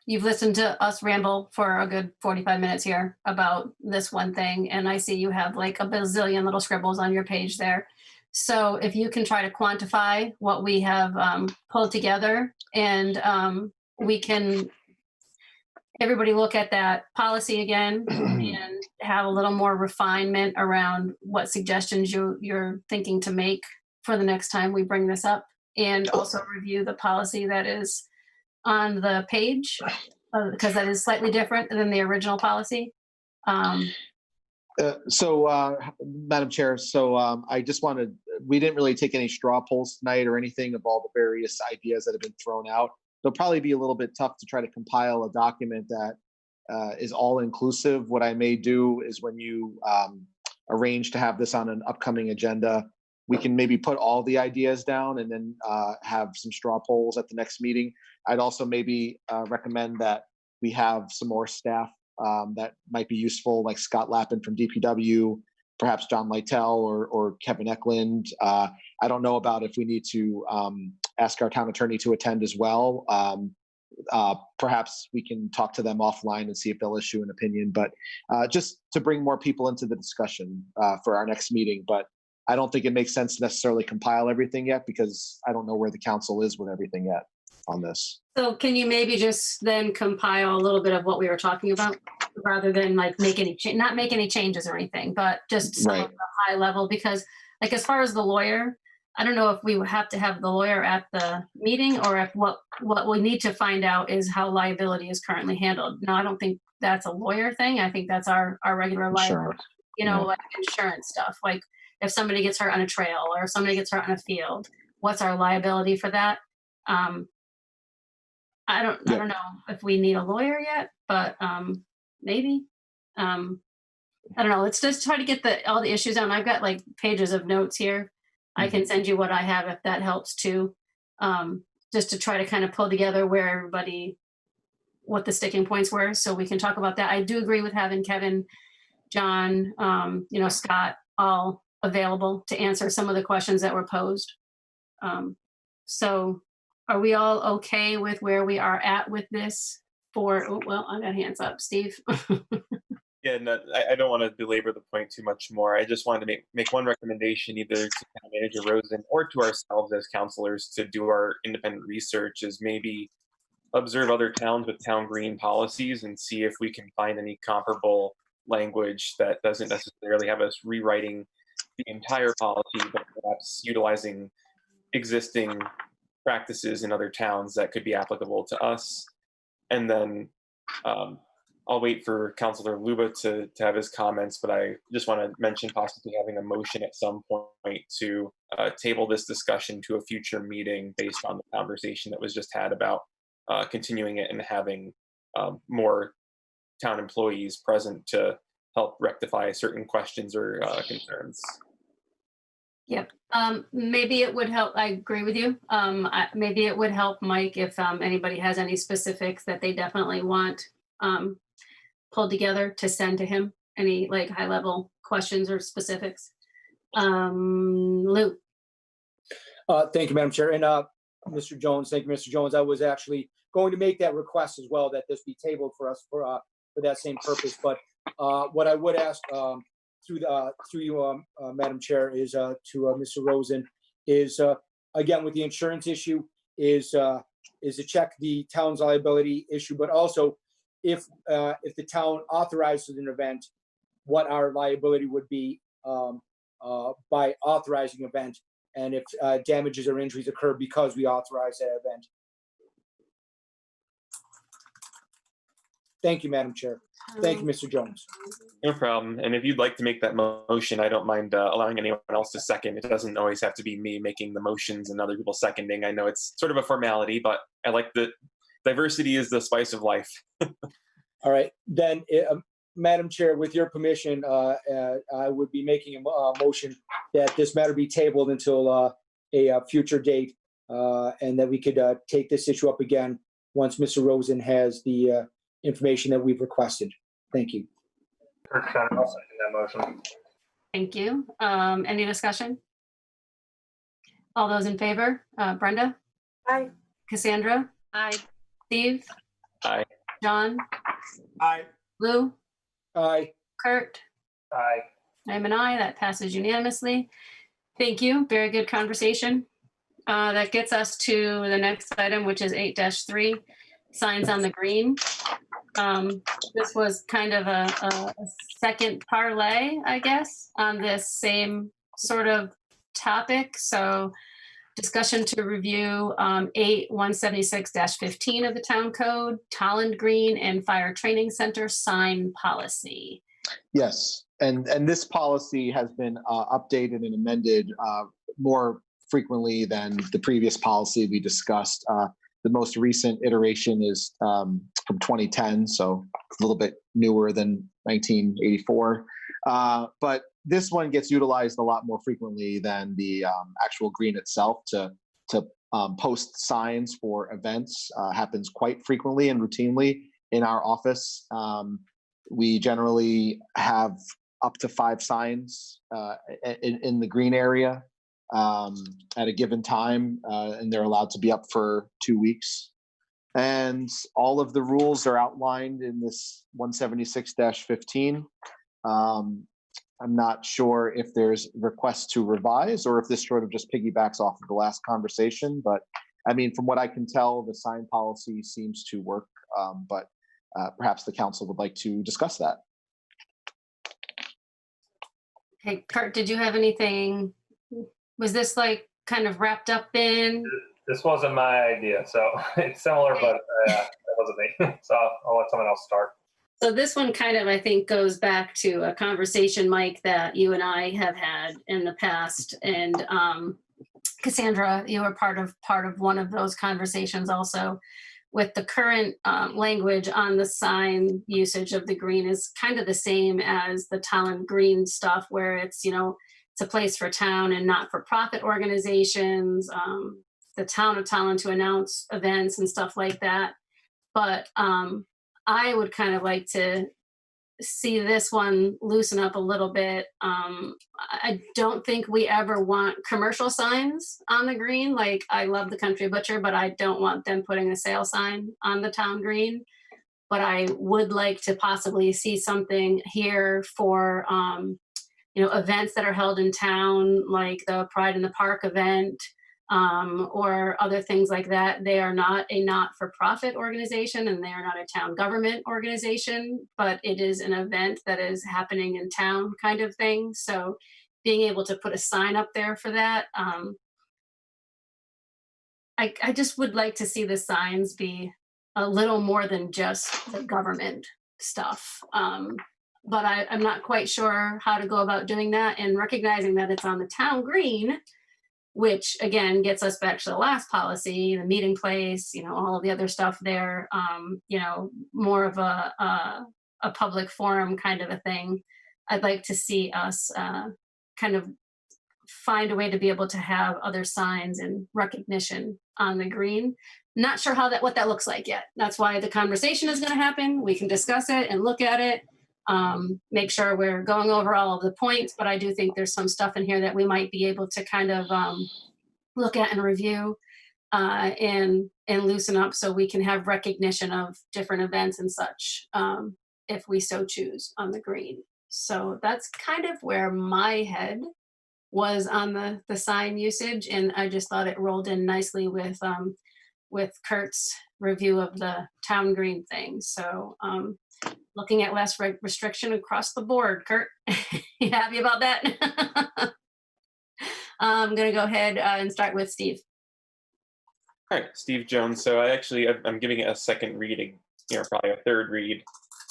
you've listened to us ramble for a good 45 minutes here about this one thing, and I see you have like a bazillion little scribbles on your page there. So if you can try to quantify what we have pulled together, and we can, everybody look at that policy again and have a little more refinement around what suggestions you're thinking to make for the next time we bring this up, and also review the policy that is on the page, because that is slightly different than the original policy. Madam Chair, I just wanted we didn't really take any straw polls tonight or anything of all the various ideas that have been thrown out. It'll probably be a little bit tough to try to compile a document that is all inclusive. What I may do is when you arrange to have this on an upcoming agenda, we can maybe put all the ideas down and then have some straw polls at the next meeting. I'd also maybe recommend that we have some more staff that might be useful, like Scott Lappin from DPW, perhaps John Lytell or Kevin Eklund. I don't know about if we need to ask our town attorney to attend as well. Perhaps we can talk to them offline and see if they'll issue an opinion, but just to bring more people into the discussion for our next meeting. But I don't think it makes sense to necessarily compile everything yet because I don't know where the council is with everything yet on this. So can you maybe just then compile a little bit of what we were talking about rather than like not make any changes or anything, but just some of the high level, because like as far as the lawyer, I don't know if we would have to have the lawyer at the meeting or if what we need to find out is how liability is currently handled. No, I don't think that's a lawyer thing. I think that's our regular liability, like insurance stuff. Like if somebody gets hurt on a trail or if somebody gets hurt on a field, what's our liability for that? I don't know if we need a lawyer yet, but maybe. I don't know. Let's just try to get all the issues out. I've got like pages of notes here. I can send you what I have if that helps too, just to try to kind of pull together what the sticking points were, so we can talk about that. I do agree with having Kevin, John, Scott all available to answer some of the questions that were posed. So are we all okay with where we are at with this I got hands up, Steve. Yeah, no, I don't want to belabor the point too much more. I just wanted to make one recommendation either to Town Manager Rosen or to ourselves as counselors to do our independent research, is maybe observe other towns with town green policies and see if we can find any comparable language that doesn't necessarily have us rewriting the entire policy, but perhaps utilizing existing practices in other towns that could be applicable to us. And then I'll wait for Councilor Luba to have his comments, but I just want to mention possibly having a motion at some point to table this discussion to a future meeting based on the conversation that was just had about continuing it and having more town employees present to help rectify certain questions or concerns. Yep. Maybe it would help. I agree with you. Maybe it would help, Mike, if anybody has any specifics that they definitely want pulled together to send to him, any like high level questions or specifics. Lou. Thank you, Madam Chair. And Mr. Jones, thank you, Mr. Jones. I was actually going to make that request as well, that this be tabled for us for that same purpose. But what I would ask through you, Madam Chair, is to Mr. Rosen, is again with the insurance issue, is to check the town's liability issue, but also if the town authorizes an event, what our liability would be by authorizing an event, and if damages or injuries occur because we authorize that event. Thank you, Madam Chair. Thank you, Mr. Jones. No problem. And if you'd like to make that motion, I don't mind allowing anyone else to second. It doesn't always have to be me making the motions and other people seconding. I know it's sort of a formality, but I like that diversity is the spice of life. All right, then, Madam Chair, with your permission, I would be making a motion that this matter be tabled until a future date, and that we could take this issue up again once Mr. Rosen has the information that we've requested. Thank you. I'll second that motion. Thank you. Any discussion? All those in favor? Brenda? Aye. Cassandra? Aye. Steve? Aye. John? Aye. Lou? Aye. Kurt? Aye. I'm an aye. That passes unanimously. Thank you. Very good conversation. That gets us to the next item, which is 8-3, signs on the green. This was kind of a second parlay, I guess, on this same sort of topic. So discussion to review 8176-15 of the town code, Tolland Green and Fire Training Center sign policy. Yes, and this policy has been updated and amended more frequently than the previous policy we discussed. The most recent iteration is from 2010, so a little bit newer than 1984. But this one gets utilized a lot more frequently than the actual green itself to post signs for events. Happens quite frequently and routinely in our office. We generally have up to 5 signs in the green area at a given time, and they're allowed to be up for 2 weeks. And all of the rules are outlined in this 176-15. I'm not sure if there's requests to revise or if this sort of just piggybacks off of the last conversation. But I mean, from what I can tell, the sign policy seems to work, but perhaps the council would like to discuss that. Hey, Kurt, did you have anything? Was this like kind of wrapped up in? This wasn't my idea, so it's similar, but that wasn't me. So I'll let someone else start. So this one kind of, I think, goes back to a conversation, Mike, that you and I have had in the past. And Cassandra, you were part of one of those conversations also. With the current language on the sign usage of the green is kind of the same as the Tolland green stuff, where it's, you know, it's a place for town and not-for-profit organizations, the town of Tolland to announce events and stuff like that. But I would kind of like to see this one loosen up a little bit. I don't think we ever want commercial signs on the green. Like, I love the Country Butcher, but I don't want them putting a sale sign on the town green. But I would like to possibly see something here for, you know, events that are held in town, like the Pride in the Park event, or other things like that. They are not a not-for-profit organization and they are not a town government organization, but it is an event that is happening in town kind of thing. So being able to put a sign up there for that, I just would like to see the signs be a little more than just the government stuff. But I'm not quite sure how to go about doing that, and recognizing that it's on the town green, which again gets us back to the last policy, the meeting place, you know, all of the other stuff there, you know, more of a public forum kind of a thing. I'd like to see us kind of find a way to be able to have other signs and recognition on the green. Not sure what that looks like yet. That's why the conversation is going to happen. We can discuss it and look at it. Make sure we're going over all of the points, but I do think there's some stuff in here that we might be able to kind of look at and review and loosen up so we can have recognition of different events and such, if we so choose, on the green. So that's kind of where my head was on the sign usage, and I just thought it rolled in nicely with Kurt's review of the town green thing. So looking at less restriction across the board. Kurt, you happy about that? I'm going to go ahead and start with Steve. All right, Steve Jones. So I'm giving it a second reading, you know, probably a third read.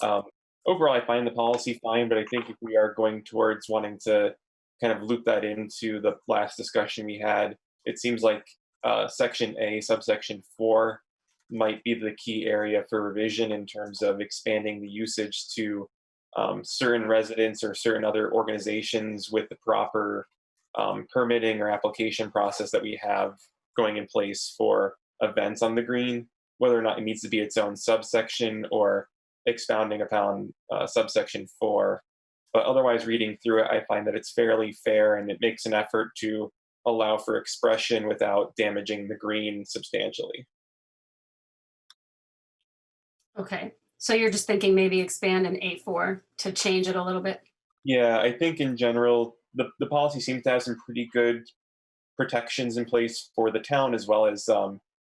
Overall, I find the policy fine, but I think if we are going towards wanting to kind of loop that into the last discussion we had, it seems like Section A, subsection 4, might be the key area for revision in terms of expanding the usage to certain residents or certain other organizations with the proper permitting or application process that we have going in place for events on the green, whether or not it needs to be its own subsection or expounding upon subsection 4. But otherwise, reading through it, I find that it's fairly fair and it makes an effort to allow for expression without damaging the green substantially. Okay, so you're just thinking maybe expand an A4 to change it a little bit? Yeah, I think in general, the policy seems to have some pretty good protections in place for the town, as well as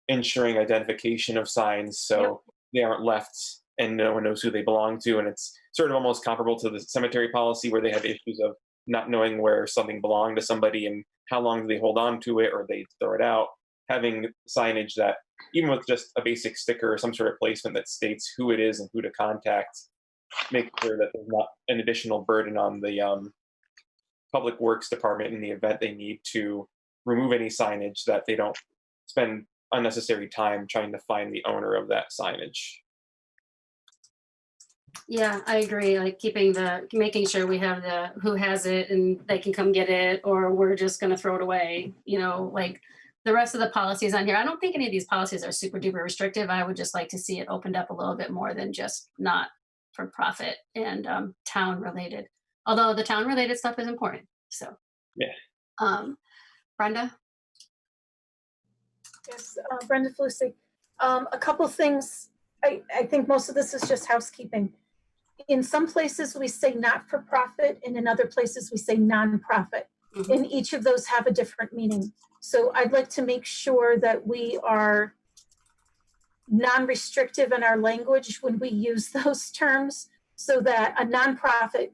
ensuring identification of signs so they aren't left and no one knows who they belong to. And it's sort of almost comparable to the cemetery policy, where they have issues of not knowing where something belonged to somebody and how long do they hold on to it or they throw it out. Having signage that, even with just a basic sticker or some sort of placement that states who it is and who to contact, make sure that there's not an additional burden on the public works department in the event they need to remove any signage, that they don't spend unnecessary time trying to find the owner of that signage. Yeah, I agree. Like making sure we have who has it and they can come get it, or we're just going to throw it away. Like the rest of the policies on here. I don't think any of these policies are super duper restrictive. I would just like to see it opened up a little bit more than just not for profit and town related. Although the town related stuff is important. So yeah. Brenda. Yes, Brenda Flusig. A couple things. I think most of this is just housekeeping. In some places we say not for profit, and in other places we say nonprofit. Mm-hmm. And each of those have a different meaning. So I'd like to make sure that we are non-restrictive in our language when we use those terms, so that a nonprofit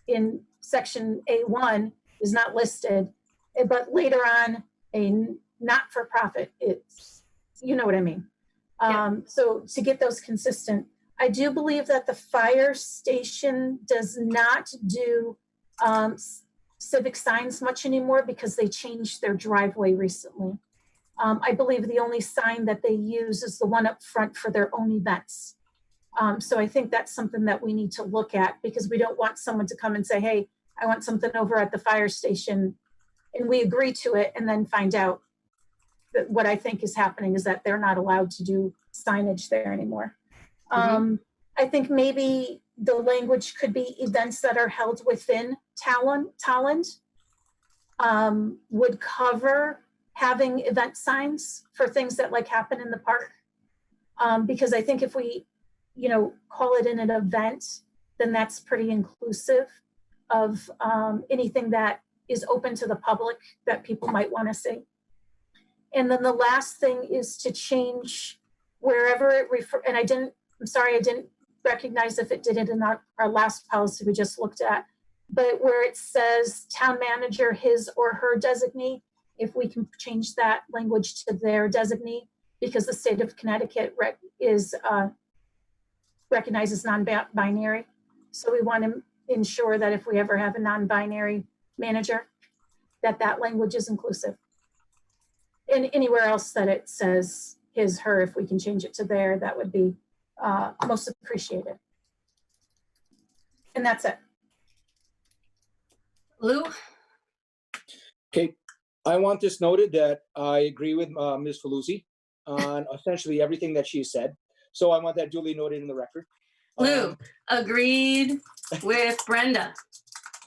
in section A1 is not listed, but later on a not-for-profit is, you know what I mean? Yeah. So to get those consistent, I do believe that the fire station does not do civic signs much anymore because they changed their driveway recently. I believe the only sign that they use is the one up front for their own events. So I think that's something that we need to look at, because we don't want someone to come and say, hey, I want something over at the fire station, and we agree to it and then find out that what I think is happening is that they're not allowed to do signage there anymore. Mm-hmm. I think maybe the language could be events that are held within Tolland would cover having event signs for things that like happen in the park. Because I think if we, call it an event, then that's pretty inclusive of anything that is open to the public that people might want to see. And then the last thing is to change wherever it and I didn't recognize if it did it in our last policy we just looked at, but where it says town manager, his or her designee, if we can change that language to their designee, because the state of Connecticut recognizes non-binary. So we want to ensure that if we ever have a non-binary manager, that language is inclusive. And anywhere else that it says his, her, if we can change it to their, that would be most appreciated. And that's it. Lou? Okay, I want this noted that I agree with Ms. Faluzzi on essentially everything that she said. So I want that duly noted in the record. Lou, agreed with Brenda.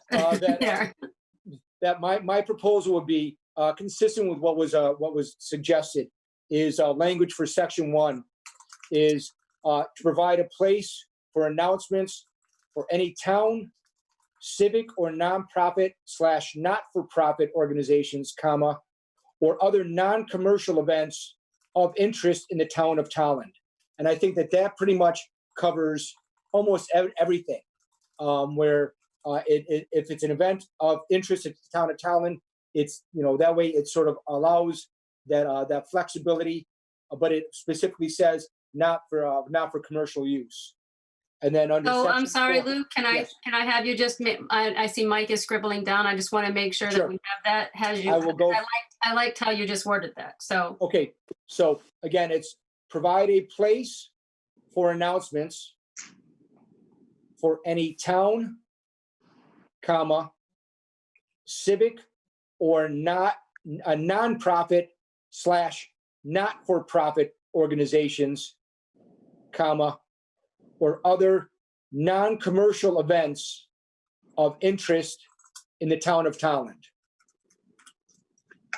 That my proposal would be consistent with what was suggested, is language for section 1 is to provide a place for announcements for any town, civic or nonprofit / not-for-profit organizations, or other non-commercial events of interest in the town of Tolland. And I think that pretty much covers almost everything, where if it's an event of interest in the town of Tolland, it's, that way it sort of allows that flexibility, but it specifically says not for commercial use. And then under I'm sorry, 4, Lou, can I have you just, I see Mike is scribbling down. I just want to make sure that we have that. I will go. I liked how you just worded that. So. Okay. So again, it's provide a place for announcements for any town, civic or not a nonprofit / not-for-profit organizations, or other non-commercial events of interest in the town of Tolland.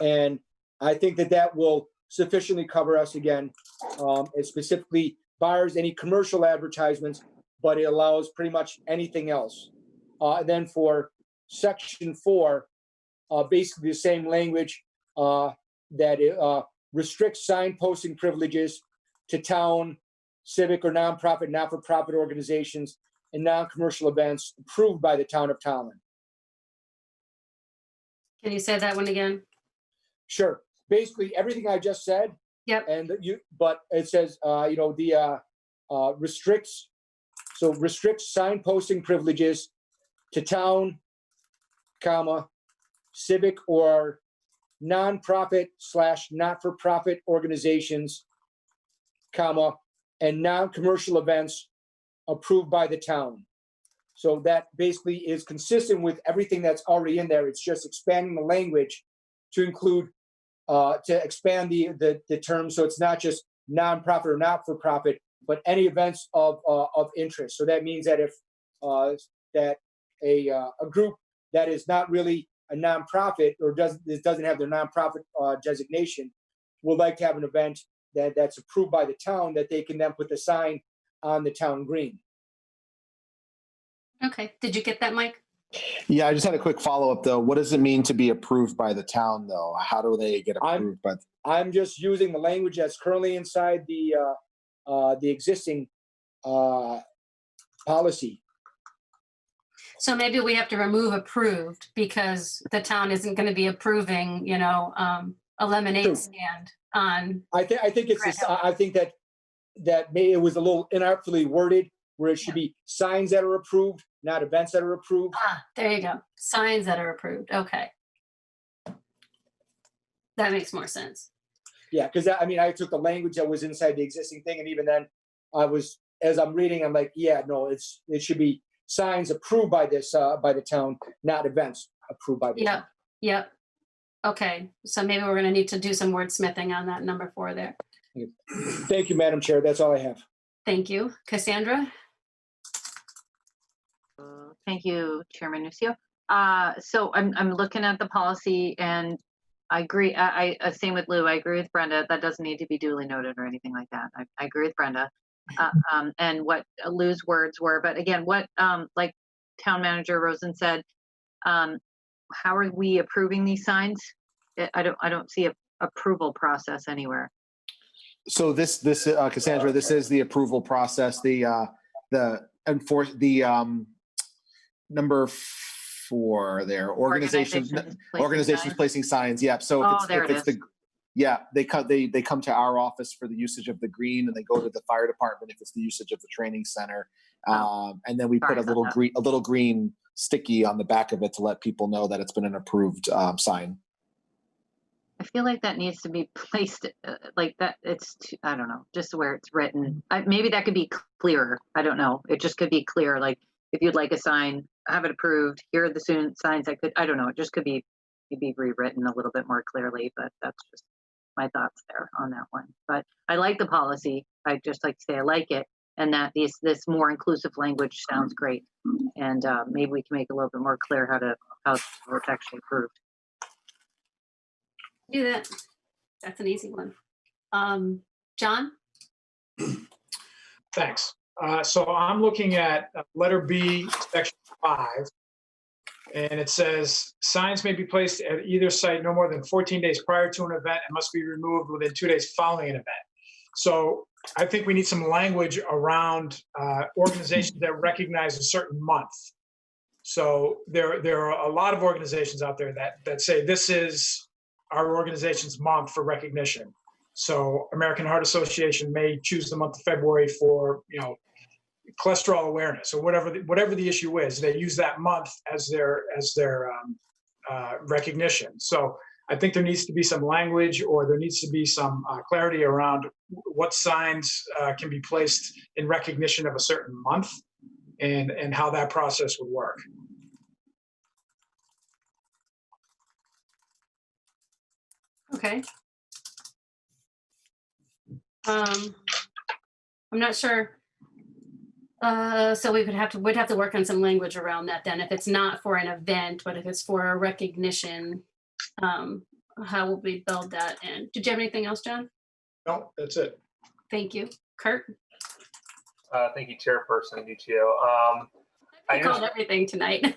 And I think that will sufficiently cover us again. It specifically bars any commercial advertisements, but it allows pretty much anything else. And then for section 4, basically the same language, that it restricts sign posting privileges to town, civic or nonprofit, not-for-profit organizations and non-commercial events approved by the town of Tolland. Can you say that one again? Sure. Basically everything I just said. Yep. But it says, restricts sign posting privileges to town, civic or nonprofit / not-for-profit organizations, comma, and non-commercial events approved by the town. So that basically is consistent with everything that's already in there. It's just expanding the language to include, to expand the term. So it's not just nonprofit or not-for-profit, but any events of interest. So that means that if that a group that is not really a nonprofit or doesn't have their nonprofit designation would like to have an event that's approved by the town, that they can then put the sign on the town green. Okay, did you get that, Mike? Yeah, I just had a quick follow-up though. What does it mean to be approved by the town though? How do they get approved by? I'm just using the language that's currently inside the existing policy. So maybe we have to remove approved because the town isn't going to be approving, a lemonade stand on. I think it's this, I think that it was a little inartfully worded, where it should be signs that are approved, not events that are approved. There you go. Signs that are approved. Okay. That makes more sense. Yeah, because I took the language that was inside the existing thing, and even then, as I'm reading, I'm like, yeah, no, it should be signs approved by by the town, not events approved by the town. Yep. Okay, so maybe we're going to need to do some wordsmithing on that number 4 there. Thank you, Madam Chair. That's all I have. Thank you. Cassandra? Thank you, Chairman Nucio. So I'm looking at the policy, and I agree. Same with Lou. I agree with Brenda. That doesn't need to be duly noted or anything like that. I agree with Brenda. And what Lou's words were, but again, what like Town Manager Rosen said, how are we approving these signs? I don't see a approval process anywhere. So this Cassandra, this is the approval process. The number 4 there, organizations placing signs. Yeah. So they come to our office for the usage of the green, and they go to the fire department if it's the usage of the training center. And then we put a little green sticky on the back of it to let people know that it's been an approved sign. I feel like that needs to be placed like that. I don't know, just where it's written. Maybe that could be clearer. I don't know. It just could be clear. Like if you'd like a sign, have it approved. Here are the signs that could, I don't know. It just could be rewritten a little bit more clearly, but that's just my thoughts there on that one. But I like the policy. I just like to say I like it. And that this more inclusive language sounds great. And maybe we can make it a little bit more clear how it's actually approved. Do that. That's an easy one. John? Thanks. So I'm looking at letter B, section 5, and it says signs may be placed at either site no more than 14 days prior to an event and must be removed within 2 days following an event. So I think we need some language around organizations that recognize a certain month. So there are a lot of organizations out there that say this is our organization's month for recognition. So American Heart Association may choose the month of February for, cholesterol awareness or whatever the issue is. They use that month as their recognition. So I think there needs to be some language, or there needs to be some clarity around what signs can be placed in recognition of a certain month, and how that process would work. Okay. I'm not sure. So we'd have to work on some language around that then. If it's not for an event, but if it's for a recognition, how will we build that in? Did you have anything else, John? No, that's it. Thank you. Kurt? Thank you, Chairperson Nucio. I called everything tonight.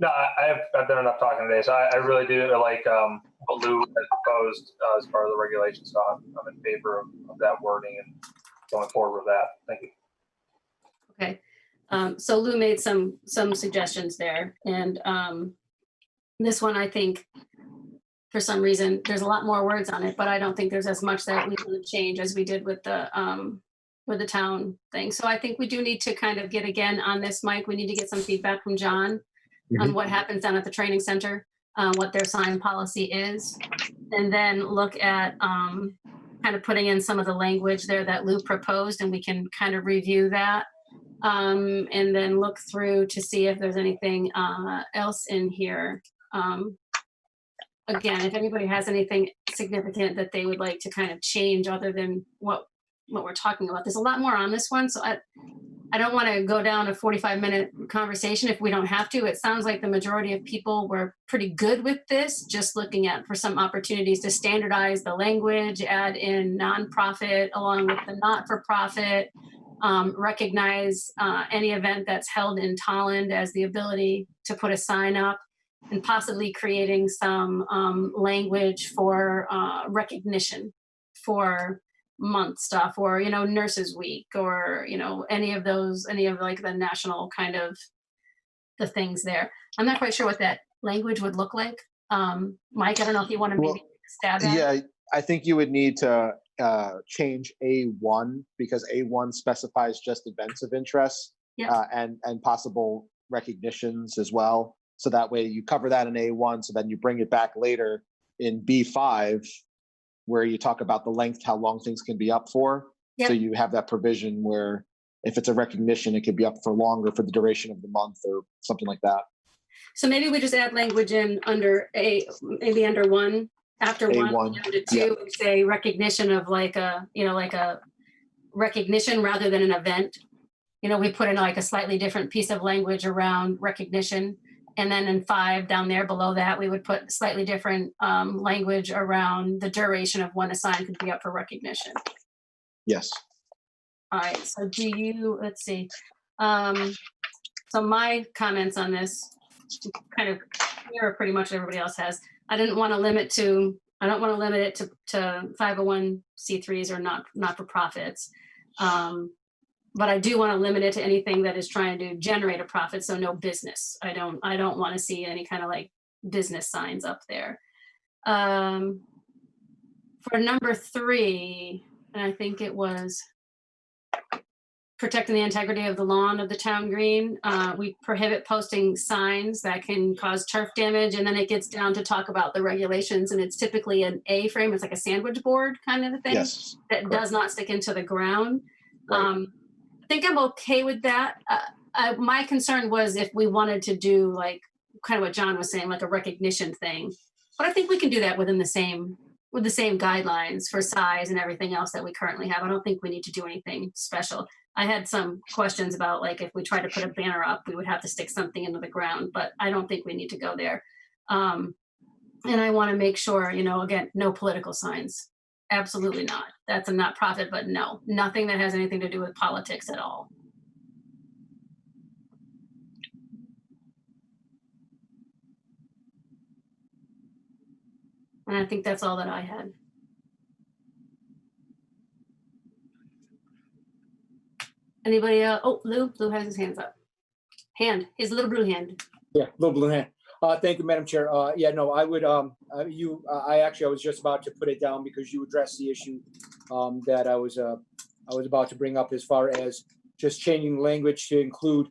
No, I've done enough talking today, so I really do like what Lou has proposed as part of the regulation. So I'm in favor of that wording and going forward with that. Thank you. Okay. So Lou made some suggestions there, and this one, I think, for some reason, there's a lot more words on it, but I don't think there's as much that we want to change as we did with the town thing. So I think we do need to kind of get again on this, Mike. We need to get some feedback from John on what happens down at the training center. what their sign policy is, and then look at kind of putting in some of the language there that Lou proposed, and we can kind of review that. And then look through to see if there's anything else in here. Again, if anybody has anything significant that they would like to kind of change other than what we're talking about. There's a lot more on this one, so I don't want to go down a 45-minute conversation if we don't have to. It sounds like the majority of people were pretty good with this, just looking at for some opportunities to standardize the language, add in nonprofit along with the not-for-profit, recognize any event that's held in Tolland as the ability to put a sign up, and possibly creating some language for recognition for month stuff, or, you know, Nurses Week, or, you know, any of like the national kind of the things there. I'm not quite sure what that language would look like. Mike, I don't know if you want to maybe stab at it. Yeah, I think you would need to change A1, because A1 specifies just events of interest, and possible recognitions as well. So that way you cover that in A1, so then you bring it back later in B5, where you talk about the length, how long things can be up for. So you have that provision where if it's a recognition, it could be up for longer for the duration of the month or something like that. So maybe we just add language in under maybe under one, after A1, one, under two, and say recognition of like a, you know, like a recognition rather than an event. You know, we put in like a slightly different piece of language around recognition. And then in 5 down there below that, we would put slightly different language around the duration of when a sign could be up for recognition. Yes. All right, so let's see. So my comments on this kind of mirror pretty much everybody else has. I don't want to limit it to 501c3s or not-for-profits. But I do want to limit it to anything that is trying to generate a profit, so no business. I don't want to see any kind of like business signs up there. For number 3, and I think it was protecting the integrity of the lawn of the town green. We prohibit posting signs that can cause turf damage, and then it gets down to talk about the regulations, and it's typically an A-frame. It's like a sandwich board kind of a thing that does not stick into the ground. Right. I think I'm okay with that. My concern was if we wanted to do like kind of what John was saying, like a recognition thing, but I think we can do that within the same guidelines for size and everything else that we currently have. I don't think we need to do anything special. I had some questions about like if we try to put a banner up, we would have to stick something into the ground, but I don't think we need to go there. And I want to make sure, you know, again, no political signs. Absolutely not. That's a not-profit, but no, nothing that has anything to do with politics at all. And I think that's all that I had. Anybody else? Oh, Lou has his hands up. His little blue hand. Yeah, little blue hand. Thank you, Madam Chair. Yeah, no, I would, I was just about to put it down because you addressed the issue that I was about to bring up as far as just changing language to include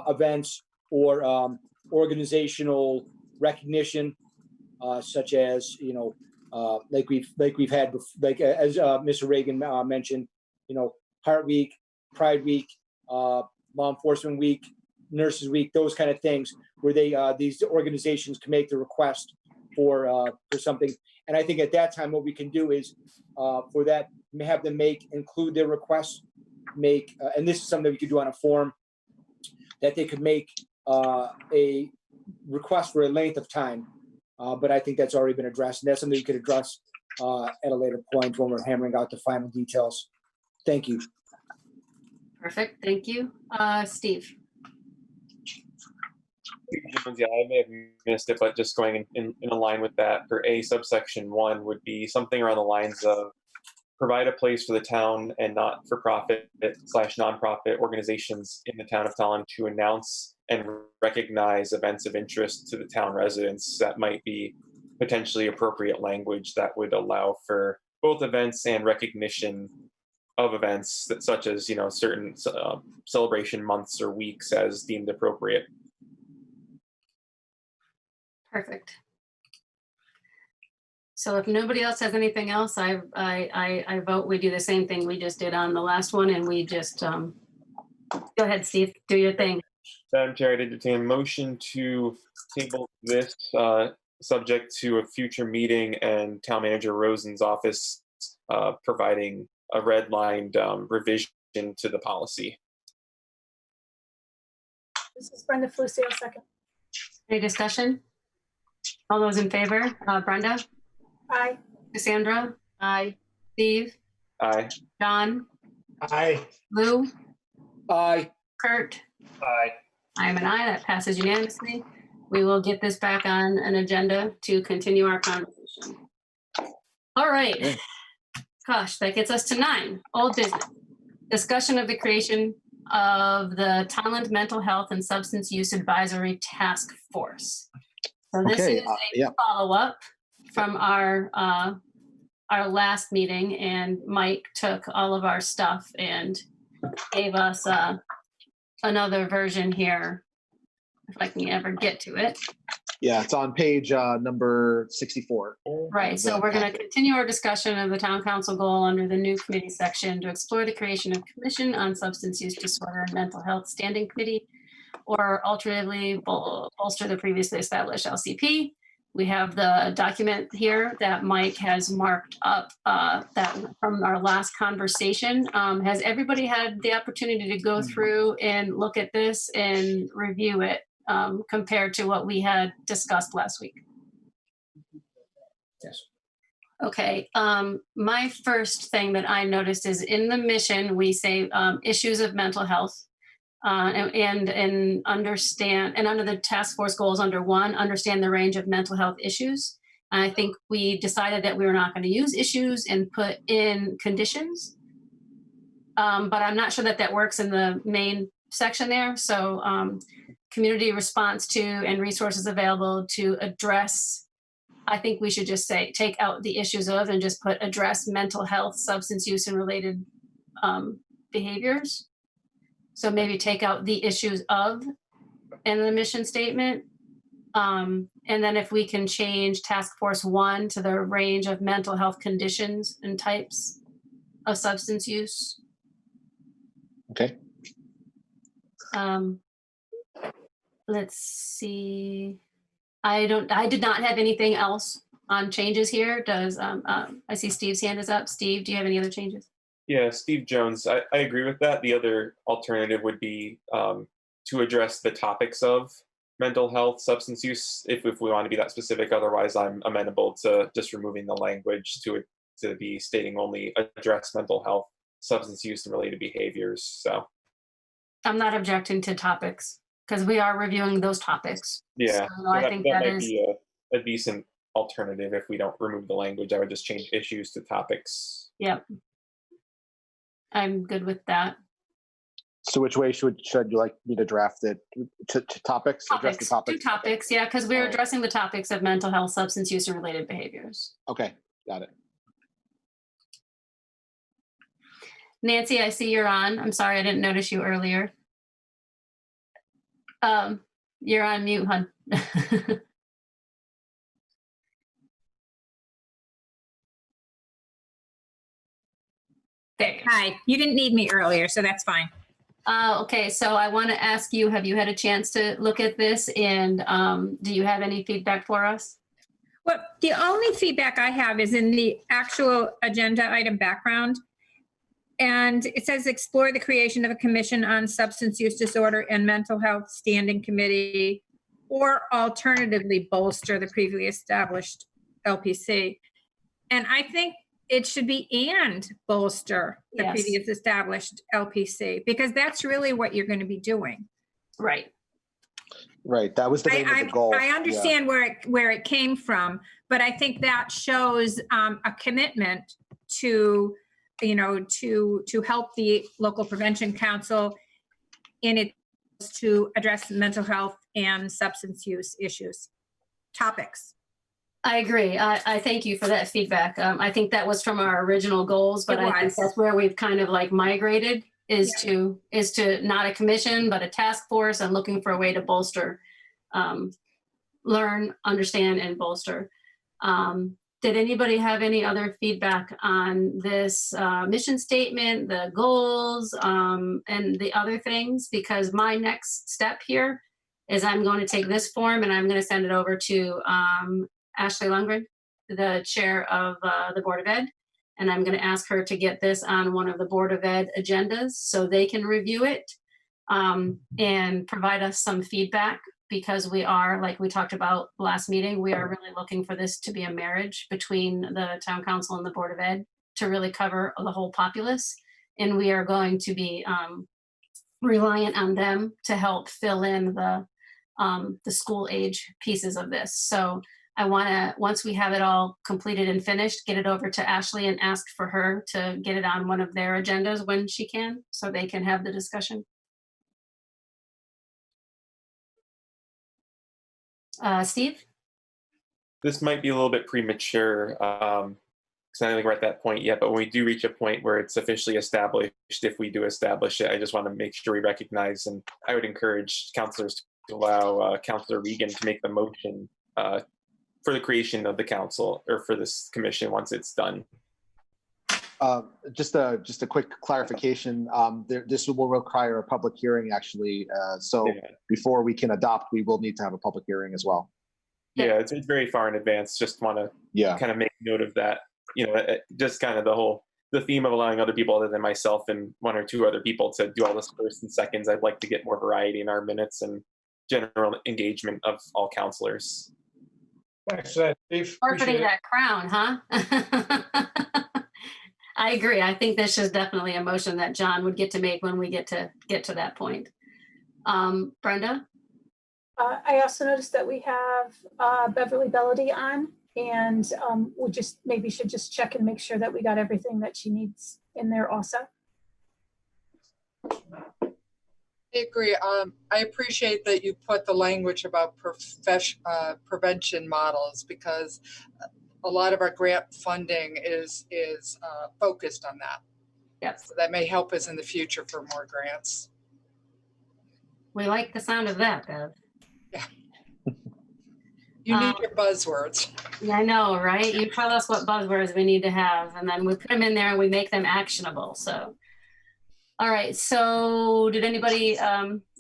events or organizational recognition, such as, you know, like we've had, like as Mr. Reagan mentioned, you know, Heart Week, Pride Week, Law Enforcement Week, Nurses Week, those kind of things, where these organizations can make the request for something. And I think at that time, what we can do is for that, have them include their request, and this is something we could do on a form, that they could make a request for a length of time. But I think that's already been addressed, and that's something we could address at a later point when we're hammering out the final details. Thank you. Perfect. Thank you. Steve. Yeah, I may have missed it, but just going in line with that, for A subsection 1 would be something around the lines of provide a place for the town and not-for-profit / nonprofit organizations in the town of Tolland to announce and recognize events of interest to the town residents. That might be potentially appropriate language that would allow for both events and recognition of events, such as, you know, certain celebration months or weeks as deemed appropriate. Perfect. So if nobody else has anything else, I vote we do the same thing we just did on the last one, and we just, go ahead, Steve, do your thing. Madam Chair, I'd entertain a motion to table this subject to a future meeting and Town Manager Rosen's office providing a redlined revision to the policy. This is Brenda Flucio, second. Any discussion? All those in favor? Brenda? Aye. Cassandra? Aye. Steve? Aye. John? Aye. Lou? Aye. Kurt? Aye. I am an aye. That passes unanimously. We will get this back on an agenda to continue our conversation. All right. Gosh, that gets us to 9, old business. Discussion of the creation of the Tolland Mental Health and Substance Use Advisory Task Force. So this Okay, is a follow-up from our last meeting, and Mike took all of our stuff and gave us another version here, if I can ever get to it. Yeah, it's on page number 64. Right, so we're going to continue our discussion of the town council goal under the new committee section to explore the creation of commission on substance use disorder and mental health standing committee, or alternatively bolster the previously established LCP. We have the document here that Mike has marked up that from our last conversation. Has everybody had the opportunity to go through and look at this and review it compared to what we had discussed last week? Yes. Okay, my first thing that I noticed is in the mission, we say issues of mental health. And understand, and under the task force goals under 1, understand the range of mental health issues. And I think we decided that we were not going to use issues and put in conditions. But I'm not sure that that works in the main section there. So community response to and resources available to address, I think we should just say, take out the issues of and just put address mental health, substance use and related behaviors. So maybe take out the issues of in the mission statement. And then if we can change task force 1 to the range of mental health conditions and types of substance use. Okay. Let's see. I did not have anything else on changes here. Does, I see Steve's hand is up. Steve, do you have any other changes? Yeah, Steve Jones, I agree with that. The other alternative would be to address the topics of mental health, substance use, if we want to be that specific. Otherwise, I'm amenable to just removing the language to be stating only address mental health, substance use, and related behaviors. So I'm not objecting to topics because we are reviewing those topics. Yeah, so I think that might is be a decent alternative if we don't remove the language. I would just change issues to topics. Yep. I'm good with that. So which way should you like me to draft it? To topics? Address the topics? 2 topics, yeah, because we're All right. addressing the topics of mental health, substance use, and related behaviors. Okay, got it. Nancy, I see you're on. I'm sorry, I didn't notice you earlier. You're on mute, hon. There. Hi, you didn't need me earlier, so that's fine. Okay, so I want to ask you, have you had a chance to look at this, and do you have any feedback for us? Well, the only feedback I have is in the actual agenda item background. And it says explore the creation of a commission on substance use disorder and mental health standing committee, or alternatively bolster the previously established LPC. And I think it should be and bolster the Yes. previous established LPC, because that's really what you're going to be doing. Right. Right, that was the name of the goal. I understand where it came from, but I think that shows a commitment to, to help the local prevention council in it to address mental health and substance use topics. I agree. I thank you for that feedback. I think that was from our original goals, but I think that's where we've kind of like migrated is to not a commission, but a task force, and looking for a way to bolster, learn, understand, and bolster. Did anybody have any other feedback on this mission statement, the goals, and the other things? Because my next step here is I'm going to take this form and I'm going to send it over to Ashley Lundgren, the chair of the Board of Ed. And I'm going to ask her to get this on one of the Board of Ed agendas so they can review it and provide us some feedback, because we are, like we talked about last meeting, we are really looking for this to be a marriage between the town council and the Board of Ed to really cover the whole populace. And we are going to be reliant on them to help fill in the school age pieces of this. So I want to, once we have it all completed and finished, get it over to Ashley and ask for her to get it on one of their agendas when she can, so they can have the discussion. Steve? This might be a little bit premature, because I don't think we're at that point yet, but when we do reach a point where it's officially established, if we do establish it, I just want to make sure we recognize, and I would encourage counselors to allow Counselor Regan to make the motion for the creation of the council, or for this commission once it's done. Just a quick clarification. This will require a public hearing, actually. So before we can adopt, we will need to have a public hearing as well. Yeah, it's very far in advance. Just want to kind of make note of that. You know, just kind of the theme of allowing other people other than myself and one or two other people to do all this first and seconds. I'd like to get more variety in our minutes and general engagement of all counselors. Thanks for that, Steve. Forfeiting that crown, huh? I agree. I think this is definitely a motion that John would get to make when we get to that point. Brenda? I also noticed that we have Beverly Bellady on, and we just maybe should just check and make sure that we got everything that she needs in there also. I agree. I appreciate that you put the language about prevention models, because a lot of our grant funding is focused on that. Yes. So that may help us in the future for more grants. We like the sound of that, Bev. Yeah. You need your buzzwords. I know, right? You tell us what buzzwords we need to have, and then we put them in there and we make them actionable. So, all right. So did anybody,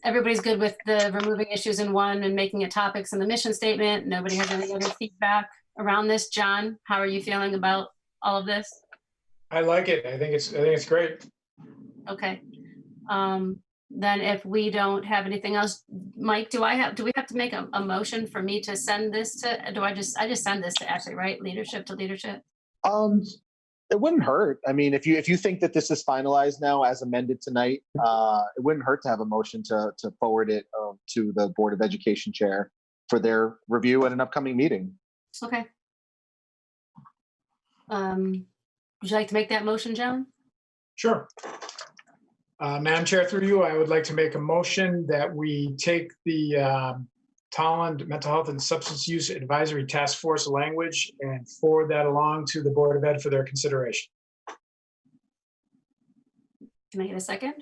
everybody's good with the removing issues in one and making it topics in the mission statement? Nobody has any other feedback around this? John, how are you feeling about all of this? I like it. I think it's great. Okay. Then if we don't have anything else, Mike, do we have to make a motion for me to send this to, I just send this to Ashley, right? Leadership to leadership? It wouldn't hurt. I mean, if you think that this is finalized now as amended tonight, it wouldn't hurt to have a motion to forward it to the Board of Education chair for their review at an upcoming meeting. Okay. Would you like to make that motion, John? Sure. Madam Chair, through you, I would like to make a motion that we take the Tolland Mental Health and Substance Use Advisory Task Force language and forward that along to the Board of Ed for their consideration. Can I get a second?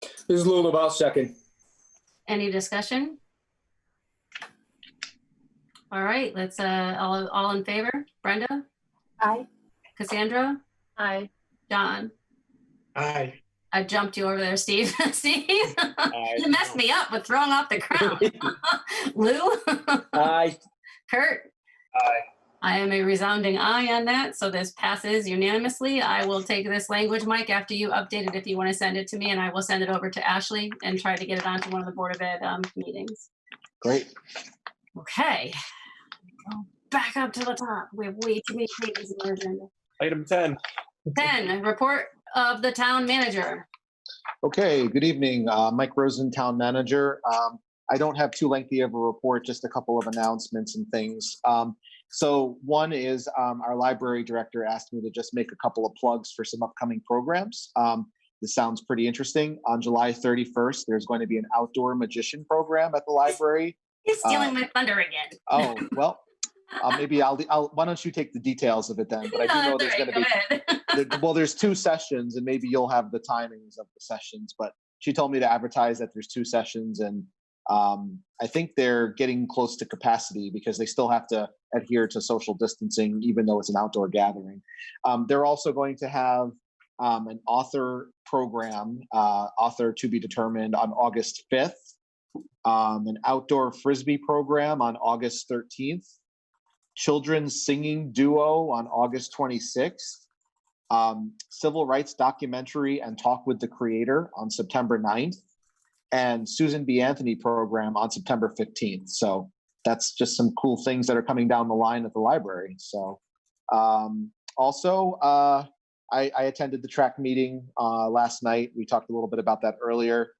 This is Lulu, about second. Any discussion? All right, let's all in favor. Brenda? Aye. Cassandra? Aye. John? Aye. I jumped you over there, Steve. Steve, you messed me up with throwing off the crown. Lou? Aye. Kurt? Aye. I am a resounding aye on that, so this passes unanimously. I will take this language, Mike, after you update it if you want to send it to me, and I will send it over to Ashley and try to get it onto one of the Board of Ed meetings. Great. Okay. Go back up to the top. We have way too many pages in our agenda. Item 10. 10, report of the town manager. Okay, good evening. Mike Rosen, town manager. I don't have too lengthy of a report, just a couple of announcements and things. So one is our library director asked me to just make a couple of plugs for some upcoming programs. This sounds pretty interesting. On July 31st, there's going to be an outdoor magician program at the library. He's stealing my thunder again. Oh, well, maybe I'll, why don't you take the details of it then? But I do know there's going to be, well, there's 2 sessions and maybe you'll have the timings of the sessions, but she told me to advertise that there's 2 sessions and I think they're getting close to capacity because they still have to adhere to social distancing, even though it's an outdoor gathering. They're also going to have an author program, author to be determined, on August 5th, an outdoor Frisbee program on August 13th, children's singing duo on August 26th, civil rights documentary and talk with the creator on September 9th, and Susan B. Anthony program on September 15th. So that's just some cool things that are coming down the line at the library. So also, I attended the track meeting last night. We talked a little bit about that earlier.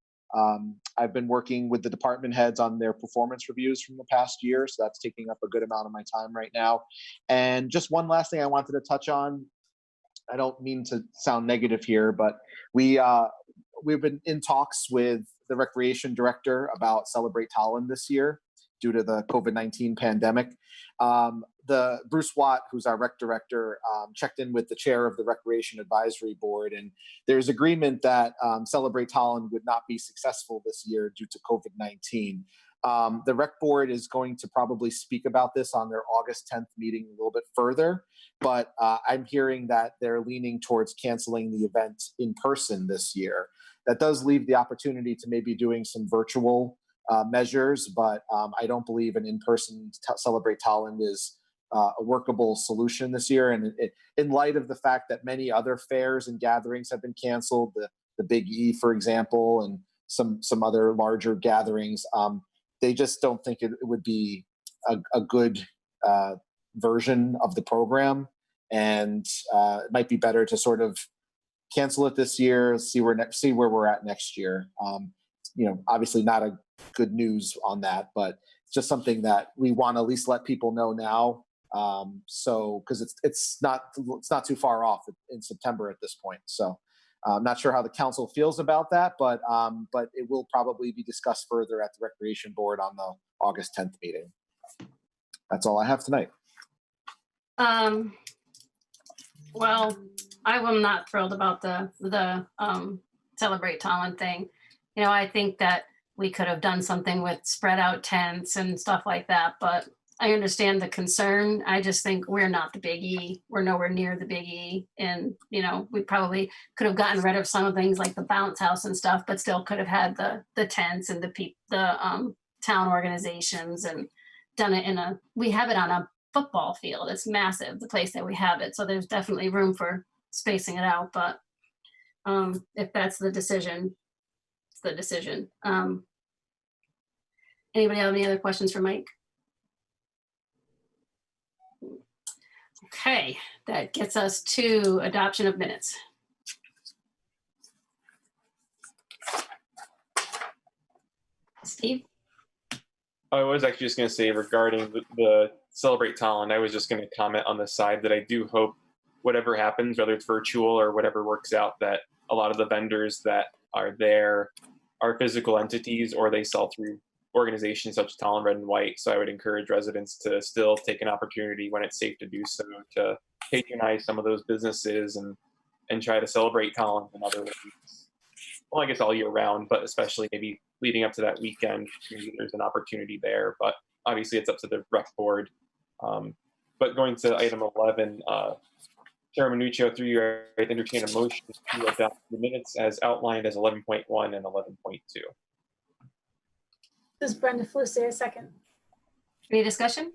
I've been working with the department heads on their performance reviews from the past year, so that's taking up a good amount of my time right now. And just one last thing I wanted to touch on. I don't mean to sound negative here, but we've been in talks with the recreation director about Celebrate Tolland this year due to the COVID-19 pandemic. The Bruce Watt, who's our rec director, checked in with the chair of the Recreation Advisory Board, and there's agreement that Celebrate Tolland would not be successful this year due to COVID-19. The rec board is going to probably speak about this on their August 10th meeting a little bit further, but I'm hearing that they're leaning towards canceling the event in person this year. That does leave the opportunity to maybe doing some virtual measures, but I don't believe an in-person Celebrate Tolland is a workable solution this year. And in light of the fact that many other fairs and gatherings have been canceled, the Big E, for example, and some other larger gatherings, they just don't think it would be a good version of the program. And it might be better to sort of cancel it this year, see where we're at next year. Obviously not a good news on that, but it's just something that we want to at least let people know now. So, because it's not too far off in September at this point. So, I'm not sure how the council feels about that, but it will probably be discussed further at the Recreation Board on the August 10th meeting. That's all I have tonight. Well, I am not thrilled about the Celebrate Tolland thing. I think that we could have done something with spread out tents and stuff like that, but I understand the concern. I just think we're not the Big E. We're nowhere near the Big E. And, we probably could have gotten rid of some of things like the bounce house and stuff, but still could have had the tents and the town organizations and done it we have it on a football field. It's massive, the place that we have it. So there's definitely room for spacing it out. But if that's the decision, it's the decision. Anybody have any other questions for Mike? Okay, that gets us to adoption of minutes. Steve? I was actually just going to say regarding the Celebrate Tolland, I was just going to comment on the side that I do hope whatever happens, whether it's virtual or whatever works out, that a lot of the vendors that are there are physical entities or they sell through organizations such as Tolland Red and White. So I would encourage residents to still take an opportunity when it's safe to do so to patronize some of those businesses and try to celebrate Tolland in other ways. Well, I guess all year round, but especially maybe leading up to that weekend, maybe there's an opportunity there. But obviously it's up to the rec board. But going to item 11, Chairman Nuccio, through you, I entertain a motion to adopt the minutes as outlined as 11.1 and 11.2. This is Brenda Flusser, a second. Any discussion?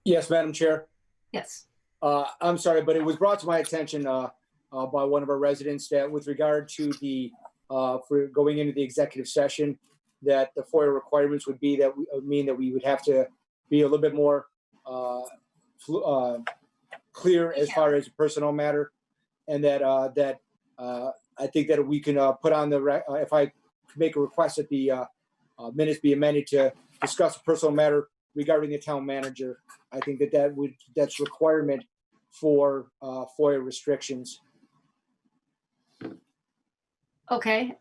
Yes, Madam Chair. Yes. I'm sorry, but it was brought to my attention by one of our residents that with regard to for going into the executive session, that the FOIA requirements would be that mean that we would have to be a little bit more clear as far as a personnel matter, and that I think that we can put on the if I make a request that the minutes be amended to discuss a personal matter regarding the town manager. I think that's requirement for FOIA restrictions. Okay,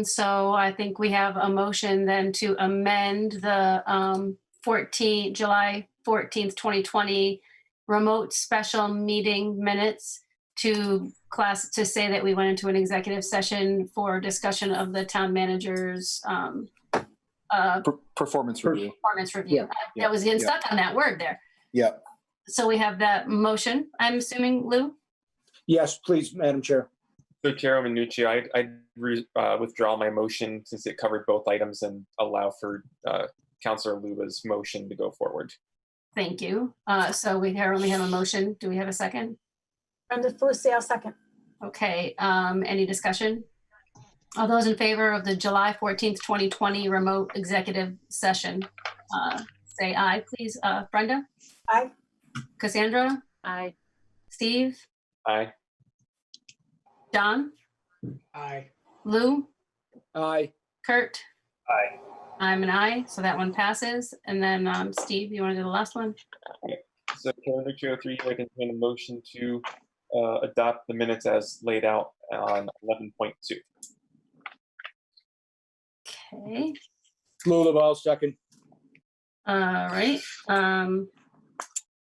so I think we have a motion then to amend the July 14th, 2020 remote special meeting minutes to say that we went into an executive session for discussion of the town manager's Performance review. Performance review. Yeah. That was getting Yeah. stuck on that word there. Yeah. So we have that motion, I'm assuming, Lou? Yes, please, Madam Chair. So Chairman Nuccio, I'd withdraw my motion since it covered both items and allow for Councilor Luba's motion to go forward. Thank you. So we only have a motion. Do we have a second? Brenda Felicity, I'll second. Okay, any discussion? All those in favor of the July 14th, 2020 remote executive session, say aye, please. Brenda? Aye. Cassandra? Aye. Steve? Aye. John? Aye. Lou? Aye. Kurt? Aye. I'm an aye, so that one passes. And then Steve, you want to do the last one? So Chairman Nuccio, through you, I can entertain a motion to adopt the minutes as laid out on 11.2. Okay. Lou LaBelle, second. All right.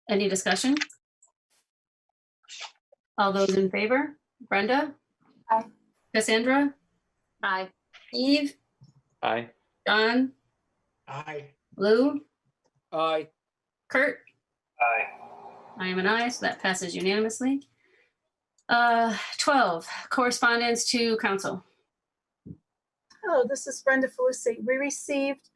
Any discussion? All those in favor? Brenda? Aye. Cassandra? Aye. Eve? Aye. John? Aye. Lou? Aye. Kurt? Aye. I am an aye, so that passes unanimously. 12, correspondence to council. Hello, this is Brenda Felicity. We received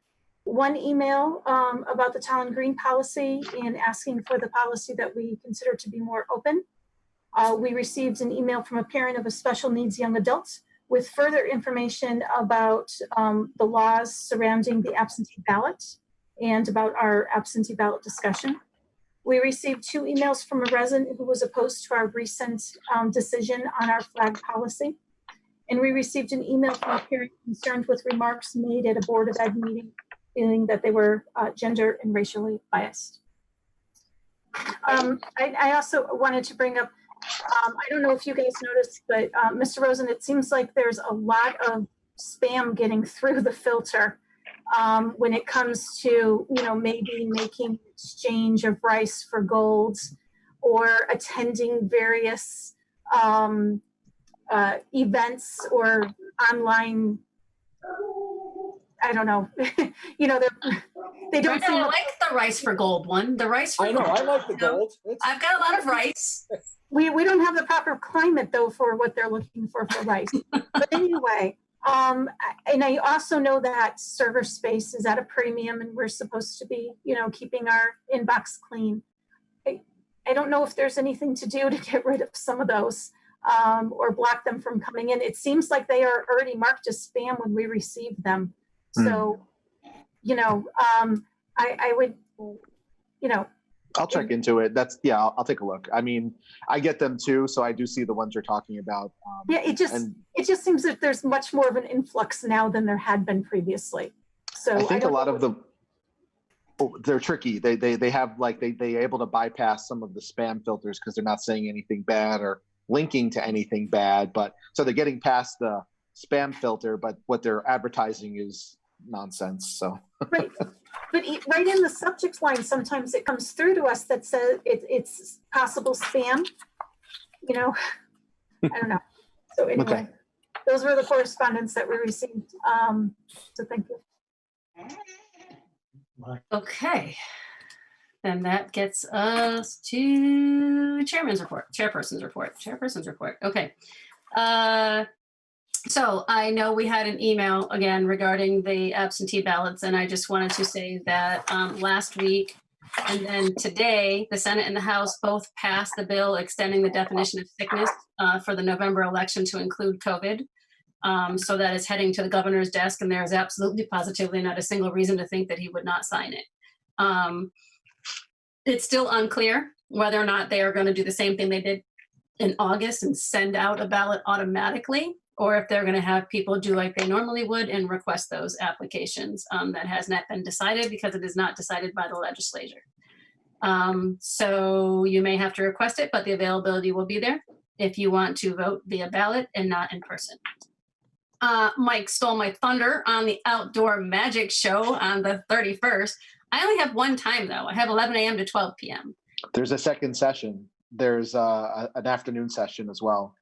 one email about the Tolland Green policy and asking for the policy that we consider to be more open. We received an email from a parent of a special needs young adult with further information about the laws surrounding the absentee ballot and about our absentee ballot discussion. We received 2 emails from a resident who was opposed to our recent decision on our flag policy. And we received an email from a parent concerned with remarks made at a Board of Ed meeting, feeling that they were gender and racially biased. I also wanted to bring up, I don't know if you guys noticed, but Mr. Rosen, it seems like there's a lot of spam getting through the filter when it comes to, maybe making exchange of rice for gold or attending various events or online, I don't know, they don't Brenda, seem I like the rice for gold one. The rice for I know, gold. I like the gold. I've got a lot of rice. We don't have the proper climate though for what they're looking for rice. But anyway, and I also know that server space is at a premium and we're supposed to be, keeping our inbox clean. I don't know if there's anything to do to get rid of some of those or block them from coming in. It seems like they are already marked as spam when we receive them. So, I would, I'll check into it. I'll take a look. I mean, I get them too, so I do see the ones you're talking about. it just seems that there's much more of an influx now than there had been previously. So I think a lot of them, they're tricky. They have they able to bypass some of the spam filters because they're not saying anything bad or linking to anything bad. But so they're getting past the spam filter, but what they're advertising is nonsense. So right. But right in the subject line, sometimes it comes through to us that says it's possible spam. I don't know. So anyway, Those were the correspondence that we received. So thank you. Okay. Then that gets us to chairman's report, chairperson's report. Okay. So I know we had an email again regarding the absentee ballots, and I just wanted to say that last week and then today, the Senate and the House both passed the bill extending the definition of sickness for the November election to include COVID. So that is heading to the governor's desk, and there is absolutely positively not a single reason to think that he would not sign it. It's still unclear whether or not they are going to do the same thing they did in August and send out a ballot automatically, or if they're going to have people do like they normally would and request those applications. That has not been decided because it is not decided by the legislature. So you may have to request it, but the availability will be there if you want to vote via ballot and not in person. Mike stole my thunder on the outdoor magic show on the 31st. I only have one time though. I have 11 a.m. to 12 p.m. There's a second session. There's an afternoon session as well.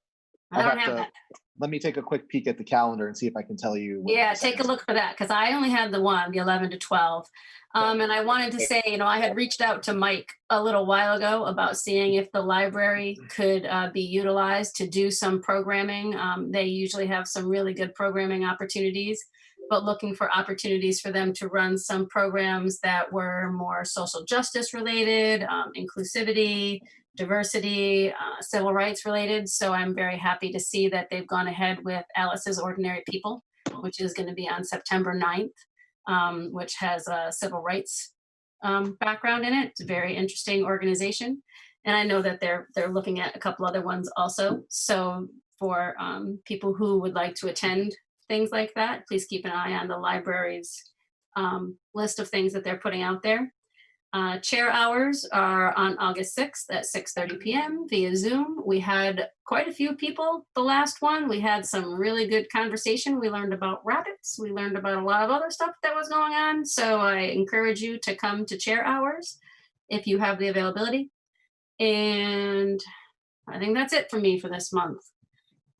I don't have that. Let me take a quick peek at the calendar and see if I can tell you. Yeah, take a look for that, because I only had the one, the 11 to 12. And I wanted to say, I had reached out to Mike a little while ago about seeing if the library could be utilized to do some programming. They usually have some really good programming opportunities, but looking for opportunities for them to run some programs that were more social justice related, inclusivity, diversity, civil rights related. So I'm very happy to see that they've gone ahead with Alice's Ordinary People, which is going to be on September 9th, which has a civil rights background in it. It's a very interesting organization. And I know that they're looking at a couple other ones also. So for people who would like to attend things like that, please keep an eye on the library's list of things that they're putting out there. Chair hours are on August 6th at 6:30 p.m. via Zoom. We had quite a few people the last one. We had some really good conversation. We learned about rabbits. We learned about a lot of other stuff that was going on. So I encourage you to come to chair hours if you have the availability. And I think that's it for me for this month.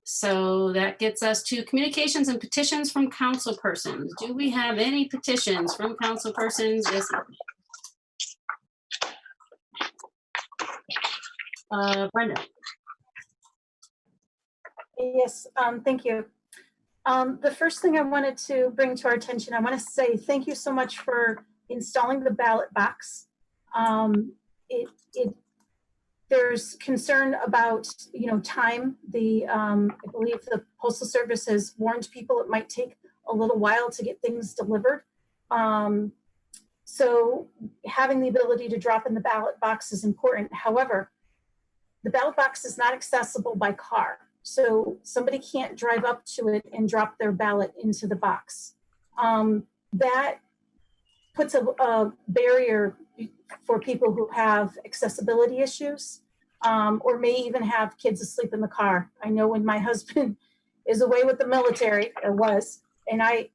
So that gets us to communications and petitions from council persons. Do we have any petitions from council persons this month? Brenda. Yes, thank you. The first thing I wanted to bring to our attention, I want to say thank you so much for installing the ballot box. There's concern about, time. I believe the Postal Service has warned people it might take a little while to get things delivered. So having the ability to drop in the ballot box is important. However, the ballot box is not accessible by car. So somebody can't drive up to it and drop their ballot into the box. That puts a barrier for people who have accessibility issues, or may even have kids asleep in the car. I know when my husband is away with the military, or was, and I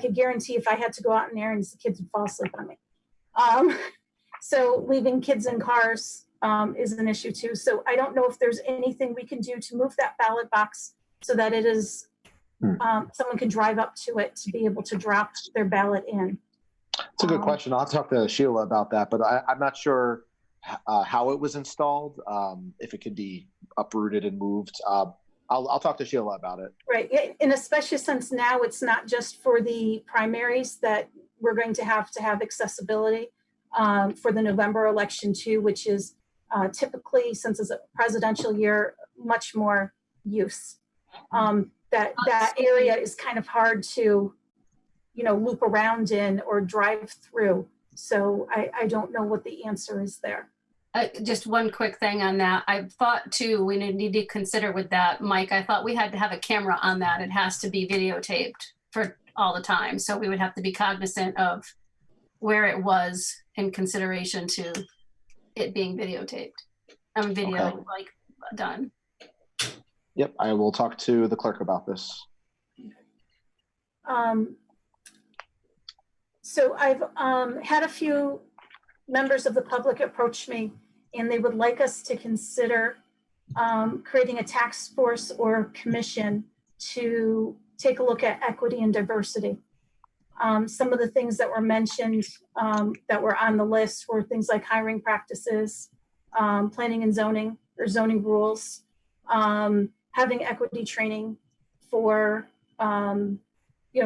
could guarantee if I had to go out on errands, the kids would fall asleep on me. So leaving kids in cars is an issue too. So I don't know if there's anything we can do to move that ballot box so that it is, someone can drive up to it to be able to drop their ballot in. It's a good question. I'll talk to Sheila about that, but I'm not sure how it was installed, if it could be uprooted and moved. I'll talk to Sheila about it. Right, and especially since now it's not just for the primaries that we're going to have accessibility for the November election too, which is typically, since it's a presidential year, much more use. That area is kind of hard to, loop around in or drive through. So I don't know what the answer is there. Just one quick thing on that. I thought too, we need to consider with that, Mike, I thought we had to have a camera on that. It has to be videotaped for all the time. So we would have to be cognizant of where it was in consideration to it being videotaped. Done. Yep, I will talk to the clerk about this. So I've had a few members of the public approach me, and they would like us to consider creating a task force or commission to take a look at equity and diversity. Some of the things that were mentioned that were on the list were things like hiring practices, planning and zoning or zoning rules, having equity training for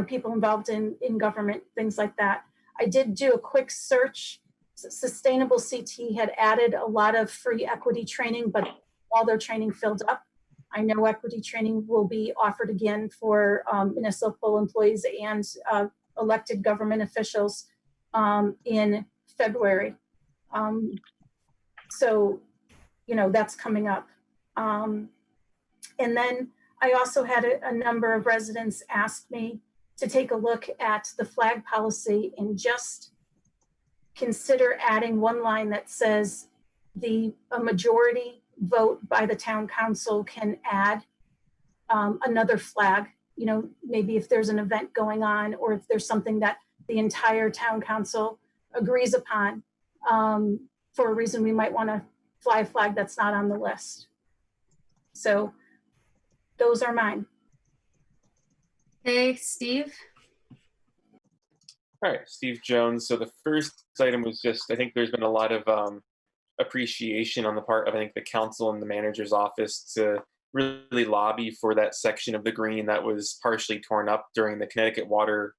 people involved in government, things like that. I did do a quick search. Sustainable CT had added a lot of free equity training, but all their training filled up. I know equity training will be offered again for municipal employees and elected government officials in February. So, that's coming up. And then I also had a number of residents ask me to take a look at the flag policy and just consider adding one line that says a majority vote by the town council can add another flag, maybe if there's an event going on or if there's something that the entire town council agrees upon, for a reason we might want to fly a flag that's not on the list. So Those are mine. Okay, Steve? All right, Steve Jones. So the first item was just, I think there's been a lot of appreciation on the part of, I think, the council and the manager's office to really lobby for that section of the green that was partially torn up during the Connecticut water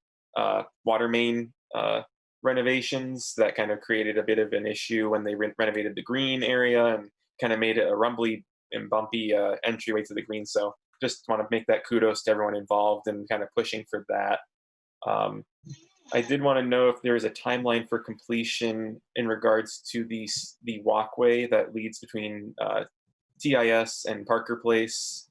main renovations. That kind of created a bit of an issue when they renovated the green area and kind of made it a rumbly and bumpy entryway to the green. So just want to make that kudos to everyone involved and kind of pushing for that. I did want to know if there is a timeline for completion in regards to the walkway that leads between TIS and Parker Place.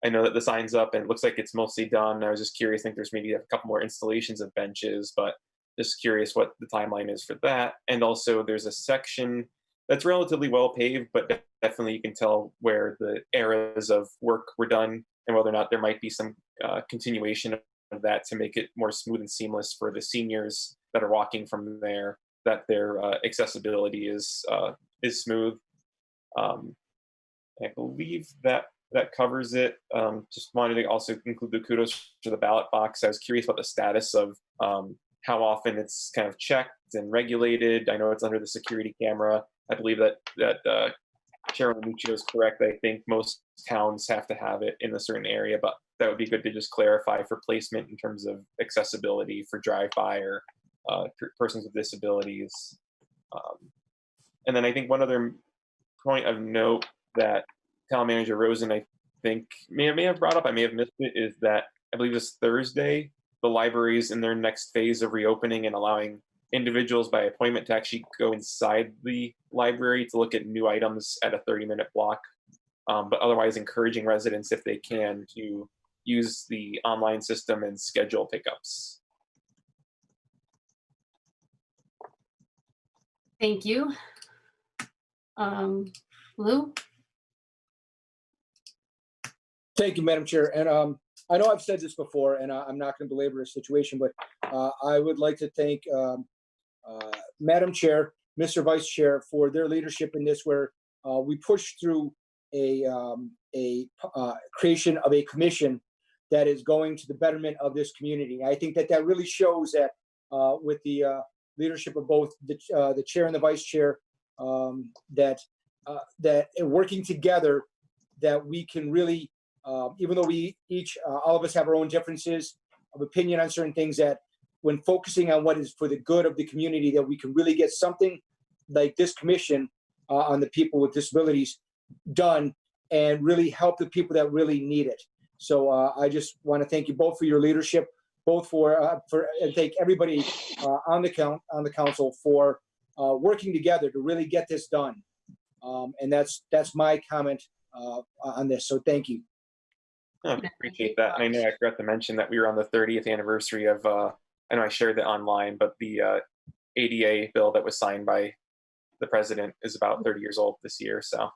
I know that the sign's up and it looks like it's mostly done. I was just curious, I think there's maybe a couple more installations of benches, but just curious what the timeline is for that. And also there's a section that's relatively well paved, but definitely you can tell where the eras of work were done and whether or not there might be some continuation of that to make it more smooth and seamless for the seniors that are walking from there, that their accessibility is smooth. I believe that covers it. Just wanted to also include the kudos to the ballot box. I was curious about the status of how often it's kind of checked and regulated. I know it's under the security camera. I believe that Chairman Muccio is correct. I think most towns have to have it in a certain area, but that would be good to just clarify for placement in terms of accessibility for drive-by or persons with disabilities. And then I think one other point of note that Town Manager Rosen, I think, may have brought up, I may have missed it, is that I believe this Thursday, the library is in their next phase of reopening and allowing individuals by appointment to actually go inside the library to look at new items at a 30-minute block, but otherwise encouraging residents, if they can, to use the online system and schedule pickups. Thank you. Lou? Thank you, Madam Chair. And I know I've said this before, and I'm not going to belabor the situation, but I would like to thank Madam Chair, Mr. Vice Chair, for their leadership in this, where we pushed through a creation of a commission that is going to the betterment of this community. I think that really shows that with the leadership of both the chair and the vice chair, that working together, that we can really, even though we each, all of us have our own differences of opinion on certain things, that when focusing on what is for the good of the community, that we can really get something like this commission on the people with disabilities done and really help the people that really need it. So I just want to thank you both for your leadership, both and thank everybody on the council for working together to really get this done. And that's my comment on this. So thank you. I appreciate that. And I know I forgot to mention that we were on the 30th anniversary of, I know I shared it online, but the ADA bill that was signed by the president is about 30 years old this year. So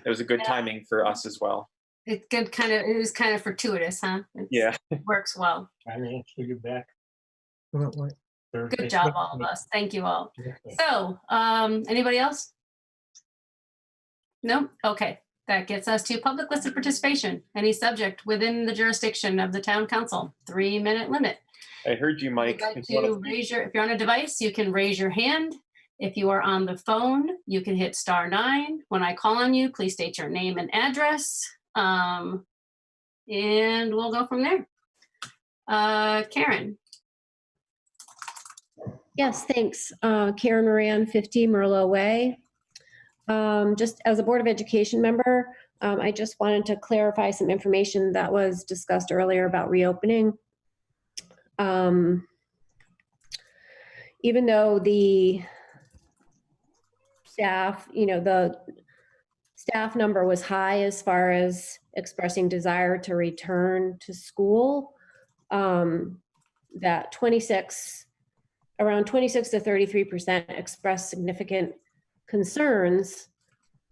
it was a good timing for us as well. It was kind of fortuitous, huh? Yeah. It works well. I mean, actually get back. Good job, all of us. Thank you all. So, anybody else? No? Okay. That gets us to public listed participation. Any subject within the jurisdiction of the town council. 3-minute limit. I heard you, Mike. If you're on a device, you can raise your hand. If you are on the phone, you can hit *9. When I call on you, please state your name and address. And we'll go from there. Karen. Yes, thanks. Karen Moran, 50 Merlot Way. Just as a Board of Education member, I just wanted to clarify some information that was discussed earlier about reopening. Even though the staff, the staff number was high as far as expressing desire to return to school, that around 26 to 33% expressed significant concerns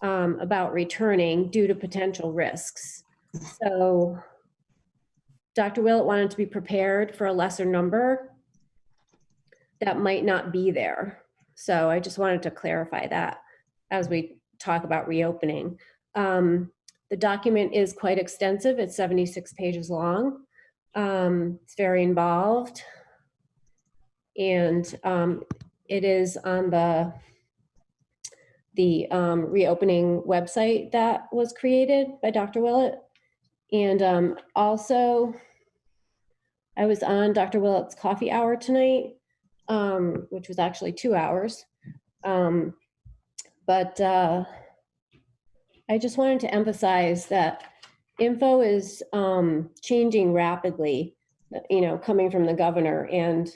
about returning due to potential risks. So Dr. Willett wanted to be prepared for a lesser number that might not be there. So I just wanted to clarify that as we talk about reopening. The The document is quite extensive. It's 76 pages long. It's very involved. And it is on the reopening website that was created by Dr. Willett. And also, I was on Dr. Willett's coffee hour tonight, which was actually 2 hours. But I just wanted to emphasize that info is changing rapidly, coming from the governor, and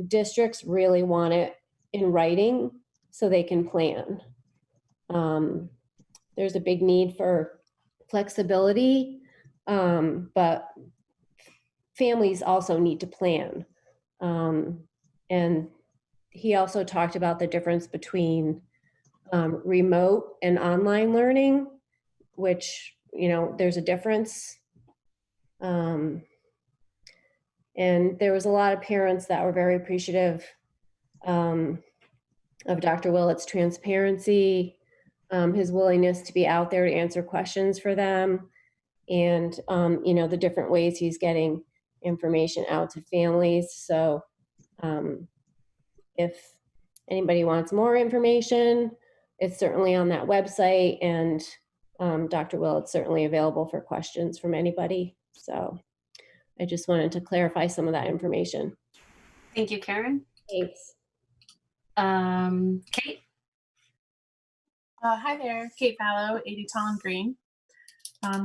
districts really want it in writing so they can plan. There's a big need for flexibility, but families also need to plan. And he also talked about the difference between remote and online learning, which, there's a difference. And there was a lot of parents that were very appreciative of Dr. Willett's transparency, his willingness to be out there to answer questions for them, and, the different ways he's getting information out to families. So if anybody wants more information, it's certainly on that website, and Dr. Willett's certainly available for questions from anybody. So I just wanted to clarify some of that information. Thank you, Karen. Thanks. Kate? Hi there, Kate Fallow, 80 Tolland Green.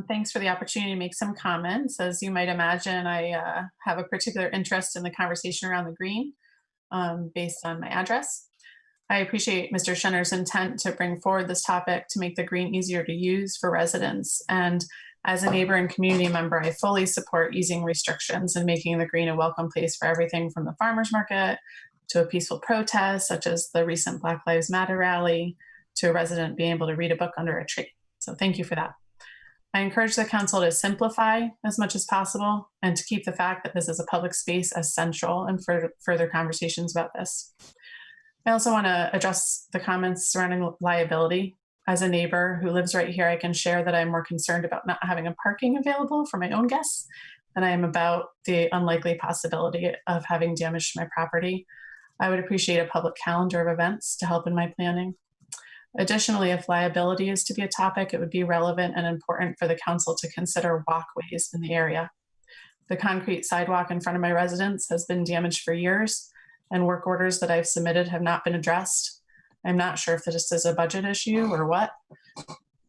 Thanks for the opportunity to make some comments. As you might imagine, I have a particular interest in the conversation around the green based on my address. I appreciate Mr. Schenner's intent to bring forward this topic to make the green easier to use for residents. And as a neighbor and community member, I fully support easing restrictions and making the green a welcome place for everything from the farmer's market to a peaceful protest, such as the recent Black Lives Matter rally, to a resident being able to read a book under a tree. So thank you for that. I encourage the council to simplify as much as possible and to keep the fact that this is a public space as central in further conversations about this. I also want to address the comments surrounding liability. As a neighbor who lives right here, I can share that I'm more concerned about not having a parking available for my own guests than I am about the unlikely possibility of having damage to my property. I would appreciate a public calendar of events to help in my planning. Additionally, if liability is to be a topic, it would be relevant and important for the council to consider walkways in the area. The concrete sidewalk in front of my residence has been damaged for years, and work orders that I've submitted have not been addressed. I'm not sure if this is a budget issue or what.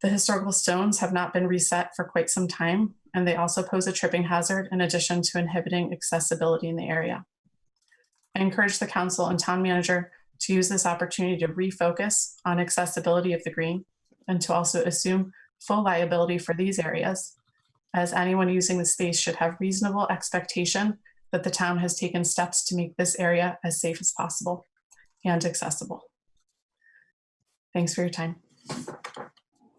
The historical stones have not been reset for quite some time, and they also pose a tripping hazard in addition to inhibiting accessibility in the area. I encourage the council and town manager to use this opportunity to refocus on accessibility of the green and to also assume full liability for these areas, as anyone using the space should have reasonable expectation that the town has taken steps to make this area as safe as possible and accessible. Thanks for your time.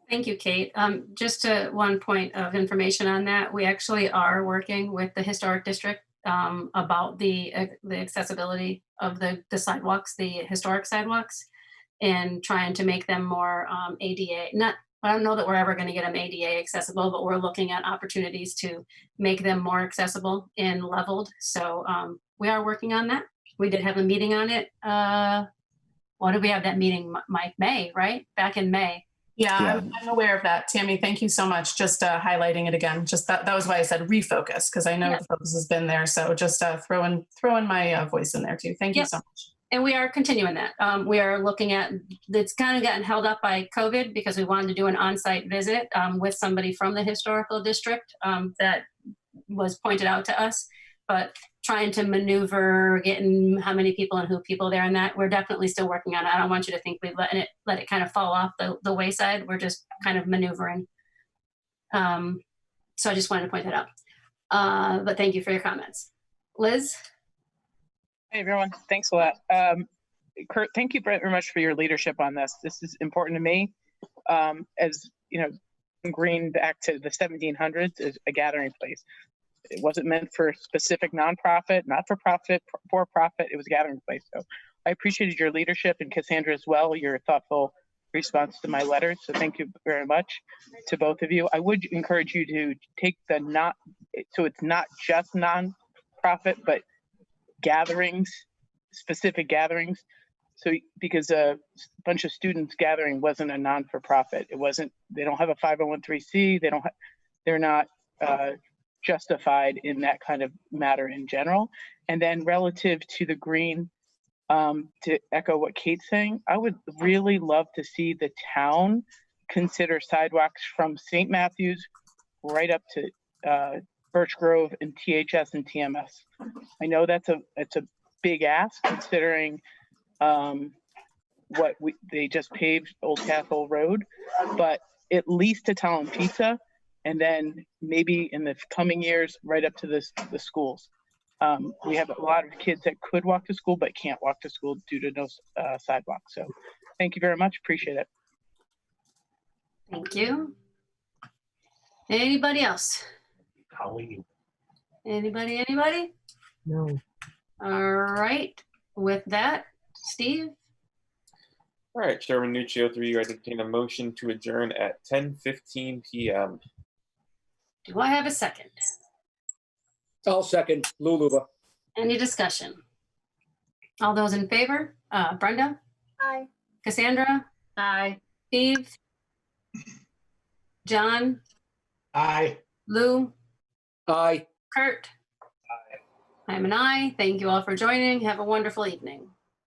Thank you, Kate. Just one point of information on that. We actually are working with the Historic District about the accessibility of the sidewalks, the historic sidewalks, and trying to make them more ADA. I don't know that we're ever going to get them ADA accessible, but we're looking at opportunities to make them more accessible and leveled. So we are working on that. We did have a meeting on it. When did we have that meeting, Mike? May, right? Back in May. Yeah, I'm aware of that, Tammy. Thank you so much. Just highlighting it again. Just that was why I said refocus, because I know the focus has been there. So just throw in my voice in there too. Thank you so much. And we are continuing that. We are looking at, it's kind of gotten held up by COVID because we wanted to do an on-site visit with somebody from the historical district that was pointed out to us, but trying to maneuver, getting how many people and who people there and that, we're definitely still working on it. I don't want you to think we've let it kind of fall off the wayside. We're just kind of maneuvering. So I just wanted to point that out. But thank you for your comments. Liz? Hey, everyone. Thanks a lot. Kurt, thank you very much for your leadership on this. This is important to me. As you know, Green back to the 1700s is a gathering place. It wasn't meant for specific nonprofit, not-for-profit, for-profit. It was a gathering place. So I appreciated your leadership, and Cassandra as well, your thoughtful response to my letter. So thank you very much to both of you. I would encourage you to take so it's not just nonprofit, but gatherings, specific gatherings. So because a bunch of students gathering wasn't a non-for-profit. It wasn't, they don't have a 501(c)(3). They're not justified in that kind of matter in general. And then relative to the green, to echo what Kate's saying, I would really love to see the town consider sidewalks from St. Matthews right up to Birch Grove and THS and TMS. I know it's a big ask considering they just paved Old Castle Road, but at least to Tolland Pizza, and then maybe in the coming years right up to the schools. We have a lot of kids that could walk to school but can't walk to school due to no sidewalks. So thank you very much. Appreciate it. Thank you. Anybody else? Anybody? No. All right. With that, Steve? All right, Chairman Nuccio, through you, I entertain a motion to adjourn at 10:15 p.m. Do I have a second? I'll second. Luluba. Any discussion? All those in favor? Brenda? Aye. Cassandra? Aye. Steve? John? Aye. Lou? Aye. Kurt? Aye. I'm an aye. Thank you all for joining. Have a wonderful evening.